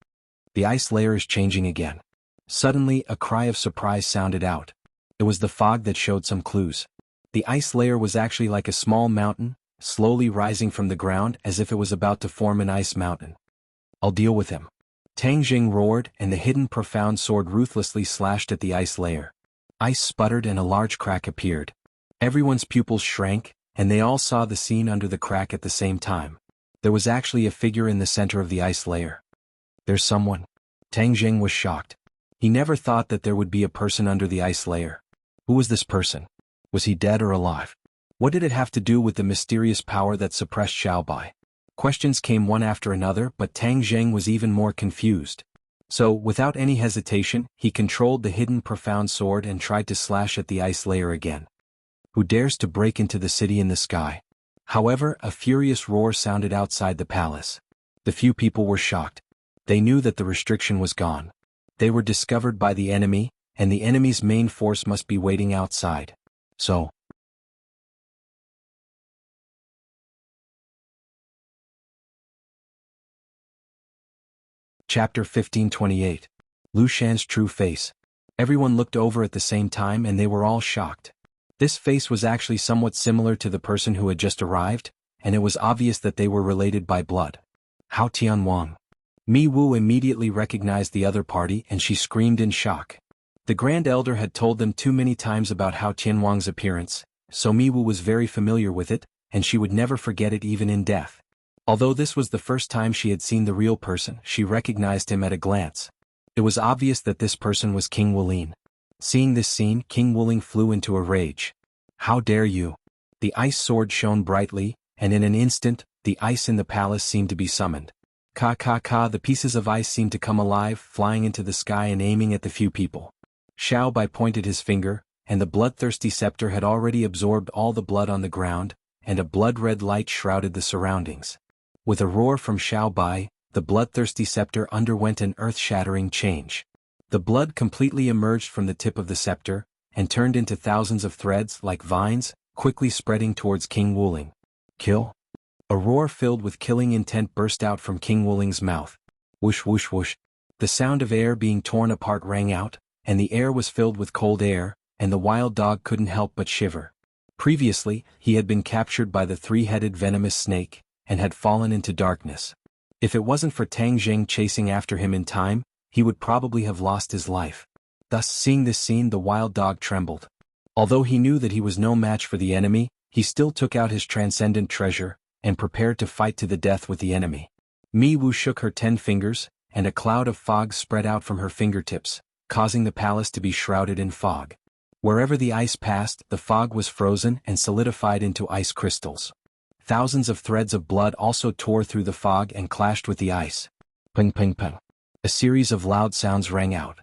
The ice layer is changing again. Suddenly, a cry of surprise sounded out. It was the fog that showed some clues. The ice layer was actually like a small mountain, slowly rising from the ground as if it was about to form an ice mountain. "I'll deal with him." Tang Jing roared, and the hidden profound sword ruthlessly slashed at the ice layer. Ice sputtered and a large crack appeared. Everyone's pupils shrank, and they all saw the scene under the crack at the same time. There was actually a figure in the center of the ice layer. "There's someone." Tang Jing was shocked. He never thought that there would be a person under the ice layer. Who was this person? Was he dead or alive? What did it have to do with the mysterious power that suppressed Xiao Bai? Questions came one after another, but Tang Zheng was even more confused. So, without any hesitation, he controlled the hidden profound sword and tried to slash at the ice layer again. "Who dares to break into the city in the sky?" However, a furious roar sounded outside the palace. The few people were shocked. They knew that the restriction was gone. They were discovered by the enemy, and the enemy's main force must be waiting outside. So, Chapter 1528. Lu Shan's True Face. Everyone looked over at the same time and they were all shocked. This face was actually somewhat similar to the person who had just arrived, and it was obvious that they were related by blood. Hao Tianwang. Mi Wu immediately recognized the other party and she screamed in shock. The Grand Elder had told them too many times about Hao Tianwang's appearance, so Mi Wu was very familiar with it, and she would never forget it even in death. Although this was the first time she had seen the real person, she recognized him at a glance. It was obvious that this person was King Wuling. Seeing this scene, King Wuling flew into a rage. "How dare you!" The ice sword shone brightly, and in an instant, the ice in the palace seemed to be summoned. The pieces of ice seemed to come alive, flying into the sky and aiming at the few people. Xiao Bai pointed his finger, and the bloodthirsty scepter had already absorbed all the blood on the ground, and a blood-red light shrouded the surroundings. With a roar from Xiao Bai, the bloodthirsty scepter underwent an earth-shattering change. The blood completely emerged from the tip of the scepter, and turned into thousands of threads like vines, quickly spreading towards King Wuling. "Kill!" A roar filled with killing intent burst out from King Wuling's mouth. Whoosh whoosh whoosh. The sound of air being torn apart rang out, and the air was filled with cold air, and the wild dog couldn't help but shiver. Previously, he had been captured by the three-headed venomous snake, and had fallen into darkness. If it wasn't for Tang Jing chasing after him in time, he would probably have lost his life. Thus, seeing this scene, the wild dog trembled. Although he knew that he was no match for the enemy, he still took out his transcendent treasure, and prepared to fight to the death with the enemy. Mi Wu shook her 10 fingers, and a cloud of fog spread out from her fingertips, causing the palace to be shrouded in fog. Wherever the ice passed, the fog was frozen and solidified into ice crystals. Thousands of threads of blood also tore through the fog and clashed with the ice. Ping ping ping. A series of loud sounds rang out.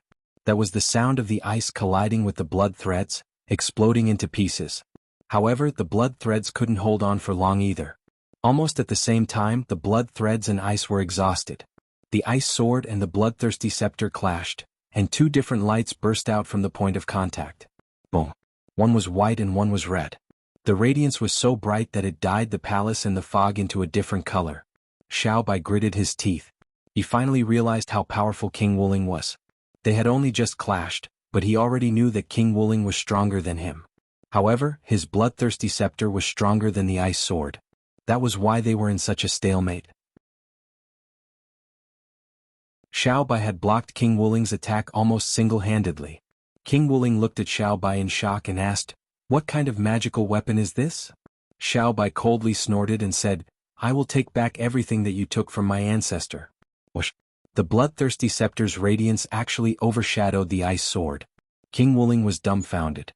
That was the sound of the ice colliding with the blood threads, exploding into pieces. However, the blood threads couldn't hold on for long either. Almost at the same time, the blood threads and ice were exhausted. The ice sword and the bloodthirsty scepter clashed, and 2 different lights burst out from the point of contact. Boom. One was white and one was red. The radiance was so bright that it dyed the palace and the fog into a different color. Xiao Bai gritted his teeth. He finally realized how powerful King Wuling was. They had only just clashed, but he already knew that King Wuling was stronger than him. However, his bloodthirsty scepter was stronger than the ice sword. That was why they were in such a stalemate. Xiao Bai had blocked King Wuling's attack almost single-handedly. King Wuling looked at Xiao Bai in shock and asked, "What kind of magical weapon is this?" Xiao Bai coldly snorted and said, "I will take back everything that you took from my ancestor." Whoosh. The bloodthirsty scepter's radiance actually overshadowed the ice sword. King Wuling was dumbfounded.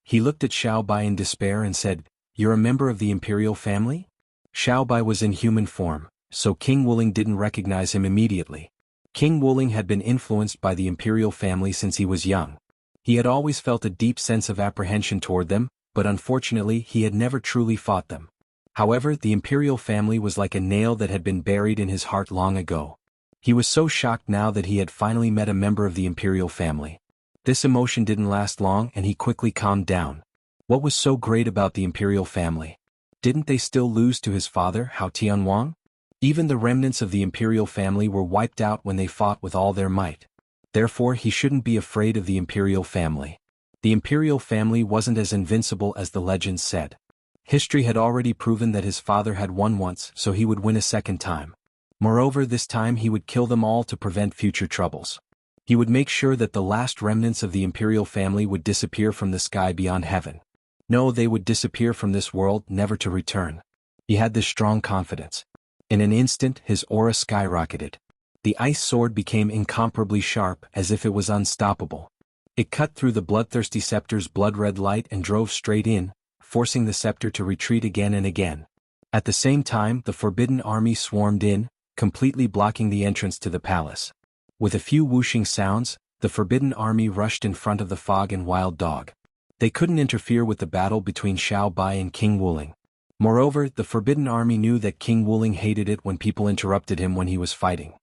He looked at Xiao Bai in despair and said, "You're a member of the imperial family?" Xiao Bai was in human form, so King Wuling didn't recognize him immediately. King Wuling had been influenced by the imperial family since he was young. He had always felt a deep sense of apprehension toward them, but unfortunately he had never truly fought them. However, the imperial family was like a nail that had been buried in his heart long ago. He was so shocked now that he had finally met a member of the imperial family. This emotion didn't last long and he quickly calmed down. What was so great about the imperial family? Didn't they still lose to his father, Hao Tianwang? Even the remnants of the imperial family were wiped out when they fought with all their might. Therefore he shouldn't be afraid of the imperial family. The imperial family wasn't as invincible as the legends said. History had already proven that his father had won once, so he would win a second time. Moreover, this time he would kill them all to prevent future troubles. He would make sure that the last remnants of the imperial family would disappear from the sky beyond heaven. No, they would disappear from this world, never to return. He had this strong confidence. In an instant, his aura skyrocketed. The ice sword became incomparably sharp, as if it was unstoppable. It cut through the bloodthirsty scepter's blood-red light and drove straight in, forcing the scepter to retreat again and again. At the same time, the forbidden army swarmed in, completely blocking the entrance to the palace. With a few whooshing sounds, the forbidden army rushed in front of the fog and wild dog. They couldn't interfere with the battle between Xiao Bai and King Wuling. Moreover, the forbidden army knew that King Wuling hated it when people interrupted him when he was fighting.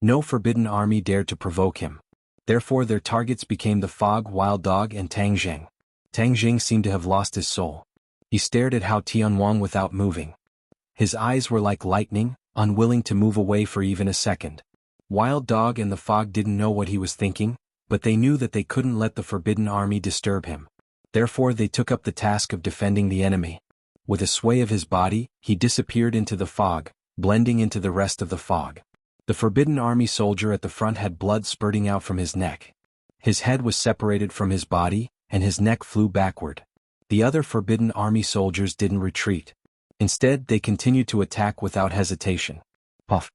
No forbidden army dared to provoke him. Therefore their targets became the fog, wild dog and Tang Jing. Tang Jing seemed to have lost his soul. He stared at Hao Tianwang without moving. His eyes were like lightning, unwilling to move away for even a second. Wild dog and the fog didn't know what he was thinking, but they knew that they couldn't let the forbidden army disturb him. Therefore they took up the task of defending the enemy. With a sway of his body, he disappeared into the fog, blending into the rest of the fog. The forbidden army soldier at the front had blood spurting out from his neck. His head was separated from his body, and his neck flew backward. The other forbidden army soldiers didn't retreat. Instead, they continued to attack without hesitation. Puff.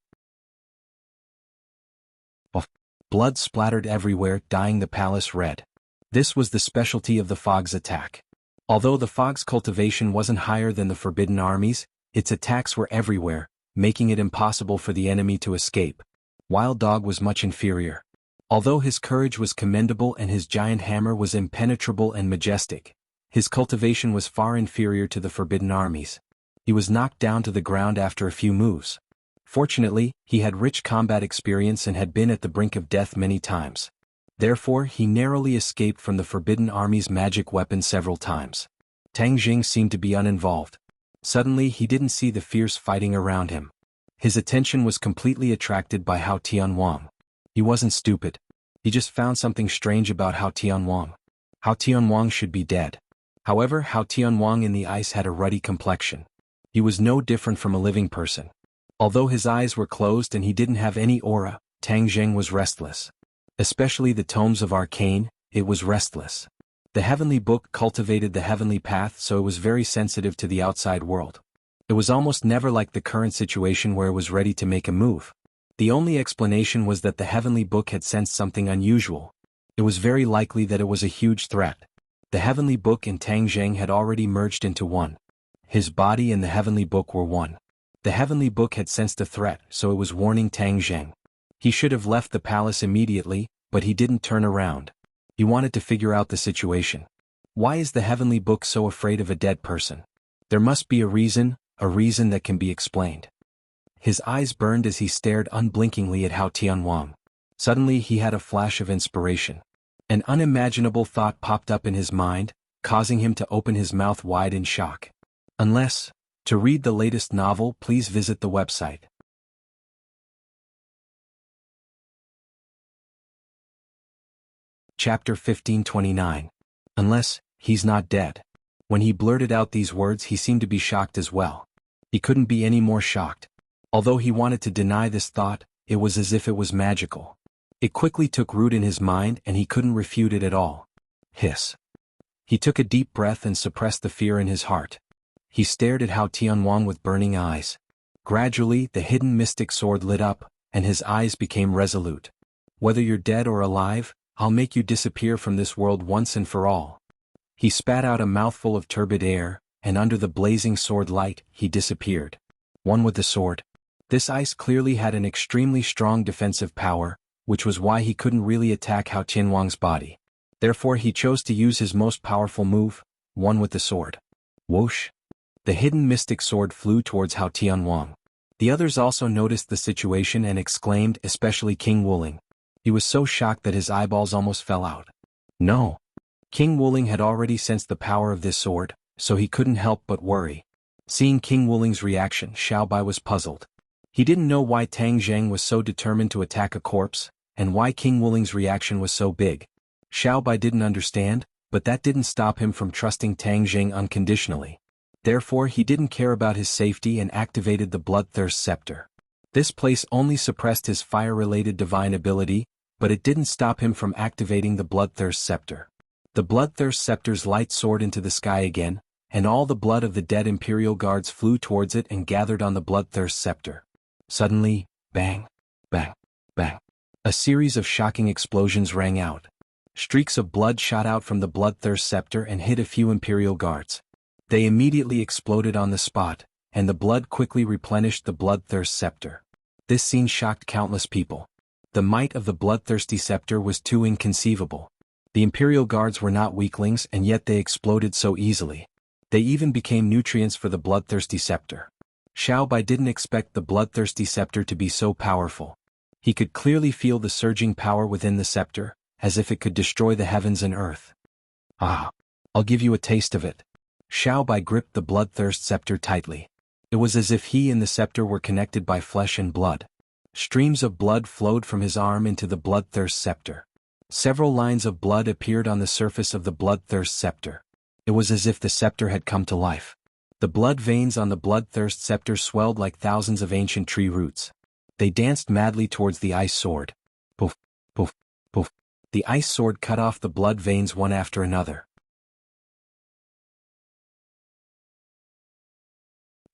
Puff. Blood splattered everywhere, dyeing the palace red. This was the specialty of the fog's attack. Although the fog's cultivation wasn't higher than the forbidden army's, its attacks were everywhere, making it impossible for the enemy to escape. Wild Dog was much inferior. Although his courage was commendable and his giant hammer was impenetrable and majestic, his cultivation was far inferior to the forbidden army's. He was knocked down to the ground after a few moves. Fortunately, he had rich combat experience and had been at the brink of death many times. Therefore, he narrowly escaped from the forbidden army's magic weapon several times. Tang Jing seemed to be uninvolved. Suddenly he didn't see the fierce fighting around him. His attention was completely attracted by Hao Tianwang. He wasn't stupid. He just found something strange about Hao Tianwang. Hao Tianwang should be dead. However, Hao Tianwang in the ice had a ruddy complexion. He was no different from a living person. Although his eyes were closed and he didn't have any aura, Tang Zheng was restless. Especially the tomes of arcane, it was restless. The heavenly book cultivated the heavenly path, so it was very sensitive to the outside world. It was almost never like the current situation where it was ready to make a move. The only explanation was that the heavenly book had sensed something unusual. It was very likely that it was a huge threat. The heavenly book and Tang Zheng had already merged into one. His body and the heavenly book were one. The heavenly book had sensed a threat, so it was warning Tang Zheng. He should have left the palace immediately, but he didn't turn around. He wanted to figure out the situation. Why is the heavenly book so afraid of a dead person? There must be a reason that can be explained. His eyes burned as he stared unblinkingly at Hao Tianwang. Suddenly he had a flash of inspiration. An unimaginable thought popped up in his mind, causing him to open his mouth wide in shock. To read the latest novel, please visit the website. Chapter 1529. Unless, he's not dead. When he blurted out these words, he seemed to be shocked as well. He couldn't be any more shocked. Although he wanted to deny this thought, it was as if it was magical. It quickly took root in his mind and he couldn't refute it at all. Hiss. He took a deep breath and suppressed the fear in his heart. He stared at Hao Tianwang with burning eyes. Gradually, the hidden mystic sword lit up, and his eyes became resolute. Whether you're dead or alive, I'll make you disappear from this world once and for all. He spat out a mouthful of turbid air, and under the blazing sword light, he disappeared. One with the sword. This ice clearly had an extremely strong defensive power, which was why he couldn't really attack Hao Tianwang's body. Therefore he chose to use his most powerful move, one with the sword. Whoosh! The hidden mystic sword flew towards Hao Tianwang. The others also noticed the situation and exclaimed, especially King Wuling. He was so shocked that his eyeballs almost fell out. No! King Wuling had already sensed the power of this sword, so he couldn't help but worry. Seeing King Wuling's reaction, Xiaobai was puzzled. He didn't know why Tang Zheng was so determined to attack a corpse, and why King Wuling's reaction was so big. Xiaobai didn't understand, but that didn't stop him from trusting Tang Zheng unconditionally. Therefore he didn't care about his safety and activated the Bloodthirst Scepter. This place only suppressed his fire-related divine ability, but it didn't stop him from activating the Bloodthirst Scepter. The Bloodthirst Scepter's light soared into the sky again, and all the blood of the dead Imperial Guards flew towards it and gathered on the Bloodthirst Scepter. Suddenly, bang, bang, bang. A series of shocking explosions rang out. Streaks of blood shot out from the Bloodthirst Scepter and hit a few Imperial Guards. They immediately exploded on the spot, and the blood quickly replenished the Bloodthirst Scepter. This scene shocked countless people. The might of the bloodthirsty scepter was too inconceivable. The Imperial Guards were not weaklings, and yet they exploded so easily. They even became nutrients for the bloodthirsty scepter. Xiaobai didn't expect the bloodthirsty scepter to be so powerful. He could clearly feel the surging power within the scepter, as if it could destroy the heavens and earth. Ah! I'll give you a taste of it. Xiaobai gripped the bloodthirst scepter tightly. It was as if he and the scepter were connected by flesh and blood. Streams of blood flowed from his arm into the bloodthirst scepter. Several lines of blood appeared on the surface of the bloodthirst scepter. It was as if the scepter had come to life. The blood veins on the bloodthirst scepter swelled like thousands of ancient tree roots. They danced madly towards the ice sword. Poof, poof, poof. The ice sword cut off the blood veins one after another.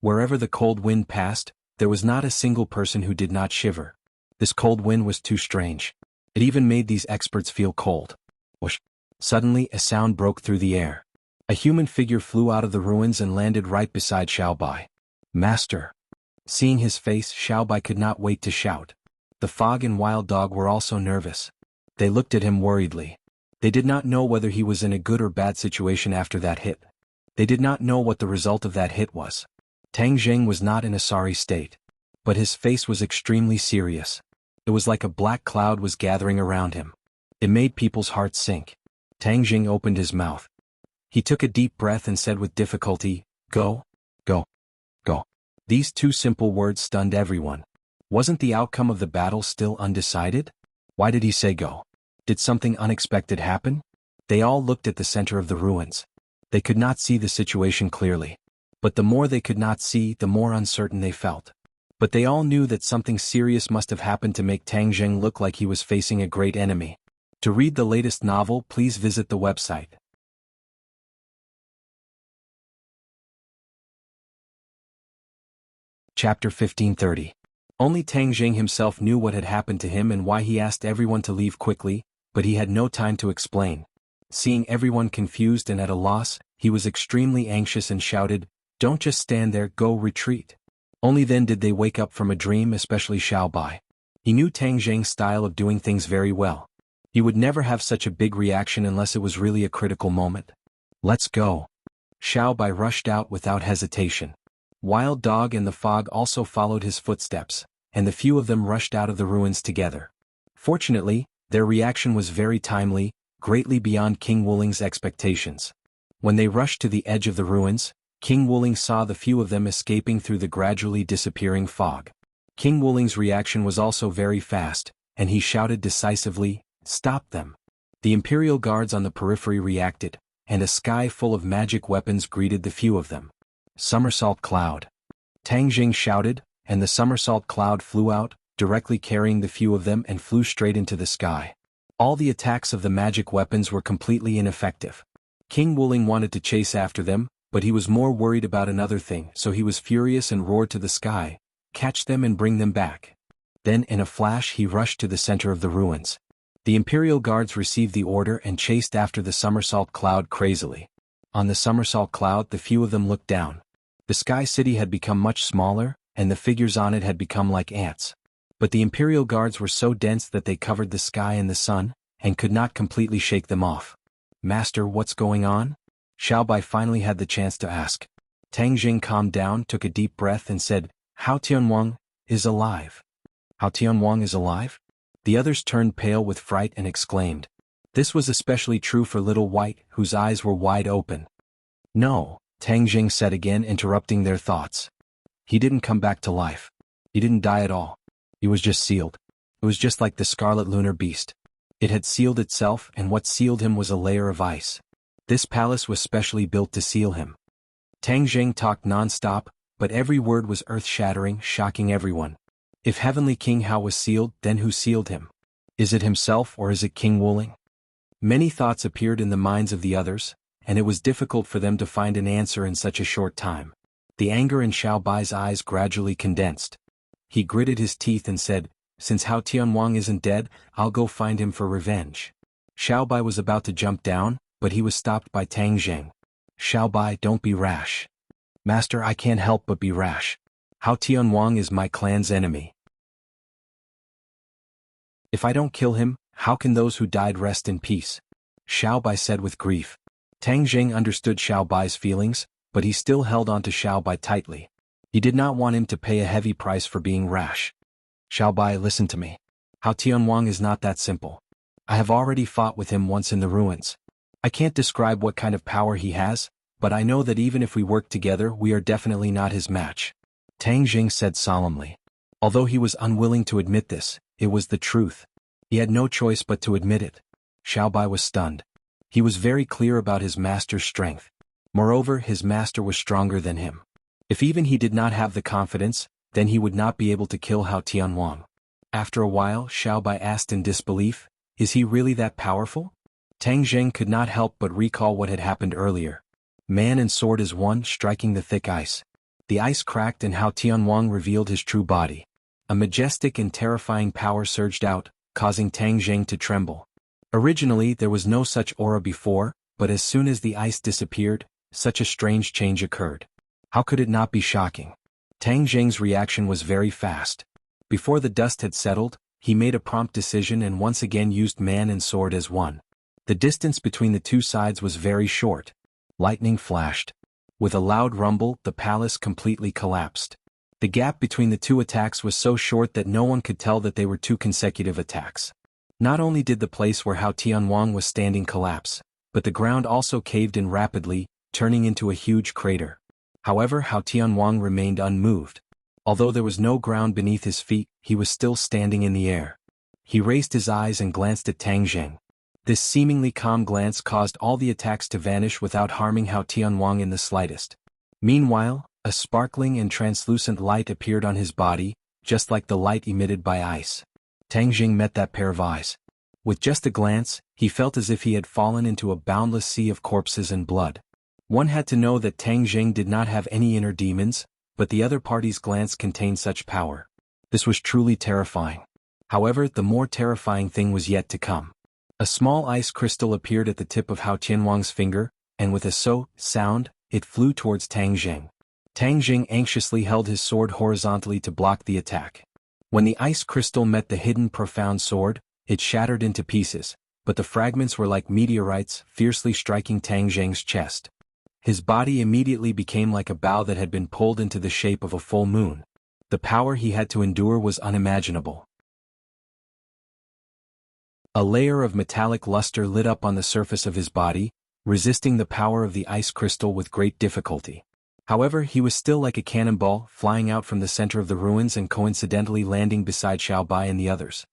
Wherever the cold wind passed, there was not a single person who did not shiver. This cold wind was too strange. It even made these experts feel cold. Whoosh! Suddenly a sound broke through the air. A human figure flew out of the ruins and landed right beside Xiaobai. Master! Seeing his face, Xiaobai could not wait to shout. The fog and wild dog were also nervous. They looked at him worriedly. They did not know whether he was in a good or bad situation after that hit. They did not know what the result of that hit was. Tang Zheng was not in a sorry state. But his face was extremely serious. It was like a black cloud was gathering around him. It made people's hearts sink. Tang Zheng opened his mouth. He took a deep breath and said with difficulty, "Go, go, go." These two simple words stunned everyone. Wasn't the outcome of the battle still undecided? Why did he say go? Did something unexpected happen? They all looked at the center of the ruins. They could not see the situation clearly. But the more they could not see, the more uncertain they felt. But they all knew that something serious must have happened to make Tang Jing look like he was facing a great enemy. To read the latest novel, please visit the website. Chapter 1530. Only Tang Jing himself knew what had happened to him and why he asked everyone to leave quickly, but he had no time to explain. Seeing everyone confused and at a loss, he was extremely anxious and shouted, "Don't just stand there, go retreat." Only then did they wake up from a dream, especially Xiao Bai. He knew Tang Jing's style of doing things very well. He would never have such a big reaction unless it was really a critical moment. "Let's go." Xiao Bai rushed out without hesitation. Wild Dog and the Fog also followed his footsteps, and the few of them rushed out of the ruins together. Fortunately, their reaction was very timely, greatly beyond King Wuling's expectations. When they rushed to the edge of the ruins, King Wuling saw the few of them escaping through the gradually disappearing fog. King Wuling's reaction was also very fast, and he shouted decisively, "Stop them." The Imperial Guards on the periphery reacted, and a sky full of magic weapons greeted the few of them. Somersault Cloud. Tang Jing shouted, and the somersault cloud flew out, directly carrying the few of them and flew straight into the sky. All the attacks of the magic weapons were completely ineffective. King Wuling wanted to chase after them, but he was more worried about another thing, so he was furious and roared to the sky, "Catch them and bring them back." Then in a flash he rushed to the center of the ruins. The Imperial Guards received the order and chased after the somersault cloud crazily. On the somersault cloud the few of them looked down. The Sky City had become much smaller, and the figures on it had become like ants. But the Imperial Guards were so dense that they covered the sky and the sun, and could not completely shake them off. "Master, what's going on?" Xiao Bai finally had the chance to ask. Tang Jing calmed down, took a deep breath and said, "Hao Tianwang is alive." "Hao Tianwang is alive?" The others turned pale with fright and exclaimed. This was especially true for Little White, whose eyes were wide open. "No," Tang Jing said again, interrupting their thoughts. "He didn't come back to life. He didn't die at all. He was just sealed. It was just like the Scarlet Lunar Beast. It had sealed itself, and what sealed him was a layer of ice. This palace was specially built to seal him." Tang Jing talked non-stop, but every word was earth-shattering, shocking everyone. If Heavenly King Hao was sealed, then who sealed him? Is it himself or is it King Wuling? Many thoughts appeared in the minds of the others, and it was difficult for them to find an answer in such a short time. The anger in Xiao Bai's eyes gradually condensed. He gritted his teeth and said, "Since Hao Tianwang isn't dead, I'll go find him for revenge." Xiao Bai was about to jump down, but he was stopped by Tang Jing. "Xiao Bai, don't be rash." "Master, I can't help but be rash. Hao Tianwang is my clan's enemy. If I don't kill him, how can those who died rest in peace?" Xiao Bai said with grief. Tang Jing understood Xiao Bai's feelings, but he still held on to Xiao Bai tightly. He did not want him to pay a heavy price for being rash. "Xiao Bai, listen to me. Hao Tianwang is not that simple. I have already fought with him once in the ruins. I can't describe what kind of power he has, but I know that even if we work together we are definitely not his match," Tang Jing said solemnly. Although he was unwilling to admit this, it was the truth. He had no choice but to admit it. Xiao Bai was stunned. He was very clear about his master's strength. Moreover, his master was stronger than him. If even he did not have the confidence, then he would not be able to kill Hao Tianwang. After a while, Xiao Bai asked in disbelief, "Is he really that powerful?" Tang Jing could not help but recall what had happened earlier. Man and sword as one, striking the thick ice. The ice cracked and Hao Tianwang revealed his true body. A majestic and terrifying power surged out, causing Tang Jing to tremble. Originally there was no such aura before, but as soon as the ice disappeared, such a strange change occurred. How could it not be shocking? Tang Jing's reaction was very fast. Before the dust had settled, he made a prompt decision and once again used man and sword as one. The distance between the two sides was very short. Lightning flashed. With a loud rumble, the palace completely collapsed. The gap between the two attacks was so short that no one could tell that they were two consecutive attacks. Not only did the place where Hao Tianwang was standing collapse, but the ground also caved in rapidly, turning into a huge crater. However, Hao Tianwang remained unmoved. Although there was no ground beneath his feet, he was still standing in the air. He raised his eyes and glanced at Tang Jing. This seemingly calm glance caused all the attacks to vanish without harming Hao Tianwang in the slightest. Meanwhile, a sparkling and translucent light appeared on his body, just like the light emitted by ice. Tang Jing met that pair of eyes. With just a glance, he felt as if he had fallen into a boundless sea of corpses and blood. One had to know that Tang Jing did not have any inner demons, but the other party's glance contained such power. This was truly terrifying. However, the more terrifying thing was yet to come. A small ice crystal appeared at the tip of Hao Tianwang's finger, and with a sound, it flew towards Tang Jing. Tang Jing anxiously held his sword horizontally to block the attack. When the ice crystal met the hidden profound sword, it shattered into pieces, but the fragments were like meteorites, fiercely striking Tang Jing's chest. His body immediately became like a bow that had been pulled into the shape of a full moon. The power he had to endure was unimaginable. A layer of metallic luster lit up on the surface of his body, resisting the power of the ice crystal with great difficulty. However, he was still like a cannonball, flying out from the center of the ruins and coincidentally landing beside Xiaobai and the others.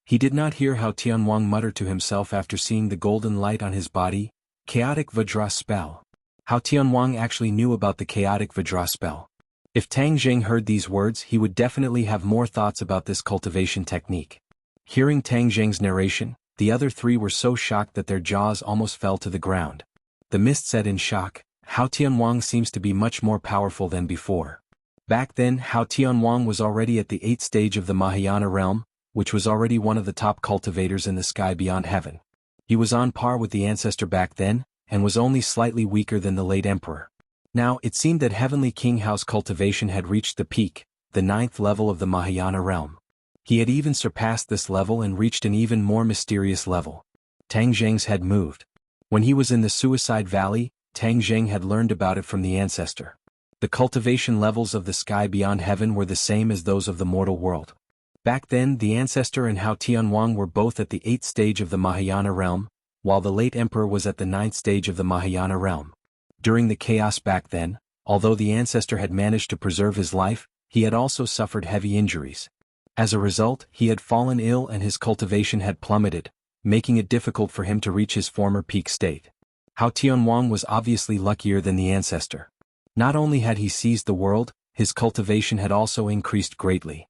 He did not hear Hao Tianwang mutter to himself after seeing the golden light on his body, "Chaotic Vajra spell." Hao Tianwang actually knew about the Chaotic Vajra spell. If Tang Jing heard these words, he would definitely have more thoughts about this cultivation technique. Hearing Tang Jing's narration, the other three were so shocked that their jaws almost fell to the ground. The mist said in shock, "Hao Tianwang seems to be much more powerful than before." Back then, Hao Tianwang was already at the 8th stage of the Mahayana realm, which was already one of the top cultivators in the sky beyond heaven. He was on par with the ancestor back then, and was only slightly weaker than the late emperor. Now, it seemed that Heavenly King Hao's cultivation had reached the peak, the 9th level of the Mahayana realm. He had even surpassed this level and reached an even more mysterious level. Tang Jing's head moved. When he was in the Suicide Valley, Tang Jing had learned about it from the ancestor. The cultivation levels of the sky beyond heaven were the same as those of the mortal world. Back then, the ancestor and Hao Tianwang were both at the 8th stage of the Mahayana realm, while the late emperor was at the 9th stage of the Mahayana realm. During the chaos back then, although the ancestor had managed to preserve his life, he had also suffered heavy injuries. As a result, he had fallen ill and his cultivation had plummeted, making it difficult for him to reach his former peak state. Hao Tianwang was obviously luckier than the ancestor. Not only had he seized the world, his cultivation had also increased greatly.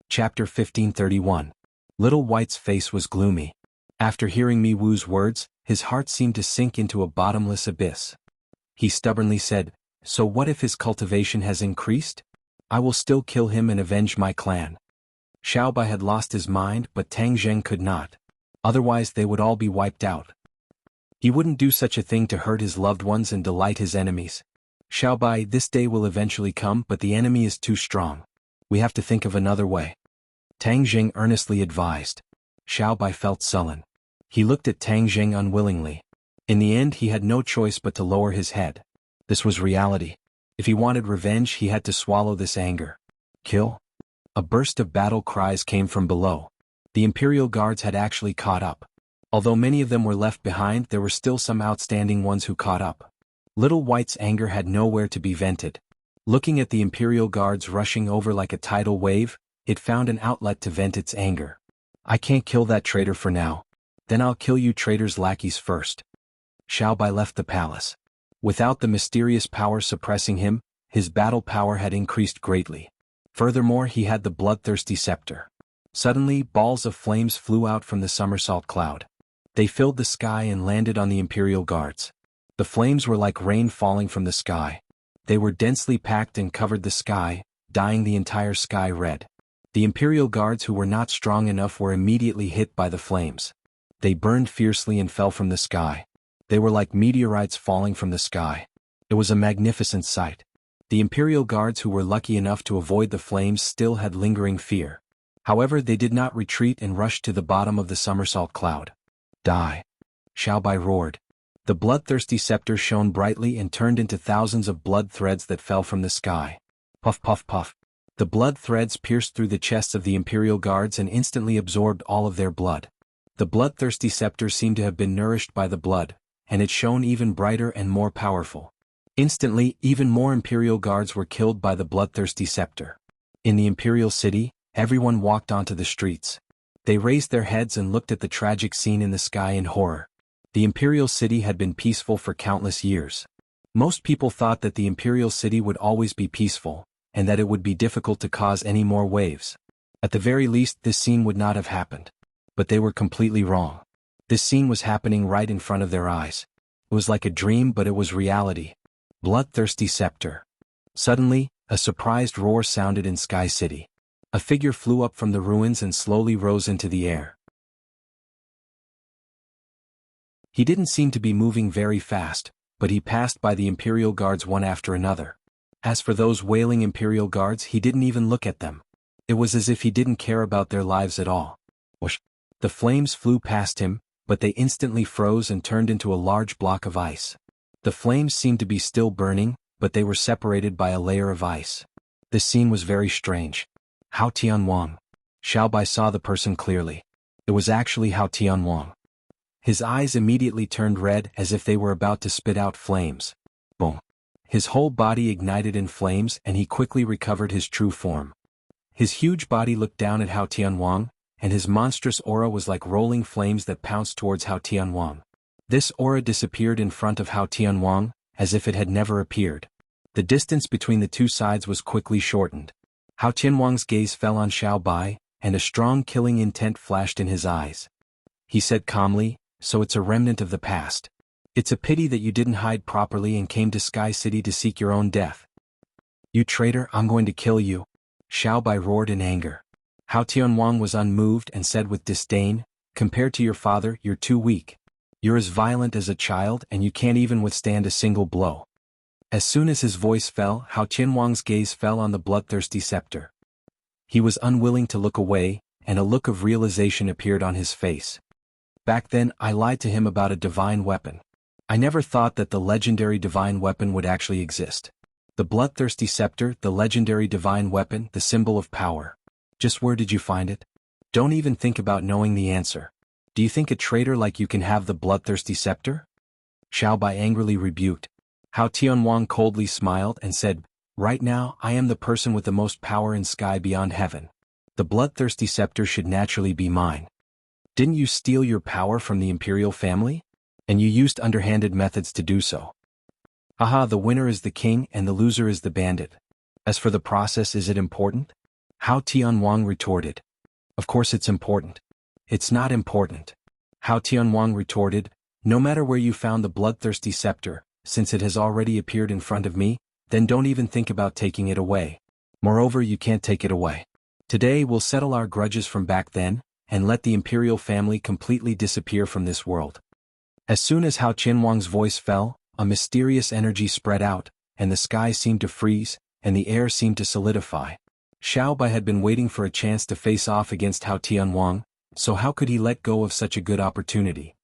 Chapter 1531. Little White's face was gloomy. After hearing Mi Wu's words, his heart seemed to sink into a bottomless abyss. He stubbornly said, "So what if his cultivation has increased? I will still kill him and avenge my clan." Xiaobai had lost his mind, but Tang Jing could not. Otherwise they would all be wiped out. He wouldn't do such a thing to hurt his loved ones and delight his enemies. "Xiaobai, this day will eventually come, but the enemy is too strong. We have to think of another way," Tang Jing earnestly advised. Xiaobai felt sullen. He looked at Tang Jing unwillingly. In the end, he had no choice but to lower his head. This was reality. If he wanted revenge, he had to swallow this anger. "Kill?" A burst of battle cries came from below. The Imperial Guards had actually caught up. Although many of them were left behind, there were still some outstanding ones who caught up. Little White's anger had nowhere to be vented. Looking at the Imperial Guards rushing over like a tidal wave, it found an outlet to vent its anger. "I can't kill that traitor for now. Then I'll kill you traitors' lackeys first." Xiaobai left the palace. Without the mysterious power suppressing him, his battle power had increased greatly. Furthermore, he had the bloodthirsty scepter. Suddenly, balls of flames flew out from the somersault cloud. They filled the sky and landed on the Imperial Guards. The flames were like rain falling from the sky. They were densely packed and covered the sky, dyeing the entire sky red. The Imperial Guards who were not strong enough were immediately hit by the flames. They burned fiercely and fell from the sky. They were like meteorites falling from the sky. It was a magnificent sight. The Imperial Guards who were lucky enough to avoid the flames still had lingering fear. However, they did not retreat and rushed to the bottom of the somersault cloud. "Die!" Xiaobai roared. The bloodthirsty scepter shone brightly and turned into thousands of blood threads that fell from the sky. Puff puff puff. The blood threads pierced through the chests of the Imperial Guards and instantly absorbed all of their blood. The bloodthirsty scepter seemed to have been nourished by the blood, and it shone even brighter and more powerful. Instantly, even more Imperial Guards were killed by the bloodthirsty scepter. In the imperial city, everyone walked onto the streets. They raised their heads and looked at the tragic scene in the sky in horror. The imperial city had been peaceful for countless years. Most people thought that the imperial city would always be peaceful, and that it would be difficult to cause any more waves. At the very least, this scene would not have happened. But they were completely wrong. This scene was happening right in front of their eyes. It was like a dream, but it was reality. Bloodthirsty scepter. Suddenly, a surprised roar sounded in Sky City. A figure flew up from the ruins and slowly rose into the air. He didn't seem to be moving very fast, but he passed by the Imperial Guards one after another. As for those wailing Imperial Guards, he didn't even look at them. It was as if he didn't care about their lives at all. Whoosh! The flames flew past him, but they instantly froze and turned into a large block of ice. The flames seemed to be still burning, but they were separated by a layer of ice. This scene was very strange. Hao Tianwang. Xiaobai saw the person clearly. It was actually Hao Tianwang. His eyes immediately turned red as if they were about to spit out flames. Boom. His whole body ignited in flames and he quickly recovered his true form. His huge body looked down at Hao Tianwang, and his monstrous aura was like rolling flames that pounced towards Hao Tianwang. This aura disappeared in front of Hao Tianwang, as if it had never appeared. The distance between the two sides was quickly shortened. Hao Tianwang's gaze fell on Xiaobai, and a strong killing intent flashed in his eyes. He said calmly, "So it's a remnant of the past. It's a pity that you didn't hide properly and came to Sky City to seek your own death. You traitor, I'm going to kill you." Xiaobai roared in anger. Hao Tianwang was unmoved and said with disdain, "Compared to your father, you're too weak. You're as violent as a child and you can't even withstand a single blow." As soon as his voice fell, Hao Tianwang's gaze fell on the bloodthirsty scepter. He was unwilling to look away, and a look of realization appeared on his face. Back then, I lied to him about a divine weapon. I never thought that the legendary divine weapon would actually exist. The bloodthirsty scepter, the legendary divine weapon, the symbol of power. Just where did you find it? Don't even think about knowing the answer. Do you think a traitor like you can have the bloodthirsty scepter? Xiaobai angrily rebuked. Hao Tianwang coldly smiled and said, "Right now, I am the person with the most power in sky beyond heaven. The bloodthirsty scepter should naturally be mine. Didn't you steal your power from the imperial family? And you used underhanded methods to do so. Haha, the winner is the king and the loser is the bandit. As for the process, is it important?" Hao Tianwang retorted. "Of course it's important. It's not important." Hao Tianwang retorted, "No matter where you found the bloodthirsty scepter, since it has already appeared in front of me, then don't even think about taking it away. Moreover, you can't take it away. Today we'll settle our grudges from back then, and let the imperial family completely disappear from this world." As soon as Hao Tianwang's voice fell, a mysterious energy spread out, and the sky seemed to freeze, and the air seemed to solidify. Xiaobai had been waiting for a chance to face off against Hao Tianwang, so how could he let go of such a good opportunity?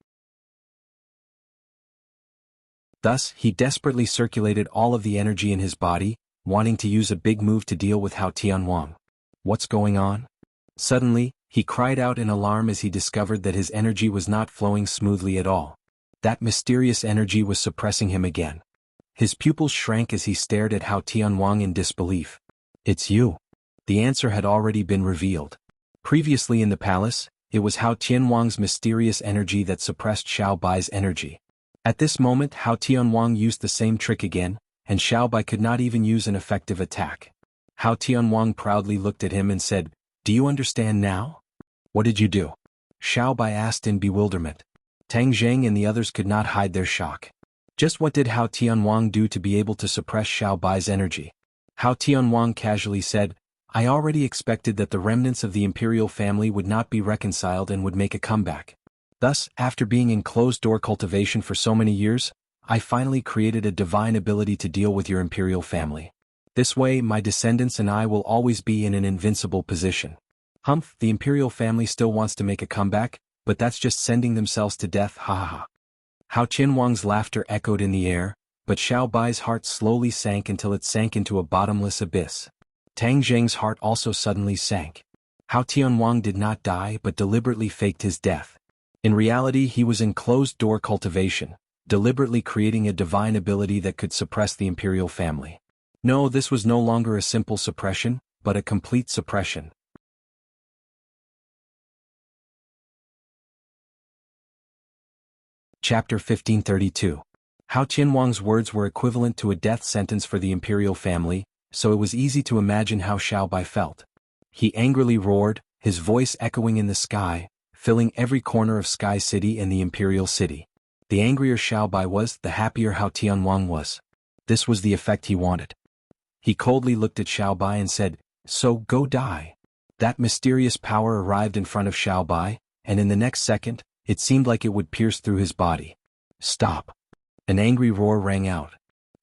Thus, he desperately circulated all of the energy in his body, wanting to use a big move to deal with Hao Tianwang. What's going on? Suddenly, he cried out in alarm as he discovered that his energy was not flowing smoothly at all. That mysterious energy was suppressing him again. His pupils shrank as he stared at Hao Tianwang in disbelief. "It's you." The answer had already been revealed. Previously in the palace, it was Hao Tianwang's mysterious energy that suppressed Xiaobai's energy. At this moment, Hao Tianwang used the same trick again, and Xiaobai could not even use an effective attack. Hao Tianwang proudly looked at him and said, "Do you understand now?" "What did you do?" Xiaobai asked in bewilderment. Tang Zheng and the others could not hide their shock. Just what did Hao Tianwang do to be able to suppress Xiaobai's energy? Hao Tianwang casually said, "I already expected that the remnants of the imperial family would not be reconciled and would make a comeback. Thus, after being in closed-door cultivation for so many years, I finally created a divine ability to deal with your imperial family. This way, my descendants and I will always be in an invincible position." Humph, the imperial family still wants to make a comeback, but that's just sending themselves to death, ha ha ha. Hao Tianwang's laughter echoed in the air, but Xiaobai's heart slowly sank until it sank into a bottomless abyss. Tang Zheng's heart also suddenly sank. Hao Tianwang did not die but deliberately faked his death. In reality, he was in closed-door cultivation, deliberately creating a divine ability that could suppress the imperial family. No, this was no longer a simple suppression, but a complete suppression. Chapter 1532. How Qianwang's words were equivalent to a death sentence for the imperial family, so it was easy to imagine how Xiaobai felt. He angrily roared, his voice echoing in the sky, filling every corner of Sky City and the imperial city. The angrier Xiaobai was, the happier Hao Tianwang was. This was the effect he wanted. He coldly looked at Xiaobai and said, "So go die." That mysterious power arrived in front of Xiaobai, and in the next second, it seemed like it would pierce through his body. "Stop!" An angry roar rang out.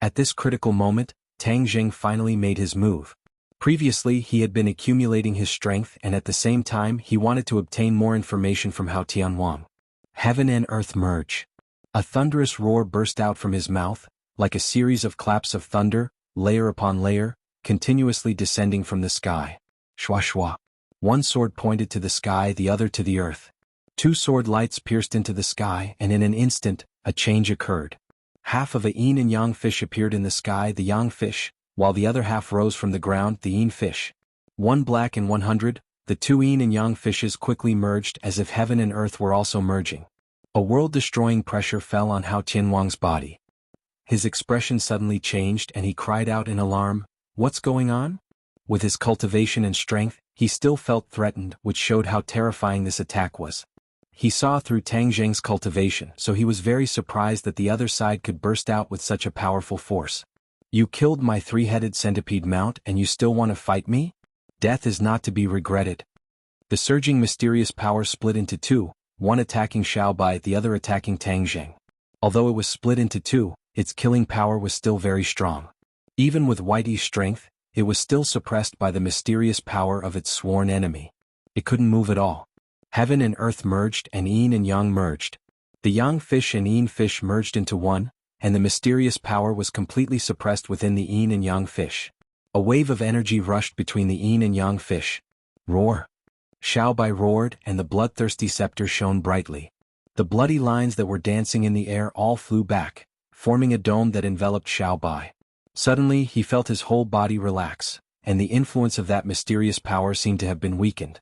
At this critical moment, Tang Jing finally made his move. Previously he had been accumulating his strength and at the same time he wanted to obtain more information from Hao Tianwang. Heaven and earth merge. A thunderous roar burst out from his mouth, like a series of claps of thunder, layer upon layer, continuously descending from the sky. Shwa shwa. One sword pointed to the sky, the other to the earth. Two sword lights pierced into the sky and in an instant, a change occurred. Half of a yin and yang fish appeared in the sky, the yang fish, while the other half rose from the ground, the yin fish. One black and 100, the two yin and yang fishes quickly merged as if heaven and earth were also merging. A world-destroying pressure fell on Hao Tianwang's body. His expression suddenly changed and he cried out in alarm, "What's going on?" With his cultivation and strength, he still felt threatened, which showed how terrifying this attack was. He saw through Tang Jing's cultivation, so he was very surprised that the other side could burst out with such a powerful force. "You killed my three-headed centipede mount and you still want to fight me? Death is not to be regretted." The surging mysterious power split into two, one attacking Xiaobai, the other attacking Tang Jing. Although it was split into two, its killing power was still very strong. Even with Whitey's strength, it was still suppressed by the mysterious power of its sworn enemy. It couldn't move at all. Heaven and earth merged and yin and yang merged. The yang fish and yin fish merged into one, and the mysterious power was completely suppressed within the yin and yang fish. A wave of energy rushed between the yin and yang fish. Roar! Xiaobai roared and the bloodthirsty scepter shone brightly. The bloody lines that were dancing in the air all flew back, forming a dome that enveloped Xiaobai. Suddenly he felt his whole body relax, and the influence of that mysterious power seemed to have been weakened.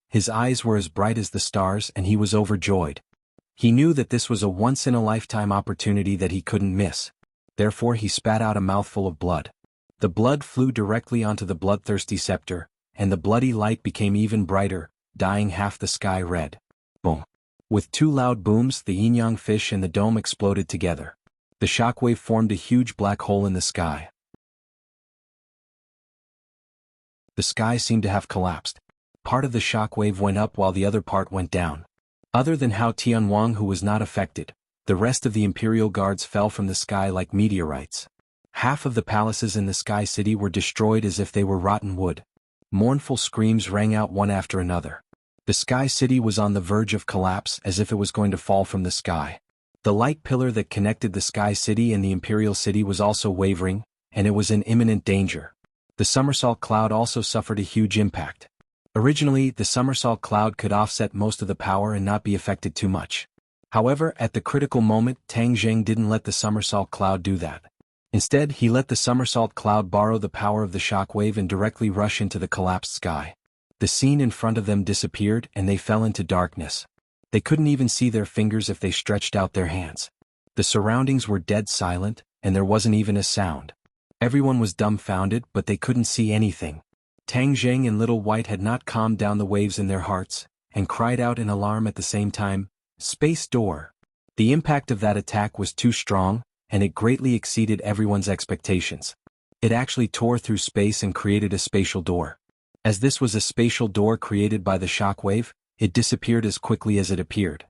His eyes were as bright as the stars and he was overjoyed. He knew that this was a once-in-a-lifetime opportunity that he couldn't miss. Therefore he spat out a mouthful of blood. The blood flew directly onto the bloodthirsty scepter, and the bloody light became even brighter, dyeing half the sky red. Boom! With two loud booms, the yin-yang fish and the dome exploded together. The shockwave formed a huge black hole in the sky. The sky seemed to have collapsed. Part of the shockwave went up while the other part went down. Other than Hao Tianwang, who was not affected, the rest of the imperial guards fell from the sky like meteorites. Half of the palaces in the Sky City were destroyed as if they were rotten wood. Mournful screams rang out one after another. The Sky City was on the verge of collapse as if it was going to fall from the sky. The light pillar that connected the Sky City and the Imperial City was also wavering, and it was in imminent danger. The somersault cloud also suffered a huge impact. Originally, the somersault cloud could offset most of the power and not be affected too much. However, at the critical moment, Tang Jing didn't let the somersault cloud do that. Instead, he let the somersault cloud borrow the power of the shockwave and directly rush into the collapsed sky. The scene in front of them disappeared and they fell into darkness. They couldn't even see their fingers if they stretched out their hands. The surroundings were dead silent, and there wasn't even a sound. Everyone was dumbfounded, but they couldn't see anything. Tang Jing and Little White had not calmed down the waves in their hearts, and cried out in alarm at the same time, "Space door!" The impact of that attack was too strong, and it greatly exceeded everyone's expectations. It actually tore through space and created a spatial door. As this was a spatial door created by the shockwave, it disappeared as quickly as it appeared.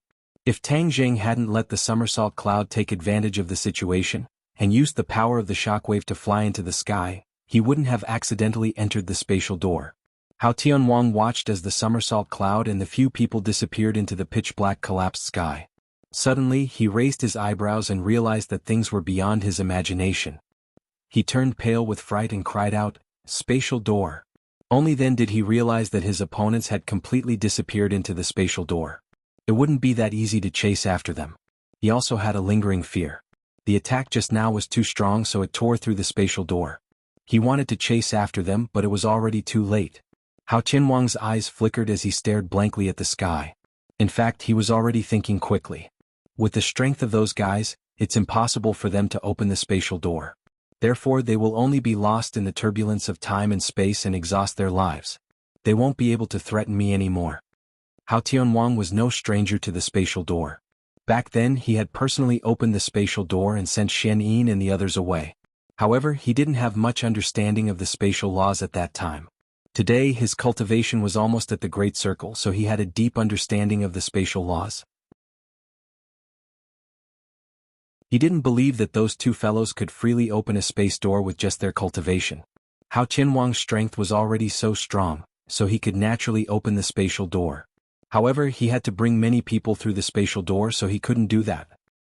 If Tang Jing hadn't let the somersault cloud take advantage of the situation, and used the power of the shockwave to fly into the sky, he wouldn't have accidentally entered the spatial door. Hao Tianwang watched as the somersault cloud and the few people disappeared into the pitch-black collapsed sky. Suddenly, he raised his eyebrows and realized that things were beyond his imagination. He turned pale with fright and cried out, "Spatial door!" Only then did he realize that his opponents had completely disappeared into the spatial door. It wouldn't be that easy to chase after them. He also had a lingering fear. The attack just now was too strong, so it tore through the spatial door. He wanted to chase after them, but it was already too late. Hao Tianwang's eyes flickered as he stared blankly at the sky. In fact, he was already thinking quickly. With the strength of those guys, it's impossible for them to open the spatial door. Therefore, they will only be lost in the turbulence of time and space and exhaust their lives. They won't be able to threaten me anymore. Hao Tianwang was no stranger to the spatial door. Back then, he had personally opened the spatial door and sent Shen Yin and the others away. However, he didn't have much understanding of the spatial laws at that time. Today, his cultivation was almost at the Great Circle, so he had a deep understanding of the spatial laws. He didn't believe that those two fellows could freely open a space door with just their cultivation. Hao Tianwang's strength was already so strong, so he could naturally open the spatial door. However, he had to bring many people through the spatial door, so he couldn't do that.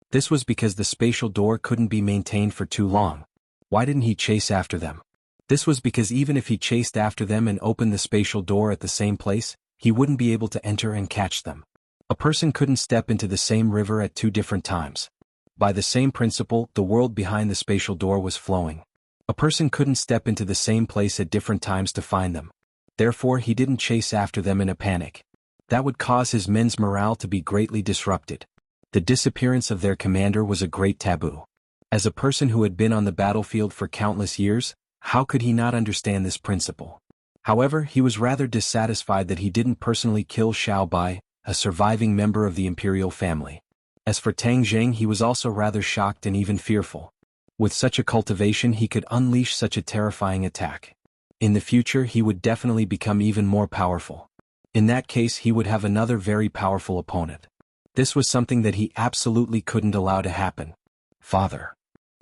This was because the spatial door couldn't be maintained for too long. Why didn't he chase after them? This was because even if he chased after them and opened the spatial door at the same place, he wouldn't be able to enter and catch them. A person couldn't step into the same river at two different times. By the same principle, the world behind the spatial door was flowing. A person couldn't step into the same place at different times to find them. Therefore, he didn't chase after them in a panic. That would cause his men's morale to be greatly disrupted. The disappearance of their commander was a great taboo. As a person who had been on the battlefield for countless years, how could he not understand this principle? However, he was rather dissatisfied that he didn't personally kill Xiao Bai, a surviving member of the imperial family. As for Tang Zheng, he was also rather shocked and even fearful. With such a cultivation, he could unleash such a terrifying attack. In the future, he would definitely become even more powerful. In that case, he would have another very powerful opponent. This was something that he absolutely couldn't allow to happen. Father.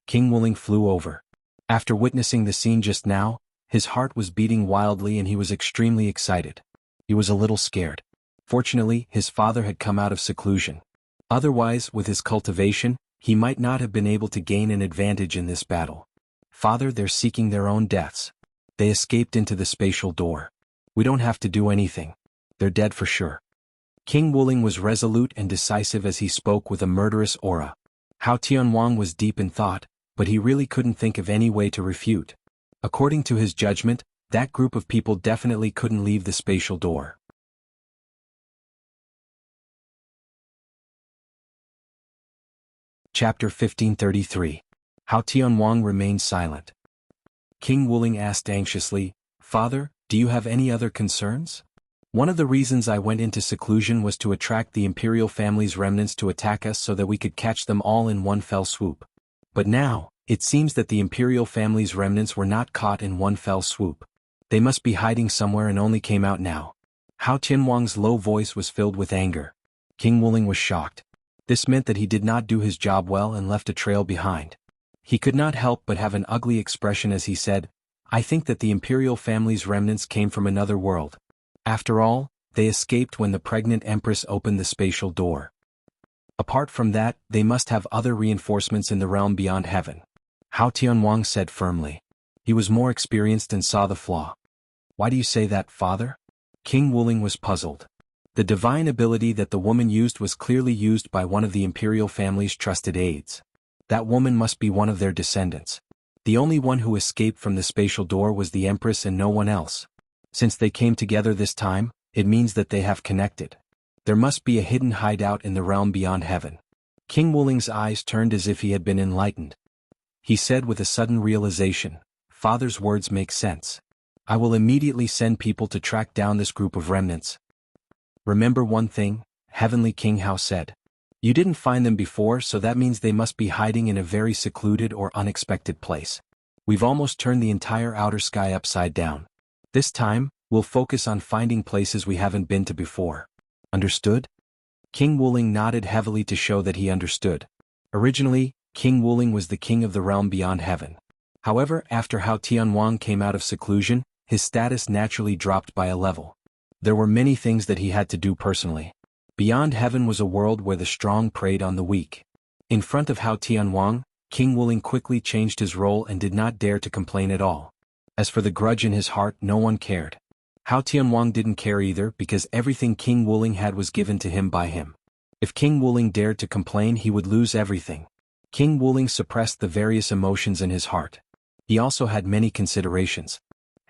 King Wuling flew over. After witnessing the scene just now, his heart was beating wildly and he was extremely excited. He was a little scared. Fortunately, his father had come out of seclusion. Otherwise, with his cultivation, he might not have been able to gain an advantage in this battle. Father, they're seeking their own deaths. They escaped into the spatial door. We don't have to do anything. They're dead for sure. King Wuling was resolute and decisive as he spoke with a murderous aura. Hao Tianwang was deep in thought, but he really couldn't think of any way to refute. According to his judgment, that group of people definitely couldn't leave the spatial door. Chapter 1533. Hao Tianwang remained silent. King Wuling asked anxiously, "Father, do you have any other concerns? One of the reasons I went into seclusion was to attract the imperial family's remnants to attack us so that we could catch them all in one fell swoop. But now, it seems that the imperial family's remnants were not caught in one fell swoop. They must be hiding somewhere and only came out now." Hao Tianwang's low voice was filled with anger. King Wuling was shocked. This meant that he did not do his job well and left a trail behind. He could not help but have an ugly expression as he said, "I think that the imperial family's remnants came from another world. After all, they escaped when the pregnant empress opened the spatial door. Apart from that, they must have other reinforcements in the realm beyond heaven." Hao Tianwang said firmly. He was more experienced and saw the flaw. "Why do you say that, father?" King Wuling was puzzled. The divine ability that the woman used was clearly used by one of the imperial family's trusted aides. That woman must be one of their descendants. The only one who escaped from the spatial door was the empress and no one else. Since they came together this time, it means that they have connected. There must be a hidden hideout in the realm beyond heaven. King Wuling's eyes turned as if he had been enlightened. He said with a sudden realization, "Father's words make sense. I will immediately send people to track down this group of remnants. Remember one thing," Heavenly King Hao said. "You didn't find them before, so that means they must be hiding in a very secluded or unexpected place. We've almost turned the entire outer sky upside down. This time, we'll focus on finding places we haven't been to before. Understood?" King Wuling nodded heavily to show that he understood. Originally, King Wuling was the king of the realm beyond heaven. However, after Hao Tianwang came out of seclusion, his status naturally dropped by a level. There were many things that he had to do personally. Beyond heaven was a world where the strong preyed on the weak. In front of Hao Tianwang, King Wuling quickly changed his role and did not dare to complain at all. As for the grudge in his heart, no one cared. Hao Tianwang didn't care either because everything King Wuling had was given to him by him. If King Wuling dared to complain, he would lose everything. King Wuling suppressed the various emotions in his heart. He also had many considerations.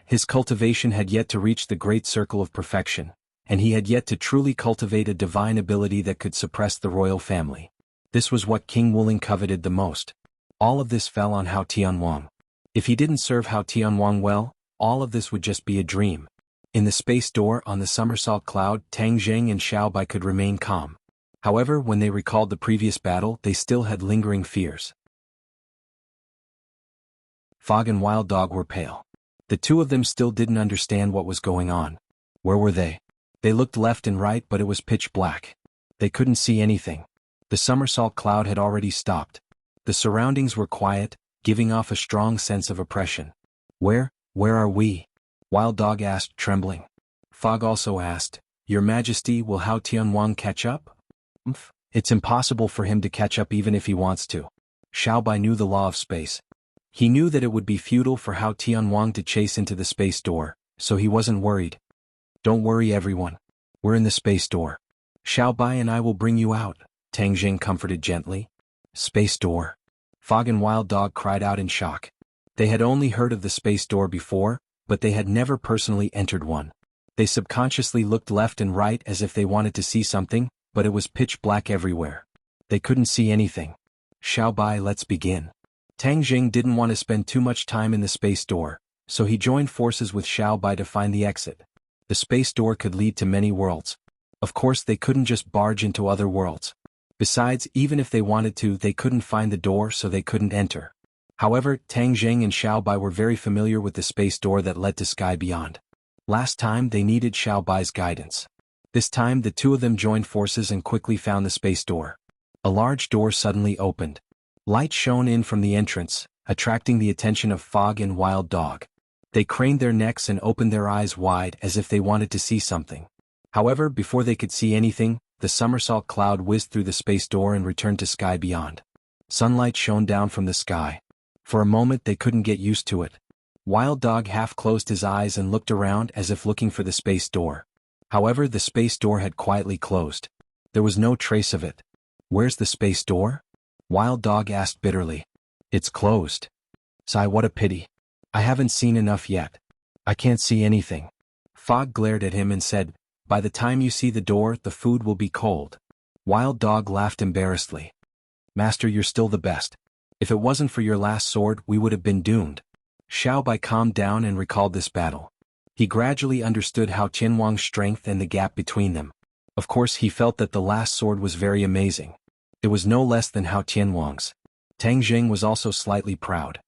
His cultivation had yet to reach the great circle of perfection, and he had yet to truly cultivate a divine ability that could suppress the royal family. This was what King Wuling coveted the most. All of this fell on Hao Tianwang. If he didn't serve Hao Tianwang well, all of this would just be a dream. In the space door on the somersault cloud, Tang Zheng and Xiao Bai could remain calm. However, when they recalled the previous battle, they still had lingering fears. Fog and Wild Dog were pale. The two of them still didn't understand what was going on. Where were they? They looked left and right, but it was pitch black. They couldn't see anything. The somersault cloud had already stopped. The surroundings were quiet, giving off a strong sense of oppression. Where are we? Wild Dog asked, trembling. Fog also asked, Your Majesty, will Hao Tianwang catch up? It's impossible for him to catch up even if he wants to. Xiao Bai knew the law of space. He knew that it would be futile for Hao Tianwang to chase into the space door, so he wasn't worried. Don't worry, everyone. We're in the space door. Xiao Bai and I will bring you out, Tang Jing comforted gently. Space door. Fog and Wild Dog cried out in shock. They had only heard of the space door before, but they had never personally entered one. They subconsciously looked left and right as if they wanted to see something, but it was pitch black everywhere. They couldn't see anything. Xiao Bai, let's begin. Tang Jing didn't want to spend too much time in the space door, so he joined forces with Xiao Bai to find the exit. The space door could lead to many worlds. Of course, they couldn't just barge into other worlds. Besides, even if they wanted to, they couldn't find the door, so they couldn't enter. However, Tang Jing and Xiao Bai were very familiar with the space door that led to Sky Beyond. Last time, they needed Xiao Bai's guidance. This time, the two of them joined forces and quickly found the space door. A large door suddenly opened. Light shone in from the entrance, attracting the attention of Fog and Wild Dog. They craned their necks and opened their eyes wide as if they wanted to see something. However, before they could see anything, the somersault cloud whizzed through the space door and returned to Sky Beyond. Sunlight shone down from the sky. For a moment they couldn't get used to it. Wild Dog half closed his eyes and looked around as if looking for the space door. However, the space door had quietly closed. There was no trace of it. Where's the space door? Wild Dog asked bitterly. It's closed. Sigh, what a pity. I haven't seen enough yet. I can't see anything. Fog glared at him and said, By the time you see the door, the food will be cold. Wild Dog laughed embarrassedly. Master, you're still the best. If it wasn't for your last sword, we would have been doomed. Xiao Bai calmed down and recalled this battle. He gradually understood Hao Tianwang's strength and the gap between them. Of course, he felt that the last sword was very amazing. It was no less than Hao Tianwang's. Tang Jing was also slightly proud.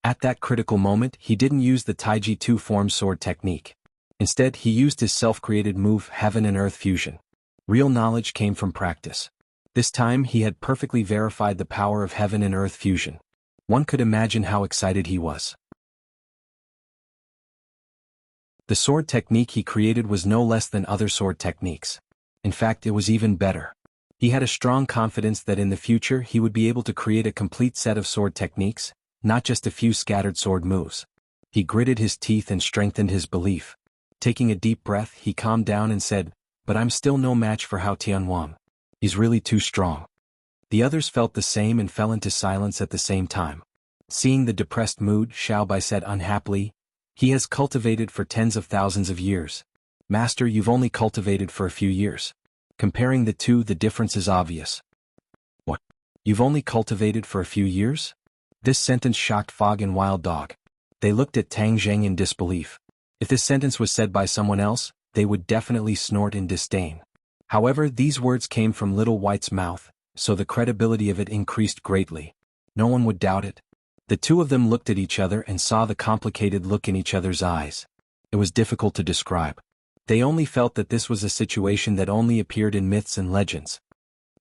At that critical moment, he didn't use the Taiji two-form sword technique. Instead, he used his self-created move, Heaven and Earth Fusion. Real knowledge came from practice. This time, he had perfectly verified the power of Heaven and Earth Fusion. One could imagine how excited he was. The sword technique he created was no less than other sword techniques. In fact, it was even better. He had a strong confidence that in the future he would be able to create a complete set of sword techniques, not just a few scattered sword moves. He gritted his teeth and strengthened his belief. Taking a deep breath, he calmed down and said, But I'm still no match for Hao Tianwang. He's really too strong. The others felt the same and fell into silence at the same time. Seeing the depressed mood, Xiao Bai said unhappily, He has cultivated for tens of thousands of years. Master, you've only cultivated for a few years. Comparing the two, the difference is obvious. What? You've only cultivated for a few years? This sentence shocked Fog and Wild Dog. They looked at Tang Zheng in disbelief. If this sentence was said by someone else, they would definitely snort in disdain. However, these words came from Little White's mouth, so the credibility of it increased greatly. No one would doubt it. The two of them looked at each other and saw the complicated look in each other's eyes. It was difficult to describe. They only felt that this was a situation that only appeared in myths and legends.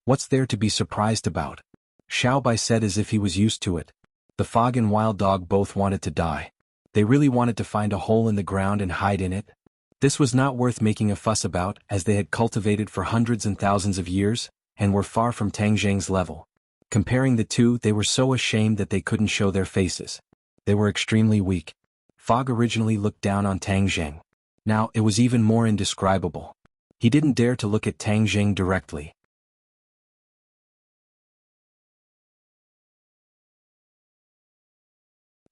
What's there to be surprised about? Xiao Bai said as if he was used to it. The Fog and Wild Dog both wanted to die. They really wanted to find a hole in the ground and hide in it. This was not worth making a fuss about, as they had cultivated for hundreds and thousands of years, and were far from Tang Zheng's level. Comparing the two, they were so ashamed that they couldn't show their faces. They were extremely weak. Fog originally looked down on Tang Zheng. Now, it was even more indescribable. He didn't dare to look at Tang Zheng directly.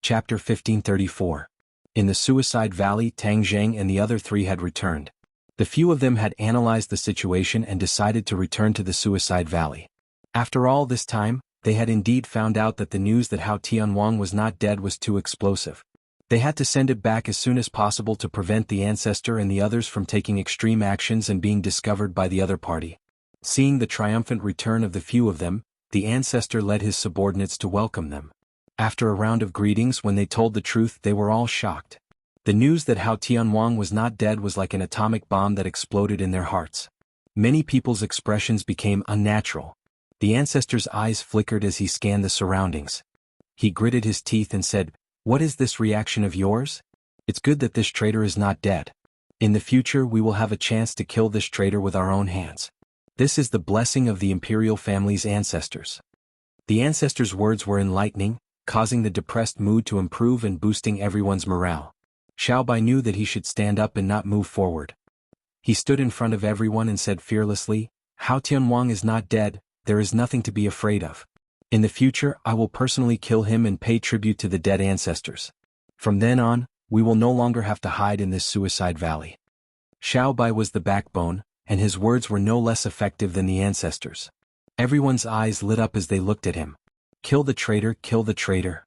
Chapter 1534. In the Suicide Valley, Tang Zheng and the other three had returned. The few of them had analyzed the situation and decided to return to the Suicide Valley. After all this time, they had indeed found out that the news that Hao Tianwang was not dead was too explosive. They had to send it back as soon as possible to prevent the ancestor and the others from taking extreme actions and being discovered by the other party. Seeing the triumphant return of the few of them, the ancestor led his subordinates to welcome them. After a round of greetings, when they told the truth, they were all shocked. The news that Hao Tianwang was not dead was like an atomic bomb that exploded in their hearts. Many people's expressions became unnatural. The ancestor's eyes flickered as he scanned the surroundings. He gritted his teeth and said, "What is this reaction of yours? It's good that this traitor is not dead. In the future we will have a chance to kill this traitor with our own hands. This is the blessing of the imperial family's ancestors." The ancestors' words were enlightening, causing the depressed mood to improve and boosting everyone's morale. Xiaobai knew that he should stand up and not move forward. He stood in front of everyone and said fearlessly, "Hao Tianwang is not dead, there is nothing to be afraid of. In the future I will personally kill him and pay tribute to the dead ancestors. From then on, we will no longer have to hide in this Suicide Valley." Xiaobai was the backbone, and his words were no less effective than the ancestors. Everyone's eyes lit up as they looked at him. "Kill the traitor, kill the traitor."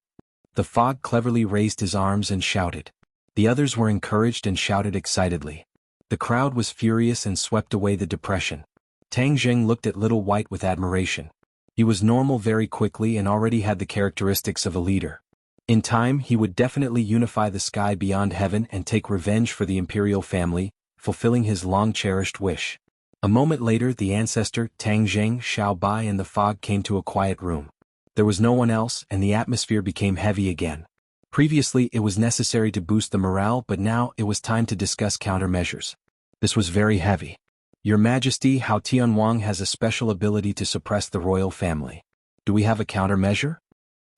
The fog cleverly raised his arms and shouted. The others were encouraged and shouted excitedly. The crowd was furious and swept away the depression. Tang Zheng looked at Little White with admiration. He was normal very quickly and already had the characteristics of a leader. In time he would definitely unify the sky beyond heaven and take revenge for the imperial family, fulfilling his long-cherished wish. A moment later the ancestor, Tang Zheng, Xiaobai and the fog came to a quiet room. There was no one else and the atmosphere became heavy again. Previously it was necessary to boost the morale, but now it was time to discuss countermeasures. This was very heavy. "Your Majesty, Hao Tianwang has a special ability to suppress the royal family. Do we have a countermeasure?"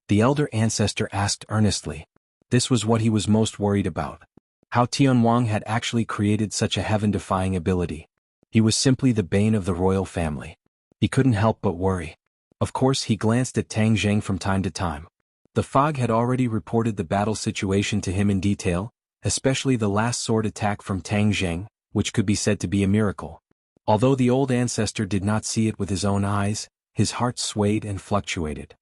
The elder ancestor asked earnestly. This was what he was most worried about. Hao Tianwang had actually created such a heaven-defying ability. He was simply the bane of the royal family. He couldn't help but worry. Of course he glanced at Tang Zheng from time to time. The fog had already reported the battle situation to him in detail, especially the last sword attack from Tang Zheng, which could be said to be a miracle. Although the old ancestor did not see it with his own eyes, his heart swayed and fluctuated.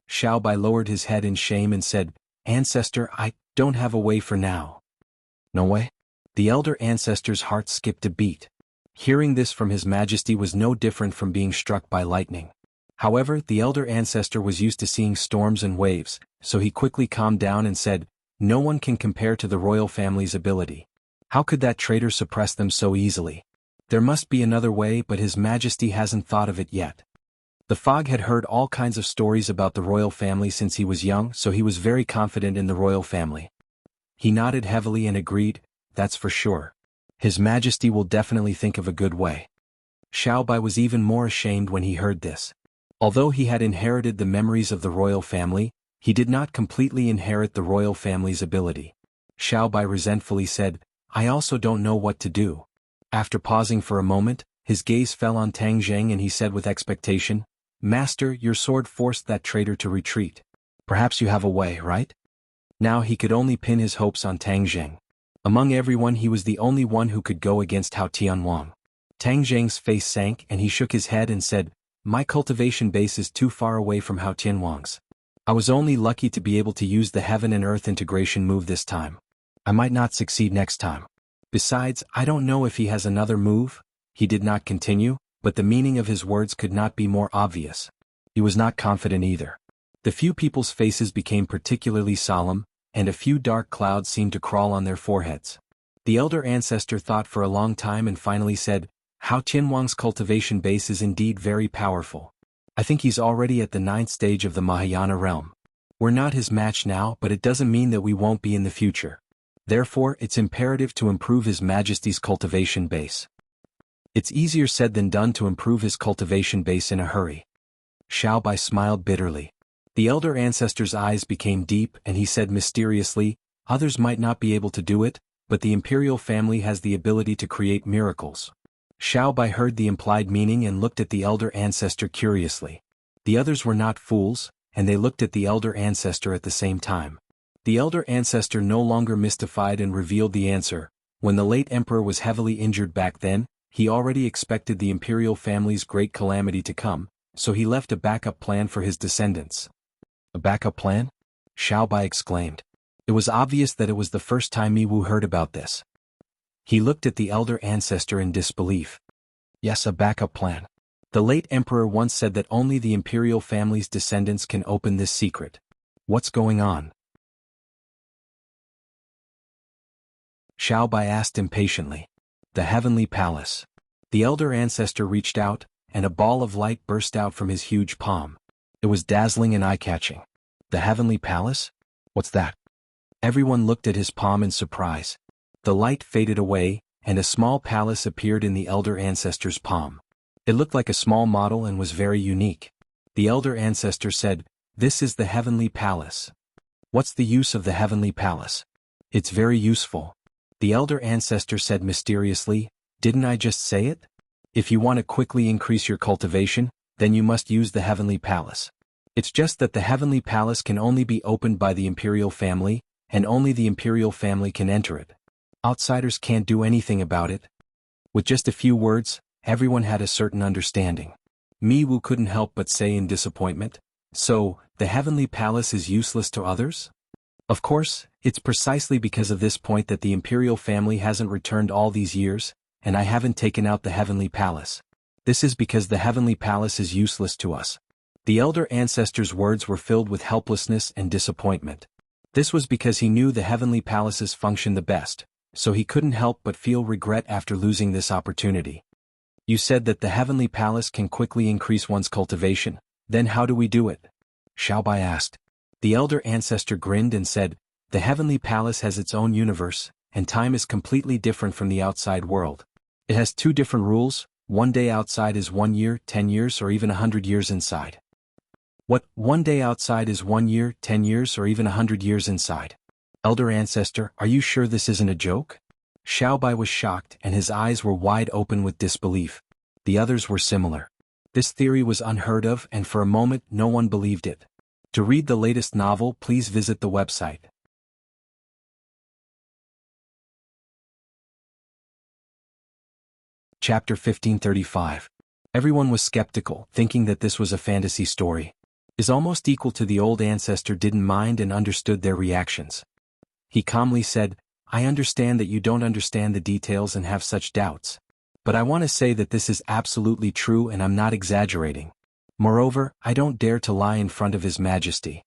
Xiaobai lowered his head in shame and said, "Ancestor, I don't have a way for now." "No way?" The elder ancestor's heart skipped a beat. Hearing this from His Majesty was no different from being struck by lightning. However, the elder ancestor was used to seeing storms and waves, so he quickly calmed down and said, "No one can compare to the royal family's ability. How could that traitor suppress them so easily? There must be another way, but His Majesty hasn't thought of it yet." The fog had heard all kinds of stories about the royal family since he was young, so he was very confident in the royal family. He nodded heavily and agreed, "That's for sure. His Majesty will definitely think of a good way." Xiaobai was even more ashamed when he heard this. Although he had inherited the memories of the royal family, he did not completely inherit the royal family's ability. Xiaobai resentfully said, "I also don't know what to do." After pausing for a moment, his gaze fell on Tang Zheng and he said with expectation, "Master, your sword forced that traitor to retreat. Perhaps you have a way, right?" Now he could only pin his hopes on Tang Zheng. Among everyone he was the only one who could go against Hao Tianwang. Tang Zheng's face sank and he shook his head and said, "My cultivation base is too far away from Hao Tianwang's. I was only lucky to be able to use the heaven and earth integration move this time. I might not succeed next time. Besides, I don't know if he has another move." He did not continue, but the meaning of his words could not be more obvious. He was not confident either. The few people's faces became particularly solemn, and a few dark clouds seemed to crawl on their foreheads. The elder ancestor thought for a long time and finally said, "Hao Tianwang's cultivation base is indeed very powerful. I think he's already at the 9th stage of the Mahayana realm. We're not his match now, but it doesn't mean that we won't be in the future. Therefore, it's imperative to improve His Majesty's cultivation base." It's easier said than done to improve his cultivation base in a hurry. Xiaobai smiled bitterly. The elder ancestor's eyes became deep and he said mysteriously, "Others might not be able to do it, but the imperial family has the ability to create miracles." Xiaobai heard the implied meaning and looked at the elder ancestor curiously. The others were not fools, and they looked at the elder ancestor at the same time. The elder ancestor no longer mystified and revealed the answer. When the late emperor was heavily injured back then, he already expected the imperial family's great calamity to come, so he left a backup plan for his descendants. A backup plan? Xiao Bai exclaimed. It was obvious that it was the first time Mi Wu heard about this. He looked at the elder ancestor in disbelief. Yes, a backup plan. The late emperor once said that only the imperial family's descendants can open this secret. What's going on? Xiao Bai asked impatiently. The heavenly palace. The elder ancestor reached out, and a ball of light burst out from his huge palm. It was dazzling and eye-catching. The heavenly palace? What's that? Everyone looked at his palm in surprise. The light faded away, and a small palace appeared in the elder ancestor's palm. It looked like a small model and was very unique. The elder ancestor said, "This is the heavenly palace." What's the use of the heavenly palace? It's very useful. The elder ancestor said mysteriously, "Didn't I just say it? If you want to quickly increase your cultivation, then you must use the heavenly palace. It's just that the heavenly palace can only be opened by the imperial family, and only the imperial family can enter it. Outsiders can't do anything about it." With just a few words, everyone had a certain understanding. Mi Wu couldn't help but say in disappointment, "So, the heavenly palace is useless to others?" Of course, it's precisely because of this point that the imperial family hasn't returned all these years, and I haven't taken out the heavenly palace. This is because the heavenly palace is useless to us. The elder ancestor's words were filled with helplessness and disappointment. This was because he knew the heavenly palaces function the best, so he couldn't help but feel regret after losing this opportunity. You said that the heavenly palace can quickly increase one's cultivation, then how do we do it? Xiao Bai asked. The elder ancestor grinned and said, "The heavenly palace has its own universe, and time is completely different from the outside world. It has two different rules, one day outside is 1 year, 10 years or even 100 years inside." What, 1 day outside is 1 year, 10 years or even 100 years inside? Elder ancestor, are you sure this isn't a joke? Xiao Bai was shocked and his eyes were wide open with disbelief. The others were similar. This theory was unheard of and for a moment no one believed it. To read the latest novel, please visit the website. Chapter 1535. Everyone was skeptical, thinking that this was a fantasy story. Is almost equal to the old ancestor didn't mind and understood their reactions. He calmly said, "I understand that you don't understand the details and have such doubts. But I want to say that this is absolutely true and I'm not exaggerating. Moreover, I don't dare to lie in front of His Majesty."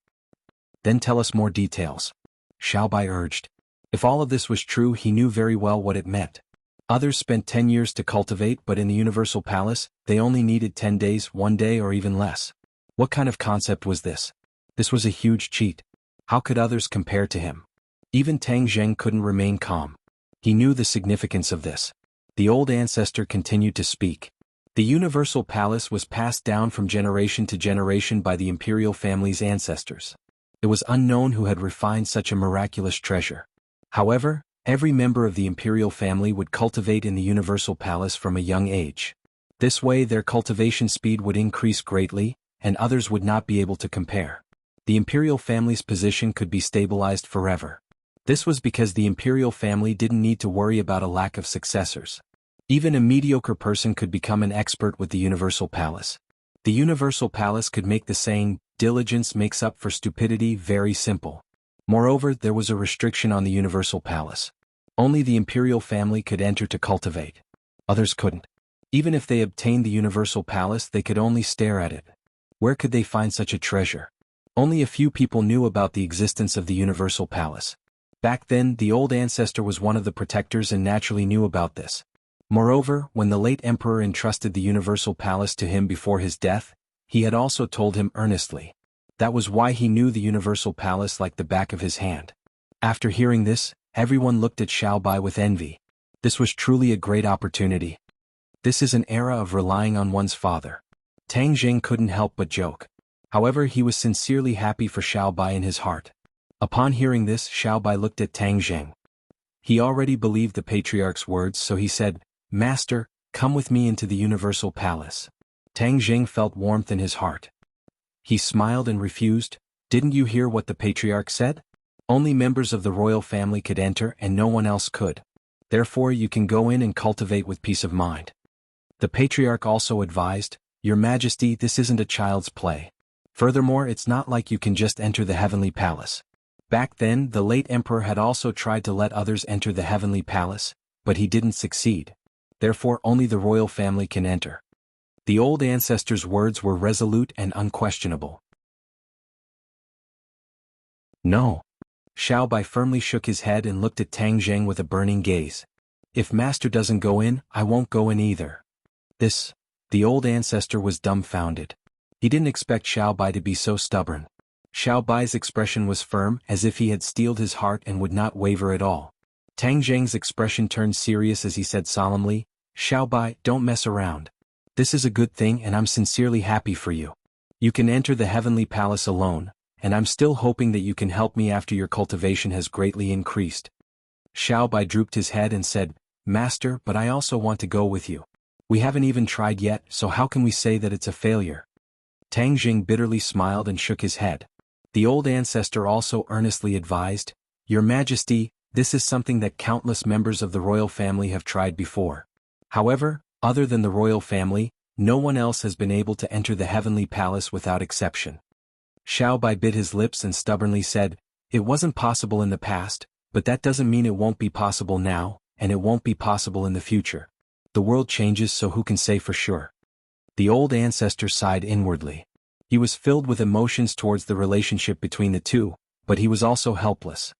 Then tell us more details. Xiao Bai urged. If all of this was true, he knew very well what it meant. Others spent 10 years to cultivate, but in the Universal Palace, they only needed 10 days, 1 day or even less. What kind of concept was this? This was a huge cheat. How could others compare to him? Even Tang Zheng couldn't remain calm. He knew the significance of this. The old ancestor continued to speak. The Universal Palace was passed down from generation to generation by the imperial family's ancestors. It was unknown who had refined such a miraculous treasure. However, every member of the imperial family would cultivate in the Universal Palace from a young age. This way their cultivation speed would increase greatly, and others would not be able to compare. The imperial family's position could be stabilized forever. This was because the imperial family didn't need to worry about a lack of successors. Even a mediocre person could become an expert with the Universal Palace. The Universal Palace could make the saying, "Diligence makes up for stupidity," very simple. Moreover, there was a restriction on the Universal Palace. Only the imperial family could enter to cultivate. Others couldn't. Even if they obtained the Universal Palace, they could only stare at it. Where could they find such a treasure? Only a few people knew about the existence of the Universal Palace. Back then, the old ancestor was one of the protectors and naturally knew about this. Moreover, when the late emperor entrusted the Universal Palace to him before his death, he had also told him earnestly. That was why he knew the Universal Palace like the back of his hand. After hearing this, everyone looked at Xiao Bai with envy. This was truly a great opportunity. This is an era of relying on one's father. Tang Jing couldn't help but joke. However, he was sincerely happy for Xiao Bai in his heart. Upon hearing this, Xiao Bai looked at Tang Zheng. He already believed the patriarch's words, so he said, "Master, come with me into the Universal Palace." Tang Zheng felt warmth in his heart. He smiled and refused. Didn't you hear what the patriarch said? Only members of the royal family could enter and no one else could. Therefore you can go in and cultivate with peace of mind. The patriarch also advised, Your Majesty, this isn't a child's play. Furthermore, it's not like you can just enter the heavenly palace. Back then, the late emperor had also tried to let others enter the heavenly palace, but he didn't succeed. Therefore only the royal family can enter. The old ancestor's words were resolute and unquestionable. No. Xiao Bai firmly shook his head and looked at Tang Zheng with a burning gaze. If master doesn't go in, I won't go in either. The old ancestor was dumbfounded. He didn't expect Xiao Bai to be so stubborn. Xiao Bai's expression was firm, as if he had steeled his heart and would not waver at all. Tang Zheng's expression turned serious as he said solemnly, Xiao Bai, don't mess around. This is a good thing and I'm sincerely happy for you. You can enter the heavenly palace alone, and I'm still hoping that you can help me after your cultivation has greatly increased. Xiao Bai drooped his head and said, Master, but I also want to go with you. We haven't even tried yet, so how can we say that it's a failure? Tang Jing bitterly smiled and shook his head. The old ancestor also earnestly advised, Your Majesty, this is something that countless members of the royal family have tried before. However, other than the royal family, no one else has been able to enter the heavenly palace without exception. Xiao Bai bit his lips and stubbornly said, It wasn't possible in the past, but that doesn't mean it won't be possible now, and it won't be possible in the future. The world changes, so who can say for sure? The old ancestor sighed inwardly. He was filled with emotions towards the relationship between the two, but he was also helpless.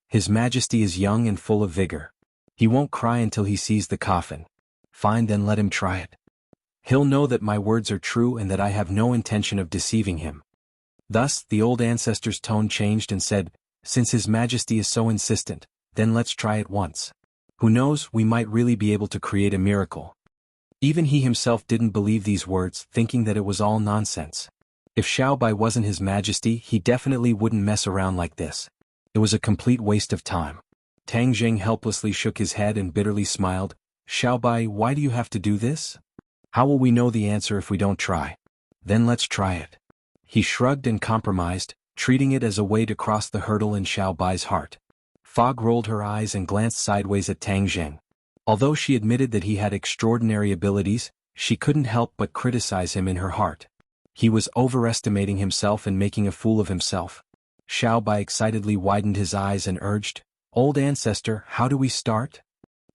His Majesty is young and full of vigor. He won't cry until he sees the coffin. Fine, then let him try it. He'll know that my words are true and that I have no intention of deceiving him. Thus, the old ancestor's tone changed and said, Since His Majesty is so insistent, then let's try it once. Who knows, we might really be able to create a miracle. Even he himself didn't believe these words, thinking that it was all nonsense. If Xiao Bai wasn't His Majesty, he definitely wouldn't mess around like this. It was a complete waste of time. Tang Jing helplessly shook his head and bitterly smiled. Xiao Bai, why do you have to do this? How will we know the answer if we don't try? Then let's try it. He shrugged and compromised, treating it as a way to cross the hurdle in Xiao Bai's heart. Fog rolled her eyes and glanced sideways at Tang Zheng. Although she admitted that he had extraordinary abilities, she couldn't help but criticize him in her heart. He was overestimating himself and making a fool of himself. Xiao Bai excitedly widened his eyes and urged, Old ancestor, how do we start?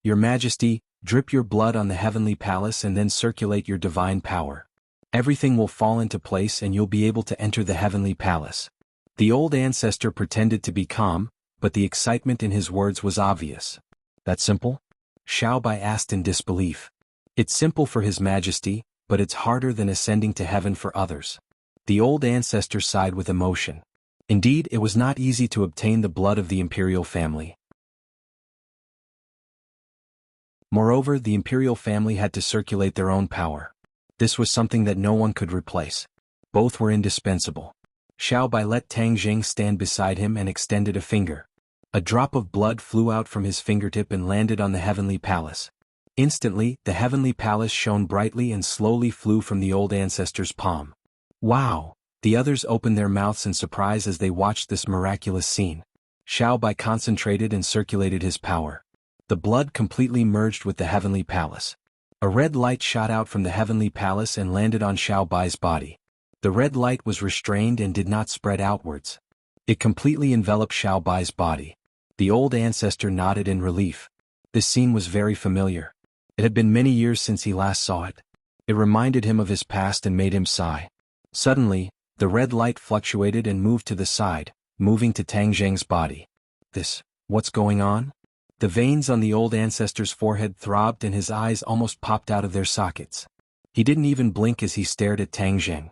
Your Majesty, drip your blood on the heavenly palace and then circulate your divine power. Everything will fall into place and you'll be able to enter the heavenly palace. The old ancestor pretended to be calm, but the excitement in his words was obvious. That simple? Xiao Bai asked in disbelief. It's simple for His Majesty, but it's harder than ascending to heaven for others. The old ancestor sighed with emotion. Indeed, it was not easy to obtain the blood of the imperial family. Moreover, the imperial family had to circulate their own power. This was something that no one could replace. Both were indispensable. Xiao Bai let Tang Jing stand beside him and extended a finger. A drop of blood flew out from his fingertip and landed on the heavenly palace. Instantly, the heavenly palace shone brightly and slowly flew from the old ancestor's palm. Wow! The others opened their mouths in surprise as they watched this miraculous scene. Xiao Bai concentrated and circulated his power. The blood completely merged with the heavenly palace. A red light shot out from the heavenly palace and landed on Xiao Bai's body. The red light was restrained and did not spread outwards. It completely enveloped Xiao Bai's body. The old ancestor nodded in relief. This scene was very familiar. It had been many years since he last saw it. It reminded him of his past and made him sigh. Suddenly, the red light fluctuated and moved to the side, moving to Tang Zheng's body. What's going on? The veins on the old ancestor's forehead throbbed and his eyes almost popped out of their sockets. He didn't even blink as he stared at Tang Zheng.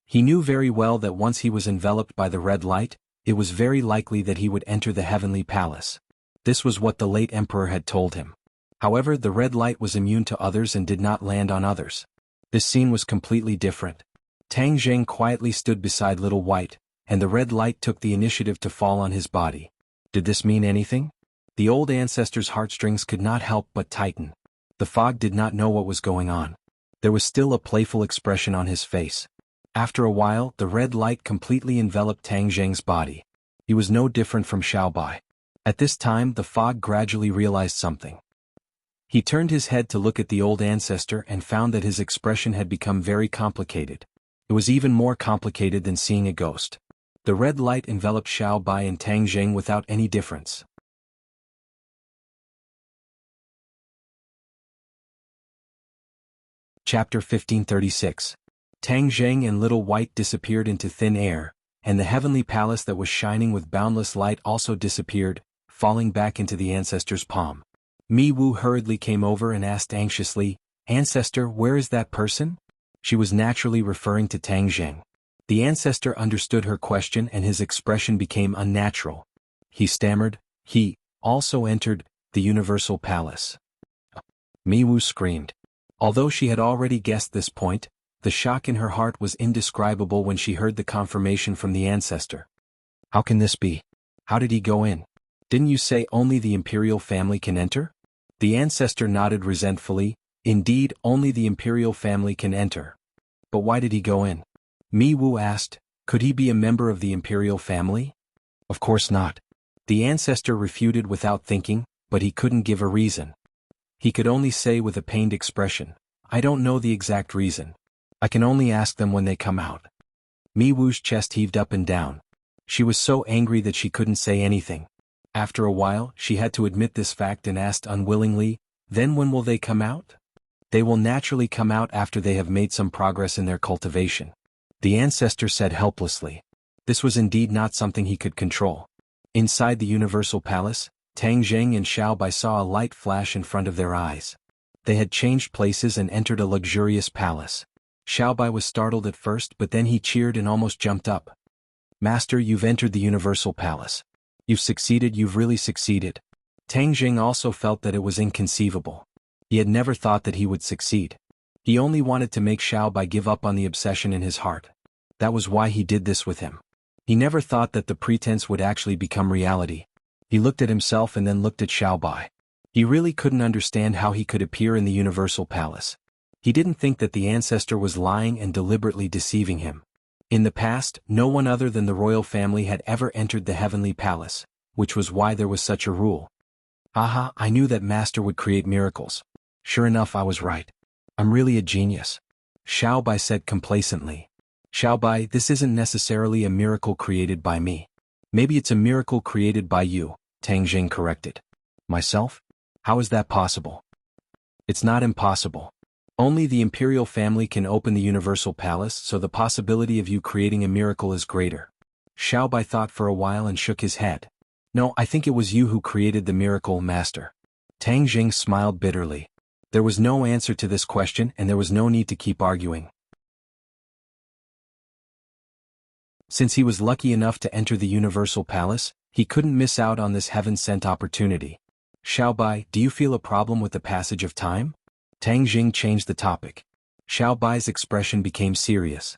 He knew very well that once he was enveloped by the red light, it was very likely that he would enter the heavenly palace. This was what the late emperor had told him. However, the red light was immune to others and did not land on others. This scene was completely different. Tang Zheng quietly stood beside Little White, and the red light took the initiative to fall on his body. Did this mean anything? The old ancestor's heartstrings could not help but tighten. The fog did not know what was going on. There was still a playful expression on his face. After a while, the red light completely enveloped Tang Zheng's body. He was no different from Xiaobai. At this time, the fog gradually realized something. He turned his head to look at the old ancestor and found that his expression had become very complicated. It was even more complicated than seeing a ghost. The red light enveloped Xiaobai and Tang Zheng without any difference. Chapter 1536. Tang Zheng and Little White disappeared into thin air, and the heavenly palace that was shining with boundless light also disappeared, falling back into the ancestor's palm. Mi Wu hurriedly came over and asked anxiously, "Ancestor, where is that person?" She was naturally referring to Tang Zheng. The ancestor understood her question and his expression became unnatural. He stammered, "He also entered the universal palace." Mi Wu screamed. Although she had already guessed this point, the shock in her heart was indescribable when she heard the confirmation from the ancestor. "How can this be? How did he go in? Didn't you say only the imperial family can enter?" The ancestor nodded resentfully. "Indeed, only the imperial family can enter. But why did he go in?" Mi Wu asked. "Could he be a member of the imperial family?" "Of course not." The ancestor refuted without thinking, but he couldn't give a reason. He could only say with a pained expression, "I don't know the exact reason. I can only ask them when they come out." Mi Wu's chest heaved up and down. She was so angry that she couldn't say anything. After a while, she had to admit this fact and asked unwillingly, "Then when will they come out?" "They will naturally come out after they have made some progress in their cultivation," the ancestor said helplessly. This was indeed not something he could control. Inside the universal palace, Tang Zheng and Xiaobai saw a light flash in front of their eyes. They had changed places and entered a luxurious palace. Xiaobai was startled at first, but then he cheered and almost jumped up. "Master, you've entered the universal palace. You've succeeded, you've really succeeded." Tang Zheng also felt that it was inconceivable. He had never thought that he would succeed. He only wanted to make Xiaobai give up on the obsession in his heart. That was why he did this with him. He never thought that the pretense would actually become reality. He looked at himself and then looked at Xiaobai. He really couldn't understand how he could appear in the universal palace. He didn't think that the ancestor was lying and deliberately deceiving him. In the past, no one other than the royal family had ever entered the heavenly palace, which was why there was such a rule. "Aha, I knew that master would create miracles. Sure enough, I was right. I'm really a genius," Xiaobai said complacently. "Xiaobai, this isn't necessarily a miracle created by me. Maybe it's a miracle created by you," Tang Zheng corrected. "Myself? How is that possible?" "It's not impossible. Only the imperial family can open the universal palace, so the possibility of you creating a miracle is greater." Xiaobai thought for a while and shook his head. "No, I think it was you who created the miracle, master." Tang Zheng smiled bitterly. There was no answer to this question and there was no need to keep arguing. Since he was lucky enough to enter the universal palace, he couldn't miss out on this heaven-sent opportunity. "Xiaobai, do you feel a problem with the passage of time?" Tang Zheng changed the topic. Xiaobai's expression became serious.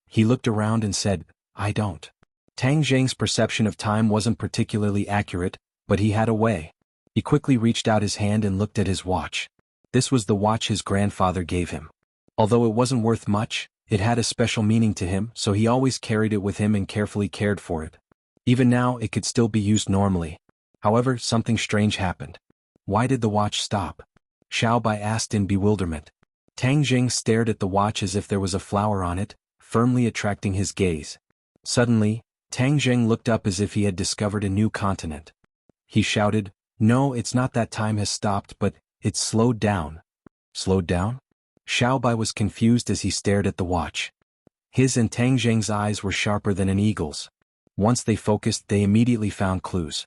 He looked around and said, "I don't." Tang Zheng's perception of time wasn't particularly accurate, but he had a way. He quickly reached out his hand and looked at his watch. This was the watch his grandfather gave him. Although it wasn't worth much, it had a special meaning to him, so he always carried it with him and carefully cared for it. Even now, it could still be used normally. However, something strange happened. Why did the watch stop? Xiaobai asked in bewilderment. Tang Zheng stared at the watch as if there was a flower on it, firmly attracting his gaze. Suddenly, Tang Zheng looked up as if he had discovered a new continent. He shouted, "No, it's not that time has stopped, but it's slowed down." "Slowed down?" Xiaobai was confused as he stared at the watch. His and Tang Zheng's eyes were sharper than an eagle's. Once they focused, they immediately found clues.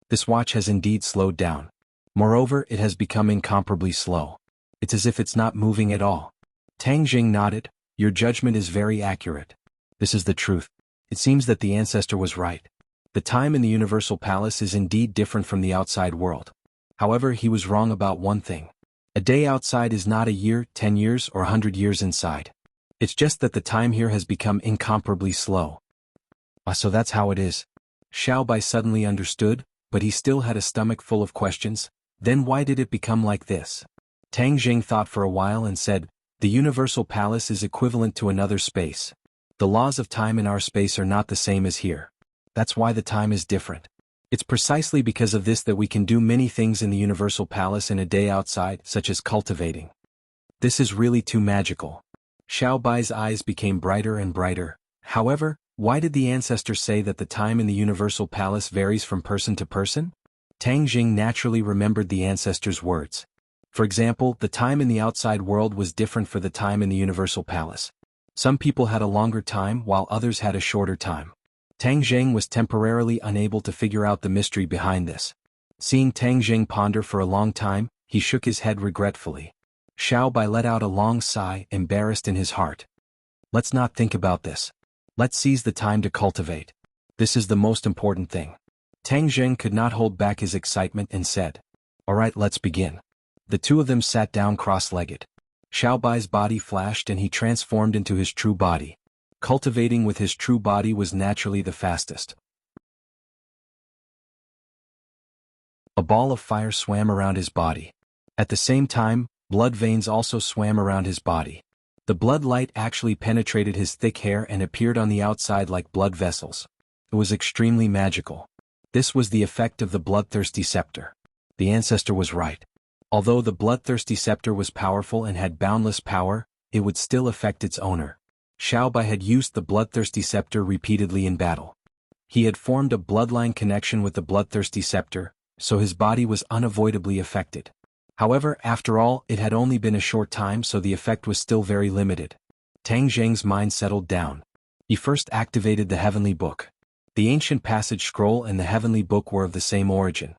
This watch has indeed slowed down. Moreover, it has become incomparably slow. It's as if it's not moving at all. Tang Zheng nodded. "Your judgment is very accurate. This is the truth. It seems that the ancestor was right. The time in the universal palace is indeed different from the outside world. However, he was wrong about one thing. A day outside is not a year, 10 years, or 100 years inside. It's just that the time here has become incomparably slow." So that's how it is. Xiaobai suddenly understood, but he still had a stomach full of questions. Then why did it become like this? Tang Zheng thought for a while and said, "The universal palace is equivalent to another space. The laws of time in our space are not the same as here. That's why the time is different. It's precisely because of this that we can do many things in the Universal Palace in a day outside, such as cultivating. This is really too magical. Xiao Bai's eyes became brighter and brighter. However, why did the ancestors say that the time in the Universal Palace varies from person to person? Tang Jing naturally remembered the ancestors' words. For example, the time in the outside world was different for the time in the Universal Palace. Some people had a longer time while others had a shorter time. Tang Jing was temporarily unable to figure out the mystery behind this. Seeing Tang Jing ponder for a long time, he shook his head regretfully. Xiao Bai let out a long sigh, embarrassed in his heart. Let's not think about this. Let's seize the time to cultivate. This is the most important thing. Tang Jing could not hold back his excitement and said, "Alright, let's begin." The two of them sat down cross-legged. Xiao Bai's body flashed and he transformed into his true body. Cultivating with his true body was naturally the fastest. A ball of fire swam around his body. At the same time, blood veins also swam around his body. The blood light actually penetrated his thick hair and appeared on the outside like blood vessels. It was extremely magical. This was the effect of the bloodthirsty scepter. The ancestor was right. Although the bloodthirsty scepter was powerful and had boundless power, it would still affect its owner. Xiao Bai had used the bloodthirsty scepter repeatedly in battle. He had formed a bloodline connection with the bloodthirsty scepter, so his body was unavoidably affected. However, after all, it had only been a short time, so the effect was still very limited. Tang Jing's mind settled down. He first activated the Heavenly Book. The ancient passage scroll and the Heavenly Book were of the same origin.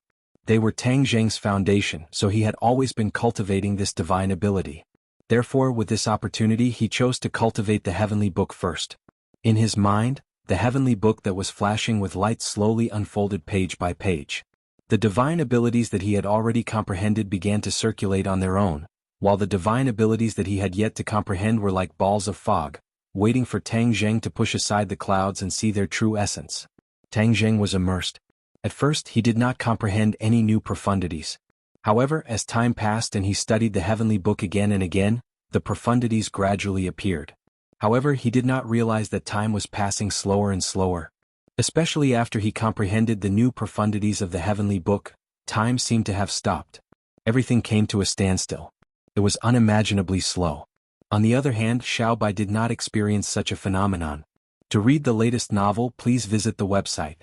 They were Tang Jing's foundation, so he had always been cultivating this divine ability. Therefore, with this opportunity, he chose to cultivate the Heavenly Book first. In his mind, the Heavenly Book that was flashing with light slowly unfolded page by page. The divine abilities that he had already comprehended began to circulate on their own, while the divine abilities that he had yet to comprehend were like balls of fog, waiting for Tang Jing to push aside the clouds and see their true essence. Tang Jing was immersed. At first, he did not comprehend any new profundities. However, as time passed and he studied the Heavenly Book again and again, the profundities gradually appeared. However, he did not realize that time was passing slower and slower. Especially after he comprehended the new profundities of the Heavenly Book, time seemed to have stopped. Everything came to a standstill. It was unimaginably slow. On the other hand, Xiao Bai did not experience such a phenomenon. To read the latest novel, please visit the website.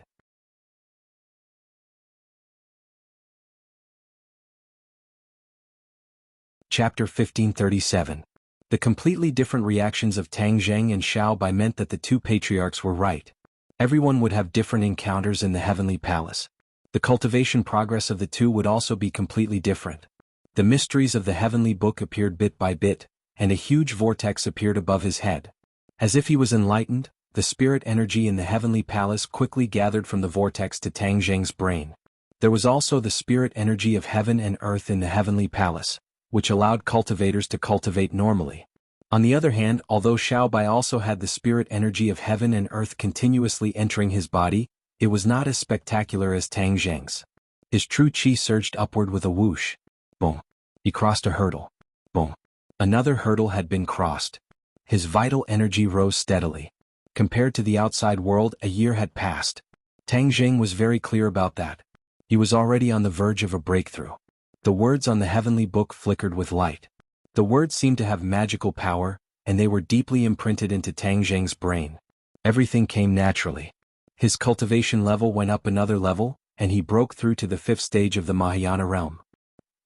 Chapter 1537. The completely different reactions of Tang Jing and Xiao Bai meant that the two patriarchs were right. Everyone would have different encounters in the Heavenly Palace. The cultivation progress of the two would also be completely different. The mysteries of the Heavenly Book appeared bit by bit, and a huge vortex appeared above his head. As if he was enlightened, the spirit energy in the Heavenly Palace quickly gathered from the vortex to Tang Jing's brain. There was also the spirit energy of heaven and earth in the Heavenly Palace, which allowed cultivators to cultivate normally. On the other hand, although Xiao Bai also had the spirit energy of heaven and earth continuously entering his body, it was not as spectacular as Tang Jing's. His true qi surged upward with a whoosh. Boom. He crossed a hurdle. Boom. Another hurdle had been crossed. His vital energy rose steadily. Compared to the outside world, a year had passed. Tang Jing was very clear about that. He was already on the verge of a breakthrough. The words on the Heavenly Book flickered with light. The words seemed to have magical power, and they were deeply imprinted into Tang Jing's brain. Everything came naturally. His cultivation level went up another level, and he broke through to the 5th stage of the Mahayana realm.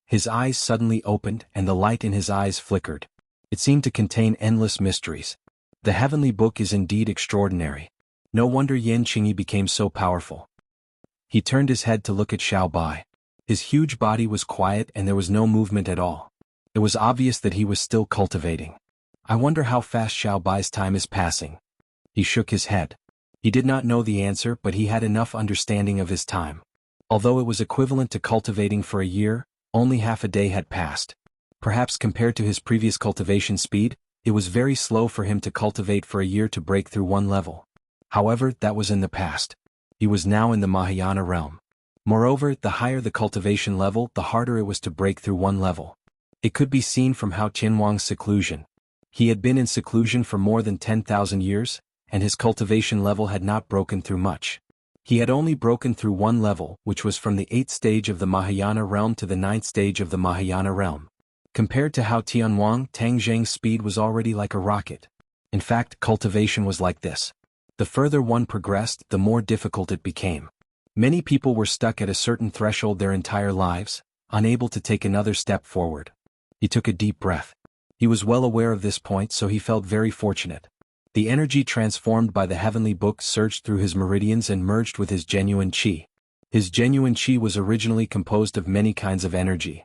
His eyes suddenly opened and the light in his eyes flickered. It seemed to contain endless mysteries. The Heavenly Book is indeed extraordinary. No wonder Yin Qingyi became so powerful. He turned his head to look at Xiao Bai. His huge body was quiet and there was no movement at all. It was obvious that he was still cultivating. I wonder how fast Xiao Bai's time is passing. He shook his head. He did not know the answer, but he had enough understanding of his time. Although it was equivalent to cultivating for a year, only half a day had passed. Perhaps compared to his previous cultivation speed, it was very slow for him to cultivate for a year to break through one level. However, that was in the past. He was now in the Mahayana realm. Moreover, the higher the cultivation level, the harder it was to break through one level. It could be seen from Hao Qianwang's seclusion. He had been in seclusion for more than 10,000 years, and his cultivation level had not broken through much. He had only broken through one level, which was from the 8th stage of the Mahayana realm to the 9th stage of the Mahayana realm. Compared to Hao Tianwang, Tang Zheng's speed was already like a rocket. In fact, cultivation was like this. The further one progressed, the more difficult it became. Many people were stuck at a certain threshold their entire lives, unable to take another step forward. He took a deep breath. He was well aware of this point, so he felt very fortunate. The energy transformed by the heavenly book surged through his meridians and merged with his genuine qi. His genuine qi was originally composed of many kinds of energy.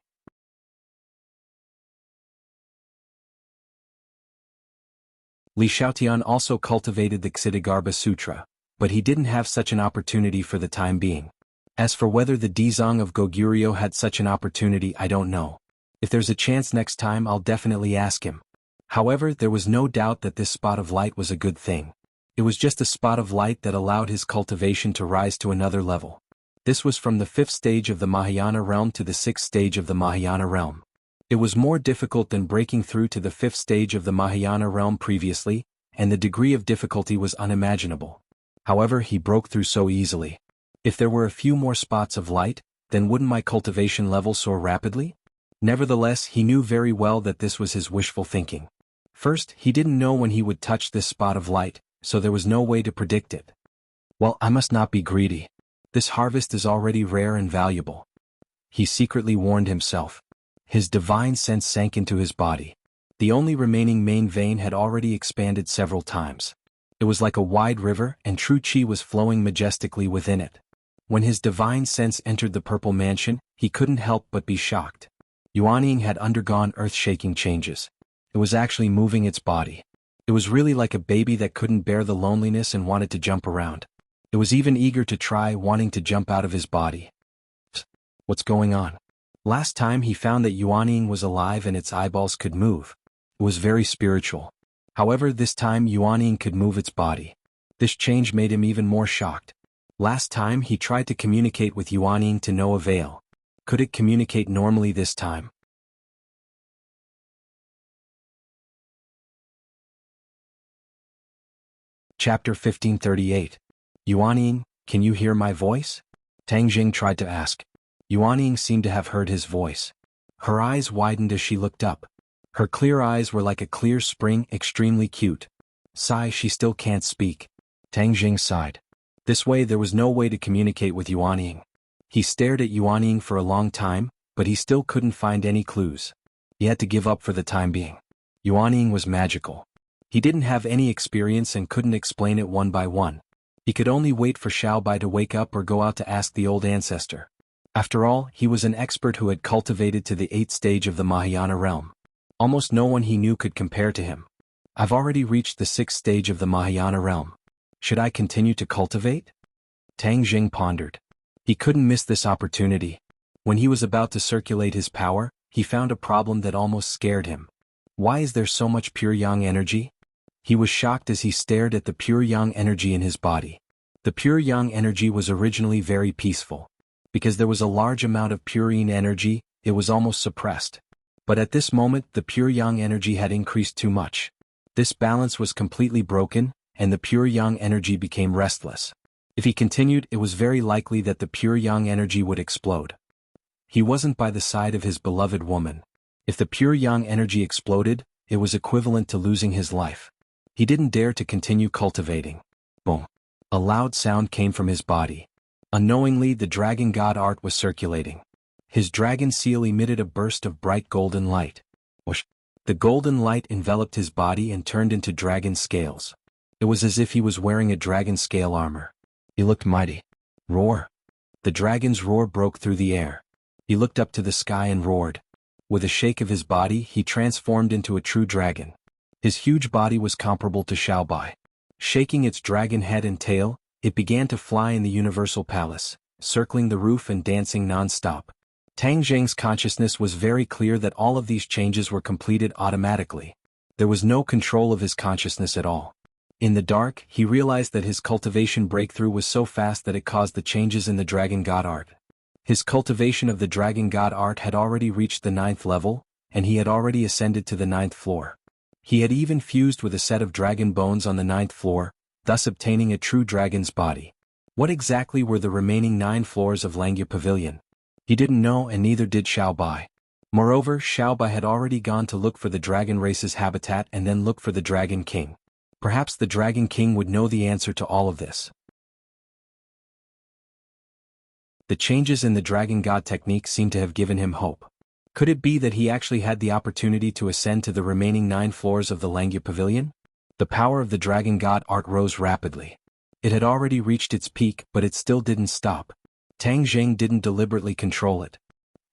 Li Xiaotian also cultivated the Ksitigarbha Sutra, but he didn't have such an opportunity for the time being. As for whether the Dizang of Goguryeo had such an opportunity, I don't know. If there's a chance next time, I'll definitely ask him. However, there was no doubt that this spot of light was a good thing. It was just a spot of light that allowed his cultivation to rise to another level. This was from the 5th stage of the Mahayana realm to the 6th stage of the Mahayana realm. It was more difficult than breaking through to the 5th stage of the Mahayana realm previously, and the degree of difficulty was unimaginable. However, he broke through so easily. If there were a few more spots of light, then wouldn't my cultivation level soar rapidly? Nevertheless, he knew very well that this was his wishful thinking. First, he didn't know when he would touch this spot of light, so there was no way to predict it. Well, I must not be greedy. This harvest is already rare and valuable. He secretly warned himself. His divine sense sank into his body. The only remaining main vein had already expanded several times. It was like a wide river, and true qi was flowing majestically within it. When his divine sense entered the purple mansion, he couldn't help but be shocked. Yuanying had undergone earth-shaking changes. It was actually moving its body. It was really like a baby that couldn't bear the loneliness and wanted to jump around. It was even eager to try, wanting to jump out of his body. What's going on? Last time he found that Yuanying was alive and its eyeballs could move. It was very spiritual. However, this time Yuanying could move its body. This change made him even more shocked. Last time he tried to communicate with Yuanying to no avail. Could it communicate normally this time? Chapter 1538. Yuanying, can you hear my voice? Tang Jing tried to ask. Yuanying seemed to have heard his voice. Her eyes widened as she looked up. Her clear eyes were like a clear spring, extremely cute. Sigh, she still can't speak. Tang Jing sighed. This way there was no way to communicate with Yuanying. He stared at Yuanying for a long time, but he still couldn't find any clues. He had to give up for the time being. Yuanying was magical. He didn't have any experience and couldn't explain it one by one. He could only wait for Xiaobai to wake up or go out to ask the old ancestor. After all, he was an expert who had cultivated to the 8th stage of the Mahayana realm. Almost no one he knew could compare to him. I've already reached the 6th stage of the Mahayana realm. Should I continue to cultivate? Tang Jing pondered. He couldn't miss this opportunity. When he was about to circulate his power, he found a problem that almost scared him. Why is there so much pure yang energy? He was shocked as he stared at the pure yang energy in his body. The pure yang energy was originally very peaceful. Because there was a large amount of pure yin energy, it was almost suppressed. But at this moment, the pure yang energy had increased too much. This balance was completely broken, and the pure yang energy became restless. If he continued, it was very likely that the pure yang energy would explode. He wasn't by the side of his beloved woman. If the pure yang energy exploded, it was equivalent to losing his life. He didn't dare to continue cultivating. Boom. A loud sound came from his body. Unknowingly, the dragon god art was circulating. His dragon seal emitted a burst of bright golden light. Whoosh. The golden light enveloped his body and turned into dragon scales. It was as if he was wearing a dragon scale armor. He looked mighty. Roar. The dragon's roar broke through the air. He looked up to the sky and roared. With a shake of his body, he transformed into a true dragon. His huge body was comparable to Xiaobai. Shaking its dragon head and tail, it began to fly in the universal palace, circling the roof and dancing non-stop. Tang Zheng's consciousness was very clear that all of these changes were completed automatically. There was no control of his consciousness at all. In the dark, he realized that his cultivation breakthrough was so fast that it caused the changes in the dragon god art. His cultivation of the dragon god art had already reached the 9th level, and he had already ascended to the 9th floor. He had even fused with a set of dragon bones on the 9th floor, thus obtaining a true dragon's body. What exactly were the remaining 9 floors of Langya Pavilion? He didn't know, and neither did Xiaobai. Moreover, Xiaobai had already gone to look for the dragon race's habitat and then look for the Dragon King. Perhaps the Dragon King would know the answer to all of this. The changes in the Dragon God technique seemed to have given him hope. Could it be that he actually had the opportunity to ascend to the remaining 9 floors of the Langya Pavilion? The power of the Dragon God art rose rapidly. It had already reached its peak, but it still didn't stop. Tang Jing didn't deliberately control it.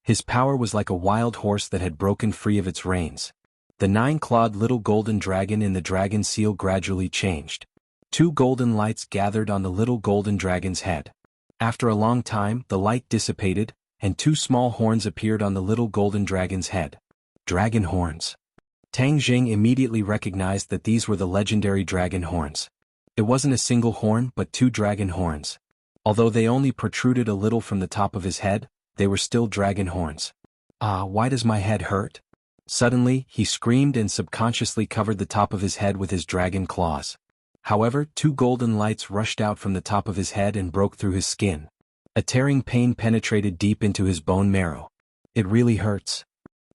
His power was like a wild horse that had broken free of its reins. The 9-clawed little golden dragon in the dragon seal gradually changed. 2 golden lights gathered on the little golden dragon's head. After a long time, the light dissipated, and 2 small horns appeared on the little golden dragon's head. Dragon horns. Tang Jing immediately recognized that these were the legendary dragon horns. It wasn't a single horn but 2 dragon horns. Although they only protruded a little from the top of his head, they were still dragon horns. "Ah, why does my head hurt?" Suddenly, he screamed and subconsciously covered the top of his head with his dragon claws. However, 2 golden lights rushed out from the top of his head and broke through his skin. A tearing pain penetrated deep into his bone marrow. "It really hurts."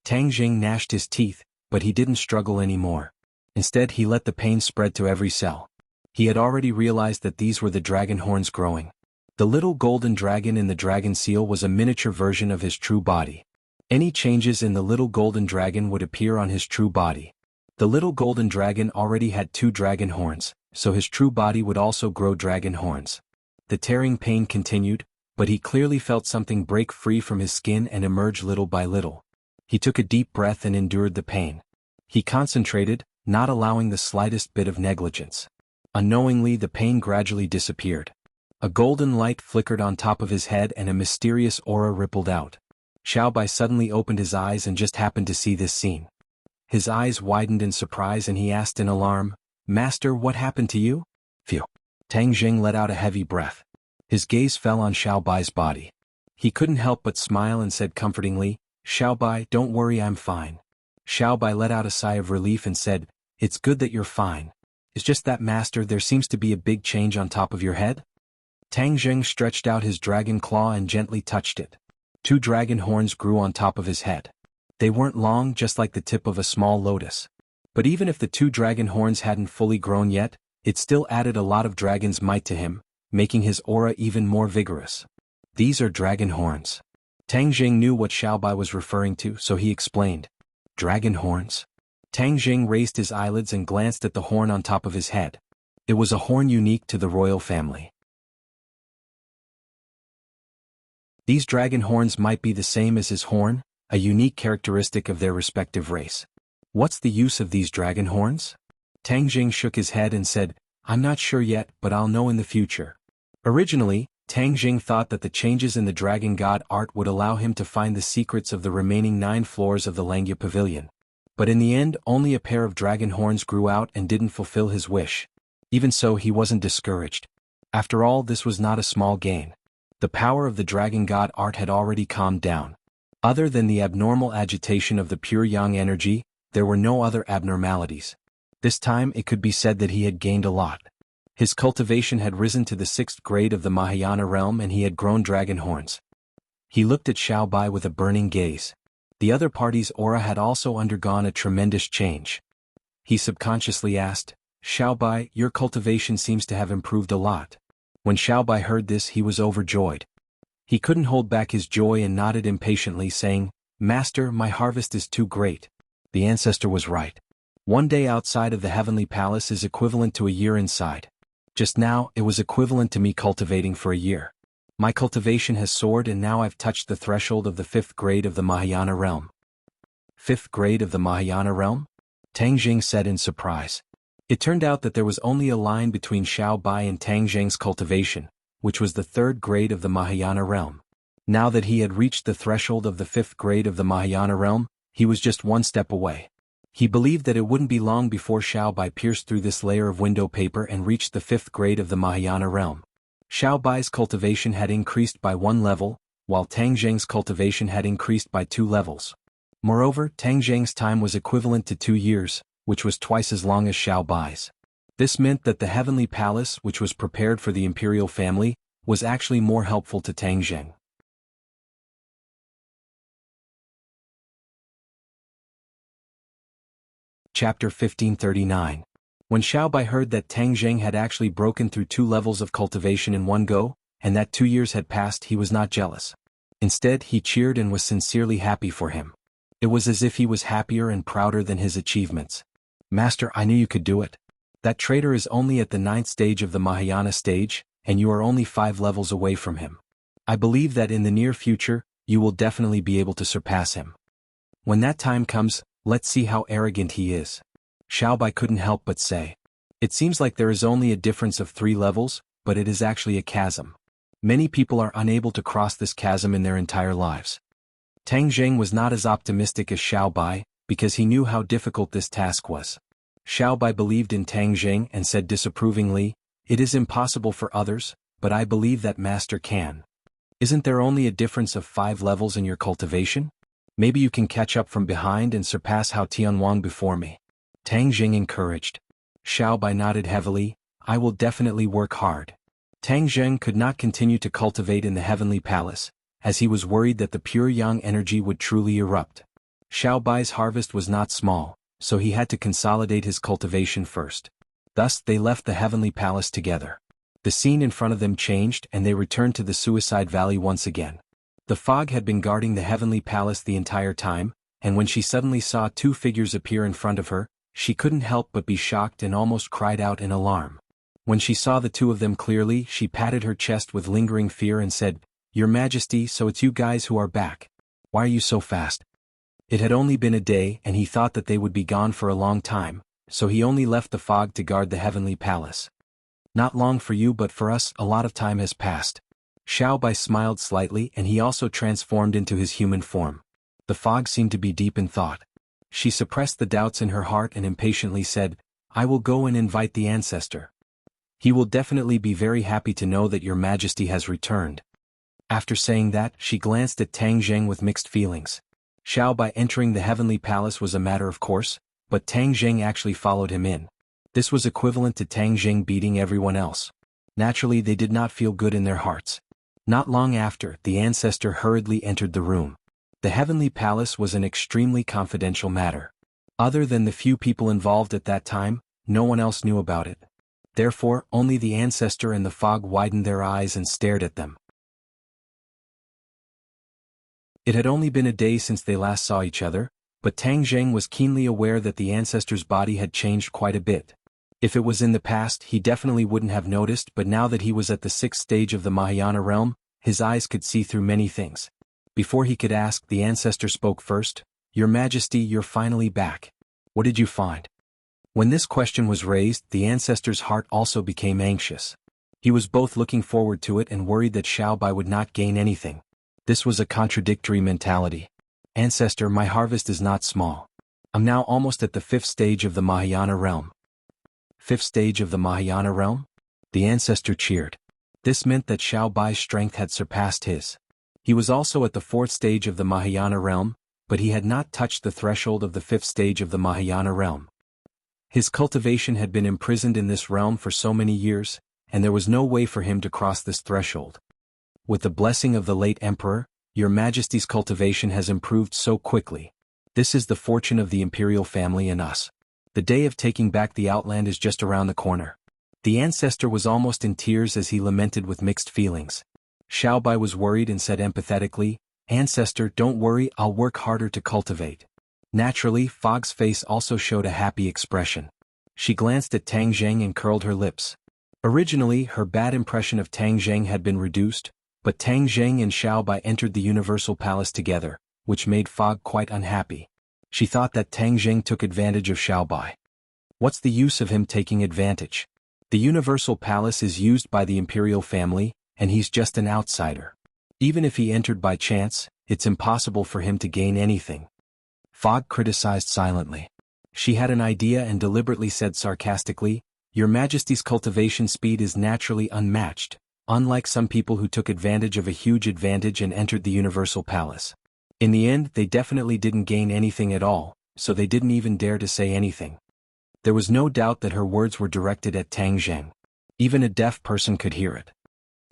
Tang Jing gnashed his teeth, but he didn't struggle anymore. Instead, he let the pain spread to every cell. He had already realized that these were the dragon horns growing. The little golden dragon in the dragon seal was a miniature version of his true body. Any changes in the little golden dragon would appear on his true body. The little golden dragon already had 2 dragon horns, so his true body would also grow dragon horns. The tearing pain continued, but he clearly felt something break free from his skin and emerge little by little. He took a deep breath and endured the pain. He concentrated, not allowing the slightest bit of negligence. Unknowingly, the pain gradually disappeared. A golden light flickered on top of his head and a mysterious aura rippled out. Xiaobai suddenly opened his eyes and just happened to see this scene. His eyes widened in surprise and he asked in alarm, "Master, what happened to you?" "Phew." Tang Jing let out a heavy breath. His gaze fell on Xiaobai's body. He couldn't help but smile and said comfortingly, "Xiaobai, don't worry, I'm fine." Xiaobai let out a sigh of relief and said, "It's good that you're fine. It's just that, Master, there seems to be a big change on top of your head." Tang Jing stretched out his dragon claw and gently touched it. 2 dragon horns grew on top of his head. They weren't long, just like the tip of a small lotus. But even if the 2 dragon horns hadn't fully grown yet, it still added a lot of dragon's might to him, making his aura even more vigorous. "These are dragon horns." Tang Jing knew what Xiaobai was referring to, so he explained. "Dragon horns?" Tang Jing raised his eyelids and glanced at the horn on top of his head. It was a horn unique to the royal family. These dragon horns might be the same as his horn, a unique characteristic of their respective race. "What's the use of these dragon horns?" Tang Jing shook his head and said, "I'm not sure yet, but I'll know in the future." Originally, Tang Jing thought that the changes in the Dragon God art would allow him to find the secrets of the remaining 9 floors of the Langya Pavilion. But in the end, only a pair of dragon horns grew out and didn't fulfill his wish. Even so, he wasn't discouraged. After all, this was not a small gain. The power of the Dragon God art had already calmed down. Other than the abnormal agitation of the pure yang energy, there were no other abnormalities. This time it could be said that he had gained a lot. His cultivation had risen to the 6th grade of the Mahayana realm and he had grown dragon horns. He looked at Xiaobai with a burning gaze. The other party's aura had also undergone a tremendous change. He subconsciously asked, "Xiaobai, your cultivation seems to have improved a lot." When Xiaobai heard this, he was overjoyed. He couldn't hold back his joy and nodded impatiently, saying, "Master, my harvest is too great." The ancestor was right. One day outside of the heavenly palace is equivalent to a year inside. Just now, it was equivalent to me cultivating for a year. My cultivation has soared and now I've touched the threshold of the 5th grade of the Mahayana realm. 5th grade of the Mahayana realm? Tang Jing said in surprise. It turned out that there was only a line between Xiaobai and Tang Jing's cultivation, which was the 3rd grade of the Mahayana realm. Now that he had reached the threshold of the 5th grade of the Mahayana realm, he was just 1 step away. He believed that it wouldn't be long before Xiaobai pierced through this layer of window paper and reached the 5th grade of the Mahayana realm. Xiaobai's cultivation had increased by 1 level, while Tang Jing's cultivation had increased by 2 levels. Moreover, Tang Jing's time was equivalent to 2 years, which was twice as long as Xiaobai's. This meant that the heavenly palace, which was prepared for the imperial family, was actually more helpful to Tang Zheng. Chapter 1539. When Xiaobai heard that Tang Zheng had actually broken through 2 levels of cultivation in one go, and that 2 years had passed, he was not jealous. Instead, he cheered and was sincerely happy for him. It was as if he was happier and prouder than his achievements. Master, I knew you could do it. That traitor is only at the 9th stage of the Mahayana stage, and you are only 5 levels away from him. I believe that in the near future, you will definitely be able to surpass him. When that time comes, let's see how arrogant he is. Xiaobai couldn't help but say. It seems like there is only a difference of 3 levels, but it is actually a chasm. Many people are unable to cross this chasm in their entire lives. Tang Zheng was not as optimistic as Xiaobai, because he knew how difficult this task was. Xiaobai believed in Tang Zheng and said disapprovingly, "It is impossible for others, but I believe that master can. Isn't there only a difference of 5 levels in your cultivation? Maybe you can catch up from behind and surpass Hao Tianwang before me." Tang Zheng encouraged. Xiaobai nodded heavily, "I will definitely work hard." Tang Zheng could not continue to cultivate in the heavenly palace, as he was worried that the pure yang energy would truly erupt. Xiaobai's harvest was not small, so he had to consolidate his cultivation first. Thus they left the heavenly palace together. The scene in front of them changed and they returned to the Suicide Valley once again. The fog had been guarding the heavenly palace the entire time, and when she suddenly saw 2 figures appear in front of her, she couldn't help but be shocked and almost cried out in alarm. When she saw the 2 of them clearly, she patted her chest with lingering fear and said, "Your Majesty, so it's you guys who are back. Why are you so fast?" It had only been a day and he thought that they would be gone for a long time, so he only left the fog to guard the heavenly palace. "Not long for you, but for us, a lot of time has passed." Xiaobai smiled slightly and he also transformed into his human form. The fog seemed to be deep in thought. She suppressed the doubts in her heart and impatiently said, "I will go and invite the ancestor. He will definitely be very happy to know that your Majesty has returned." After saying that, she glanced at Tang Zheng with mixed feelings. Xiaobai entering the heavenly palace was a matter of course, but Tang Zheng actually followed him in. This was equivalent to Tang Zheng beating everyone else. Naturally, they did not feel good in their hearts. Not long after, the ancestor hurriedly entered the room. The heavenly palace was an extremely confidential matter. Other than the few people involved at that time, no one else knew about it. Therefore, only the ancestor and the fog widened their eyes and stared at them. It had only been a day since they last saw each other, but Tang Zheng was keenly aware that the ancestor's body had changed quite a bit. If it was in the past, he definitely wouldn't have noticed, but now that he was at the 6th stage of the Mahayana realm, his eyes could see through many things. Before he could ask, the ancestor spoke first, "Your Majesty, you're finally back. What did you find?" When this question was raised, the ancestor's heart also became anxious. He was both looking forward to it and worried that Xiaobai would not gain anything. This was a contradictory mentality. "Ancestor, my harvest is not small. I'm now almost at the 5th stage of the Mahayana realm." 5th stage of the Mahayana realm? The ancestor cheered. This meant that Xiaobai's strength had surpassed his. He was also at the 4th stage of the Mahayana realm, but he had not touched the threshold of the 5th stage of the Mahayana realm. His cultivation had been imprisoned in this realm for so many years, and there was no way for him to cross this threshold. With the blessing of the late emperor, your Majesty's cultivation has improved so quickly. This is the fortune of the imperial family and us. The day of taking back the outland is just around the corner. The ancestor was almost in tears as he lamented with mixed feelings. Xiaobai was worried and said empathetically, "Ancestor, don't worry, I'll work harder to cultivate." Naturally, Fog's face also showed a happy expression. She glanced at Tang Zheng and curled her lips. Originally, her bad impression of Tang Zheng had been reduced, but Tang Zheng and Xiaobai entered the Universal Palace together, which made Fog quite unhappy. She thought that Tang Zheng took advantage of Xiaobai. What's the use of him taking advantage? The Universal Palace is used by the imperial family, and he's just an outsider. Even if he entered by chance, it's impossible for him to gain anything. Fog criticized silently. She had an idea and deliberately said sarcastically, "Your Majesty's cultivation speed is naturally unmatched, unlike some people who took advantage of a huge advantage and entered the Universal Palace. In the end, they definitely didn't gain anything at all, so they didn't even dare to say anything." There was no doubt that her words were directed at Tang Zheng. Even a deaf person could hear it.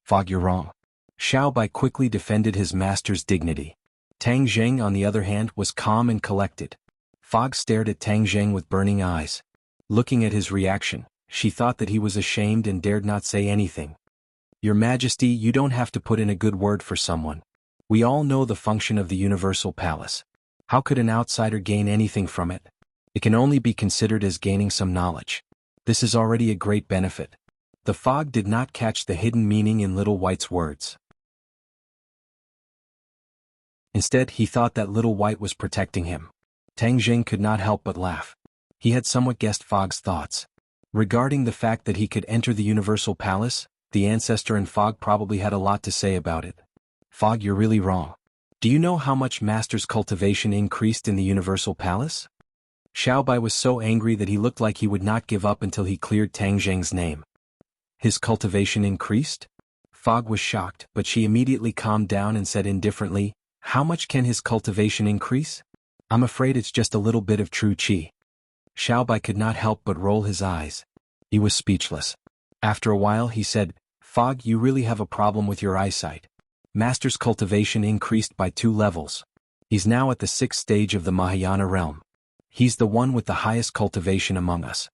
Fog, you're wrong. Xiao Bai quickly defended his master's dignity. Tang Zheng, on the other hand, was calm and collected. Fog stared at Tang Zheng with burning eyes. Looking at his reaction, she thought that he was ashamed and dared not say anything. Your Majesty, you don't have to put in a good word for someone. We all know the function of the Universal Palace. How could an outsider gain anything from it? It can only be considered as gaining some knowledge. This is already a great benefit. The Fog did not catch the hidden meaning in Little White's words. Instead, he thought that Little White was protecting him. Tang Zheng could not help but laugh. He had somewhat guessed Fog's thoughts. Regarding the fact that he could enter the Universal Palace, the ancestor and Fog probably had a lot to say about it. Fog, you're really wrong. Do you know how much Master's cultivation increased in the Universal Palace? Xiao Bai was so angry that he looked like he would not give up until he cleared Tang Zheng's name. His cultivation increased? Fog was shocked, but she immediately calmed down and said indifferently, how much can his cultivation increase? I'm afraid it's just a little bit of true qi. Xiao Bai could not help but roll his eyes. He was speechless. After a while he said, Fog, you really have a problem with your eyesight. Master's cultivation increased by 2 levels. He's now at the 6th stage of the Mahayana realm. He's the one with the highest cultivation among us.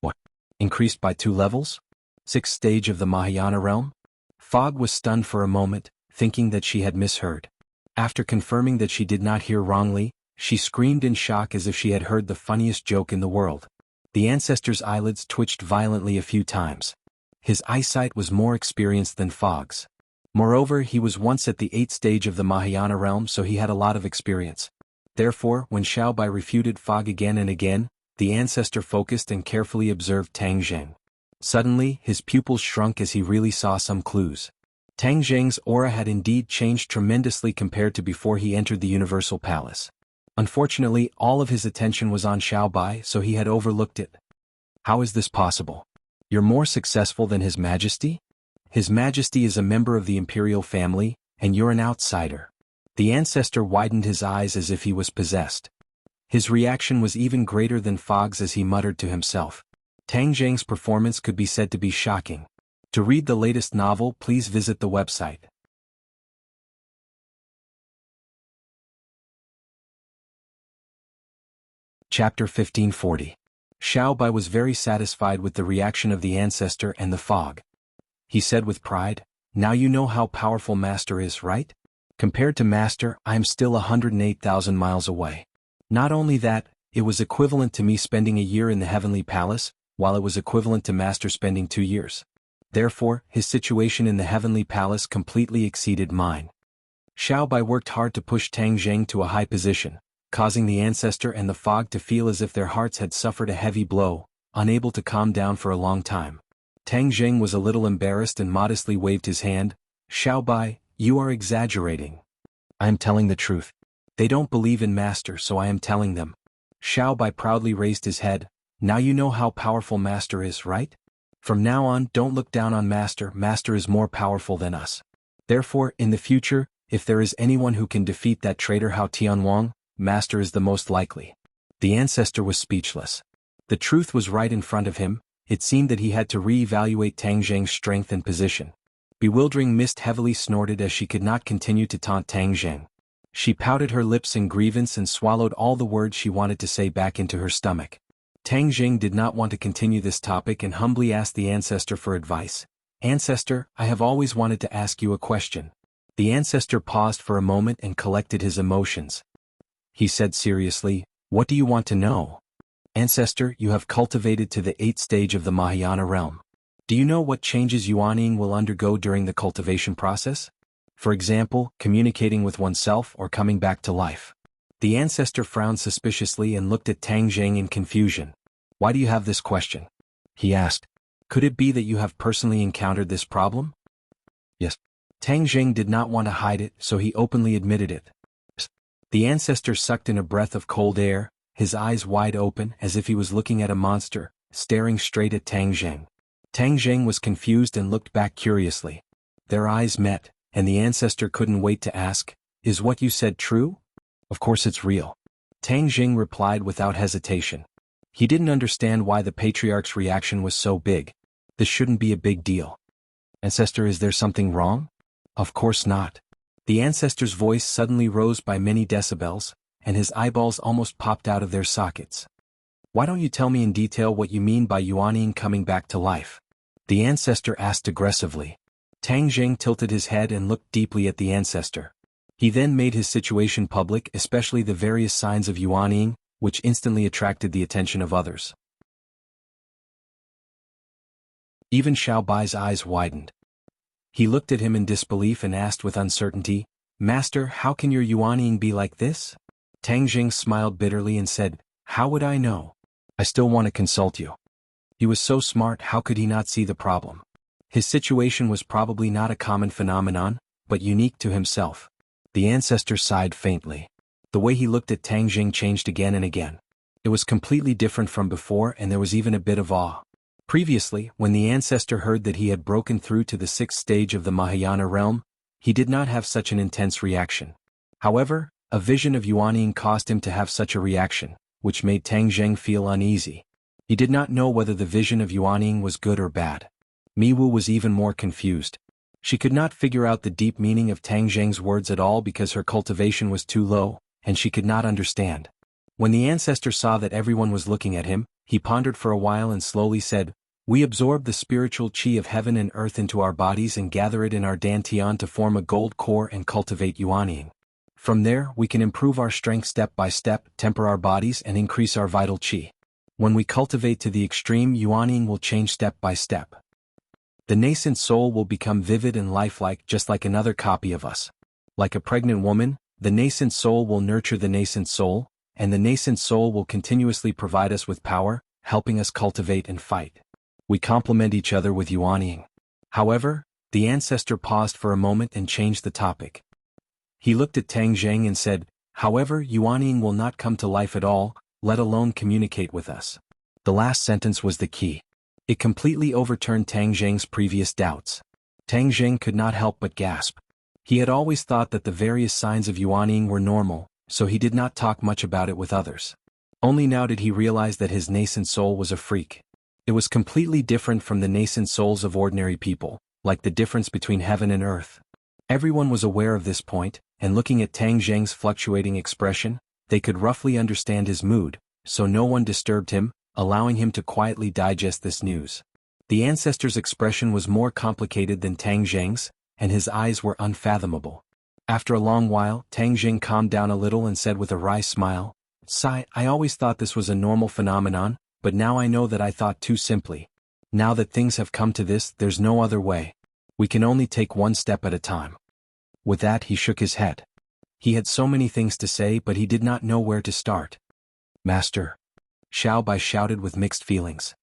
What? Increased by 2 levels? 6th stage of the Mahayana realm? Fog was stunned for a moment, thinking that she had misheard. After confirming that she did not hear wrongly, she screamed in shock as if she had heard the funniest joke in the world. The ancestor's eyelids twitched violently a few times. His eyesight was more experienced than Fog's. Moreover, he was once at the 8th stage of the Mahayana realm, so he had a lot of experience. Therefore, when Xiao Bai refuted Fog again and again, the ancestor focused and carefully observed Tang Zheng. Suddenly, his pupils shrunk as he really saw some clues. Tang Zheng's aura had indeed changed tremendously compared to before he entered the Universal Palace. Unfortunately, all of his attention was on Xiao Bai, so he had overlooked it. How is this possible? You're more successful than His Majesty? His Majesty is a member of the imperial family, and you're an outsider. The ancestor widened his eyes as if he was possessed. His reaction was even greater than Fog's as he muttered to himself. Tang Zheng's performance could be said to be shocking. To read the latest novel, please visit the website. Chapter 1540. Xiao Bai was very satisfied with the reaction of the ancestor and the Fog. He said with pride, now you know how powerful Master is, right? Compared to Master, I am still 108,000 miles away. Not only that, it was equivalent to me spending a year in the Heavenly Palace, while it was equivalent to Master spending 2 years. Therefore, his situation in the Heavenly Palace completely exceeded mine. Xiao Bai worked hard to push Tang Zheng to a high position, causing the ancestor and the Fog to feel as if their hearts had suffered a heavy blow, unable to calm down for a long time. Tang Zheng was a little embarrassed and modestly waved his hand. Xiao Bai, you are exaggerating. I am telling the truth. They don't believe in Master, so I am telling them. Xiao Bai proudly raised his head. Now you know how powerful Master is, right? From now on, don't look down on Master. Master is more powerful than us. Therefore, in the future, if there is anyone who can defeat that traitor Hao Tianwang, Master is the most likely. The ancestor was speechless. The truth was right in front of him. It seemed that he had to re-evaluate Tang Zheng's strength and position. Bewildering mist heavily snorted as she could not continue to taunt Tang Zheng. She pouted her lips in grievance and swallowed all the words she wanted to say back into her stomach. Tang Zheng did not want to continue this topic and humbly asked the ancestor for advice. Ancestor, I have always wanted to ask you a question. The ancestor paused for a moment and collected his emotions. He said seriously, what do you want to know? Ancestor, you have cultivated to the 8th stage of the Mahayana realm. Do you know what changes Yuanying will undergo during the cultivation process? For example, communicating with oneself or coming back to life. The ancestor frowned suspiciously and looked at Tang Zheng in confusion. Why do you have this question? He asked. Could it be that you have personally encountered this problem? Yes. Tang Zheng did not want to hide it, so he openly admitted it. The ancestor sucked in a breath of cold air, his eyes wide open as if he was looking at a monster, staring straight at Tang Zheng. Tang Zheng was confused and looked back curiously. Their eyes met, and the ancestor couldn't wait to ask, is what you said true? Of course it's real. Tang Zheng replied without hesitation. He didn't understand why the patriarch's reaction was so big. This shouldn't be a big deal. Ancestor, is there something wrong? Of course not. The ancestor's voice suddenly rose by many decibels, and his eyeballs almost popped out of their sockets. Why don't you tell me in detail what you mean by Yuanying coming back to life? The ancestor asked aggressively. Tang Jing tilted his head and looked deeply at the ancestor. He then made his situation public, especially the various signs of Yuanying, which instantly attracted the attention of others. Even Xiao Bai's eyes widened. He looked at him in disbelief and asked with uncertainty, Master, how can your Yuanying be like this? Tang Jing smiled bitterly and said, How would I know? I still want to consult you. He was so smart, how could he not see the problem? His situation was probably not a common phenomenon, but unique to himself. The ancestor sighed faintly. The way he looked at Tang Jing changed again and again. It was completely different from before, and there was even a bit of awe. Previously, when the ancestor heard that he had broken through to the 6th stage of the Mahayana realm, he did not have such an intense reaction. However, a vision of Yuanying caused him to have such a reaction, which made Tang Jing feel uneasy. He did not know whether the vision of Yuanying was good or bad. Miwu was even more confused. She could not figure out the deep meaning of Tang Jing's words at all because her cultivation was too low, and she could not understand. When the ancestor saw that everyone was looking at him, he pondered for a while and slowly said, We absorb the spiritual qi of heaven and earth into our bodies and gather it in our dantian to form a gold core and cultivate Yuanying. From there, we can improve our strength step by step, temper our bodies and increase our vital qi. When we cultivate to the extreme, Yuanying will change step by step. The nascent soul will become vivid and lifelike, just like another copy of us. Like a pregnant woman, the nascent soul will nurture the nascent soul, and the nascent soul will continuously provide us with power, helping us cultivate and fight. We complement each other with Yuanying. However, the ancestor paused for a moment and changed the topic. He looked at Tang Jing and said, However, Yuanying will not come to life at all, let alone communicate with us. The last sentence was the key. It completely overturned Tang Jing's previous doubts. Tang Jing could not help but gasp. He had always thought that the various signs of Yuanying were normal, so he did not talk much about it with others. Only now did he realize that his nascent soul was a freak. It was completely different from the nascent souls of ordinary people, like the difference between heaven and earth. Everyone was aware of this point, and looking at Tang Jing's fluctuating expression, they could roughly understand his mood, so no one disturbed him, allowing him to quietly digest this news. The ancestor's expression was more complicated than Tang Jing's, and his eyes were unfathomable. After a long while, Tang Jing calmed down a little and said with a wry smile, Sai, I always thought this was a normal phenomenon, but now I know that I thought too simply. Now that things have come to this, there's no other way. We can only take one step at a time. With that, he shook his head. He had so many things to say, but he did not know where to start. Master. Xiao Bai shouted with mixed feelings.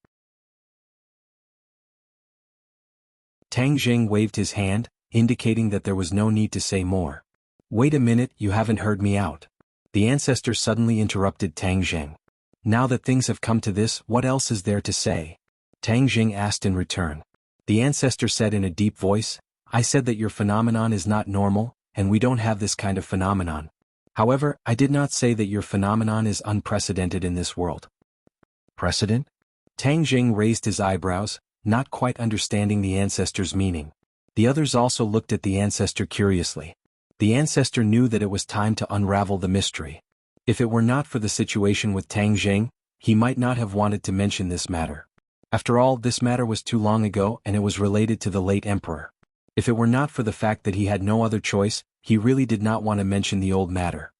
Tang Jing waved his hand, indicating that there was no need to say more. Wait a minute, you haven't heard me out. The ancestor suddenly interrupted Tang Jing. Now that things have come to this, what else is there to say? Tang Jing asked in return. The ancestor said in a deep voice, I said that your phenomenon is not normal, and we don't have this kind of phenomenon. However, I did not say that your phenomenon is unprecedented in this world. Precedent? Tang Jing raised his eyebrows, not quite understanding the ancestor's meaning. The others also looked at the ancestor curiously. The ancestor knew that it was time to unravel the mystery. If it were not for the situation with Tang Jing, he might not have wanted to mention this matter. After all, this matter was too long ago and it was related to the late emperor. If it were not for the fact that he had no other choice, he really did not want to mention the old matter.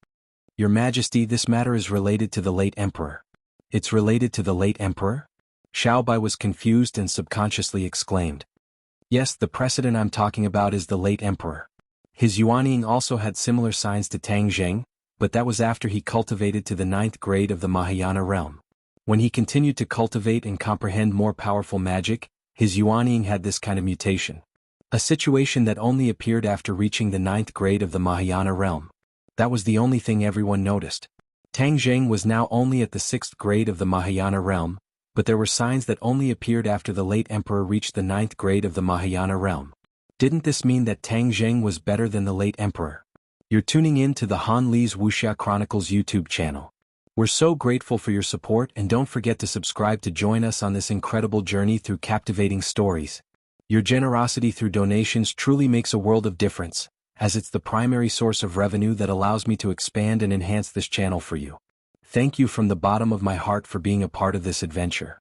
Your Majesty, this matter is related to the late emperor. It's related to the late emperor? Xiao Bai was confused and subconsciously exclaimed. Yes, the precedent I'm talking about is the late emperor. His Yuanying also had similar signs to Tang Jing, but that was after he cultivated to the 9th grade of the Mahayana realm. When he continued to cultivate and comprehend more powerful magic, his Yuanying had this kind of mutation. A situation that only appeared after reaching the 9th grade of the Mahayana realm. That was the only thing everyone noticed. Tang Jing was now only at the 6th grade of the Mahayana realm, but there were signs that only appeared after the late emperor reached the 9th grade of the Mahayana realm. Didn't this mean that Tang Jing was better than the late emperor? You're tuning in to the Han Li's Wuxia Chronicles YouTube channel. We're so grateful for your support, and don't forget to subscribe to join us on this incredible journey through captivating stories. Your generosity through donations truly makes a world of difference, as it's the primary source of revenue that allows me to expand and enhance this channel for you. Thank you from the bottom of my heart for being a part of this adventure.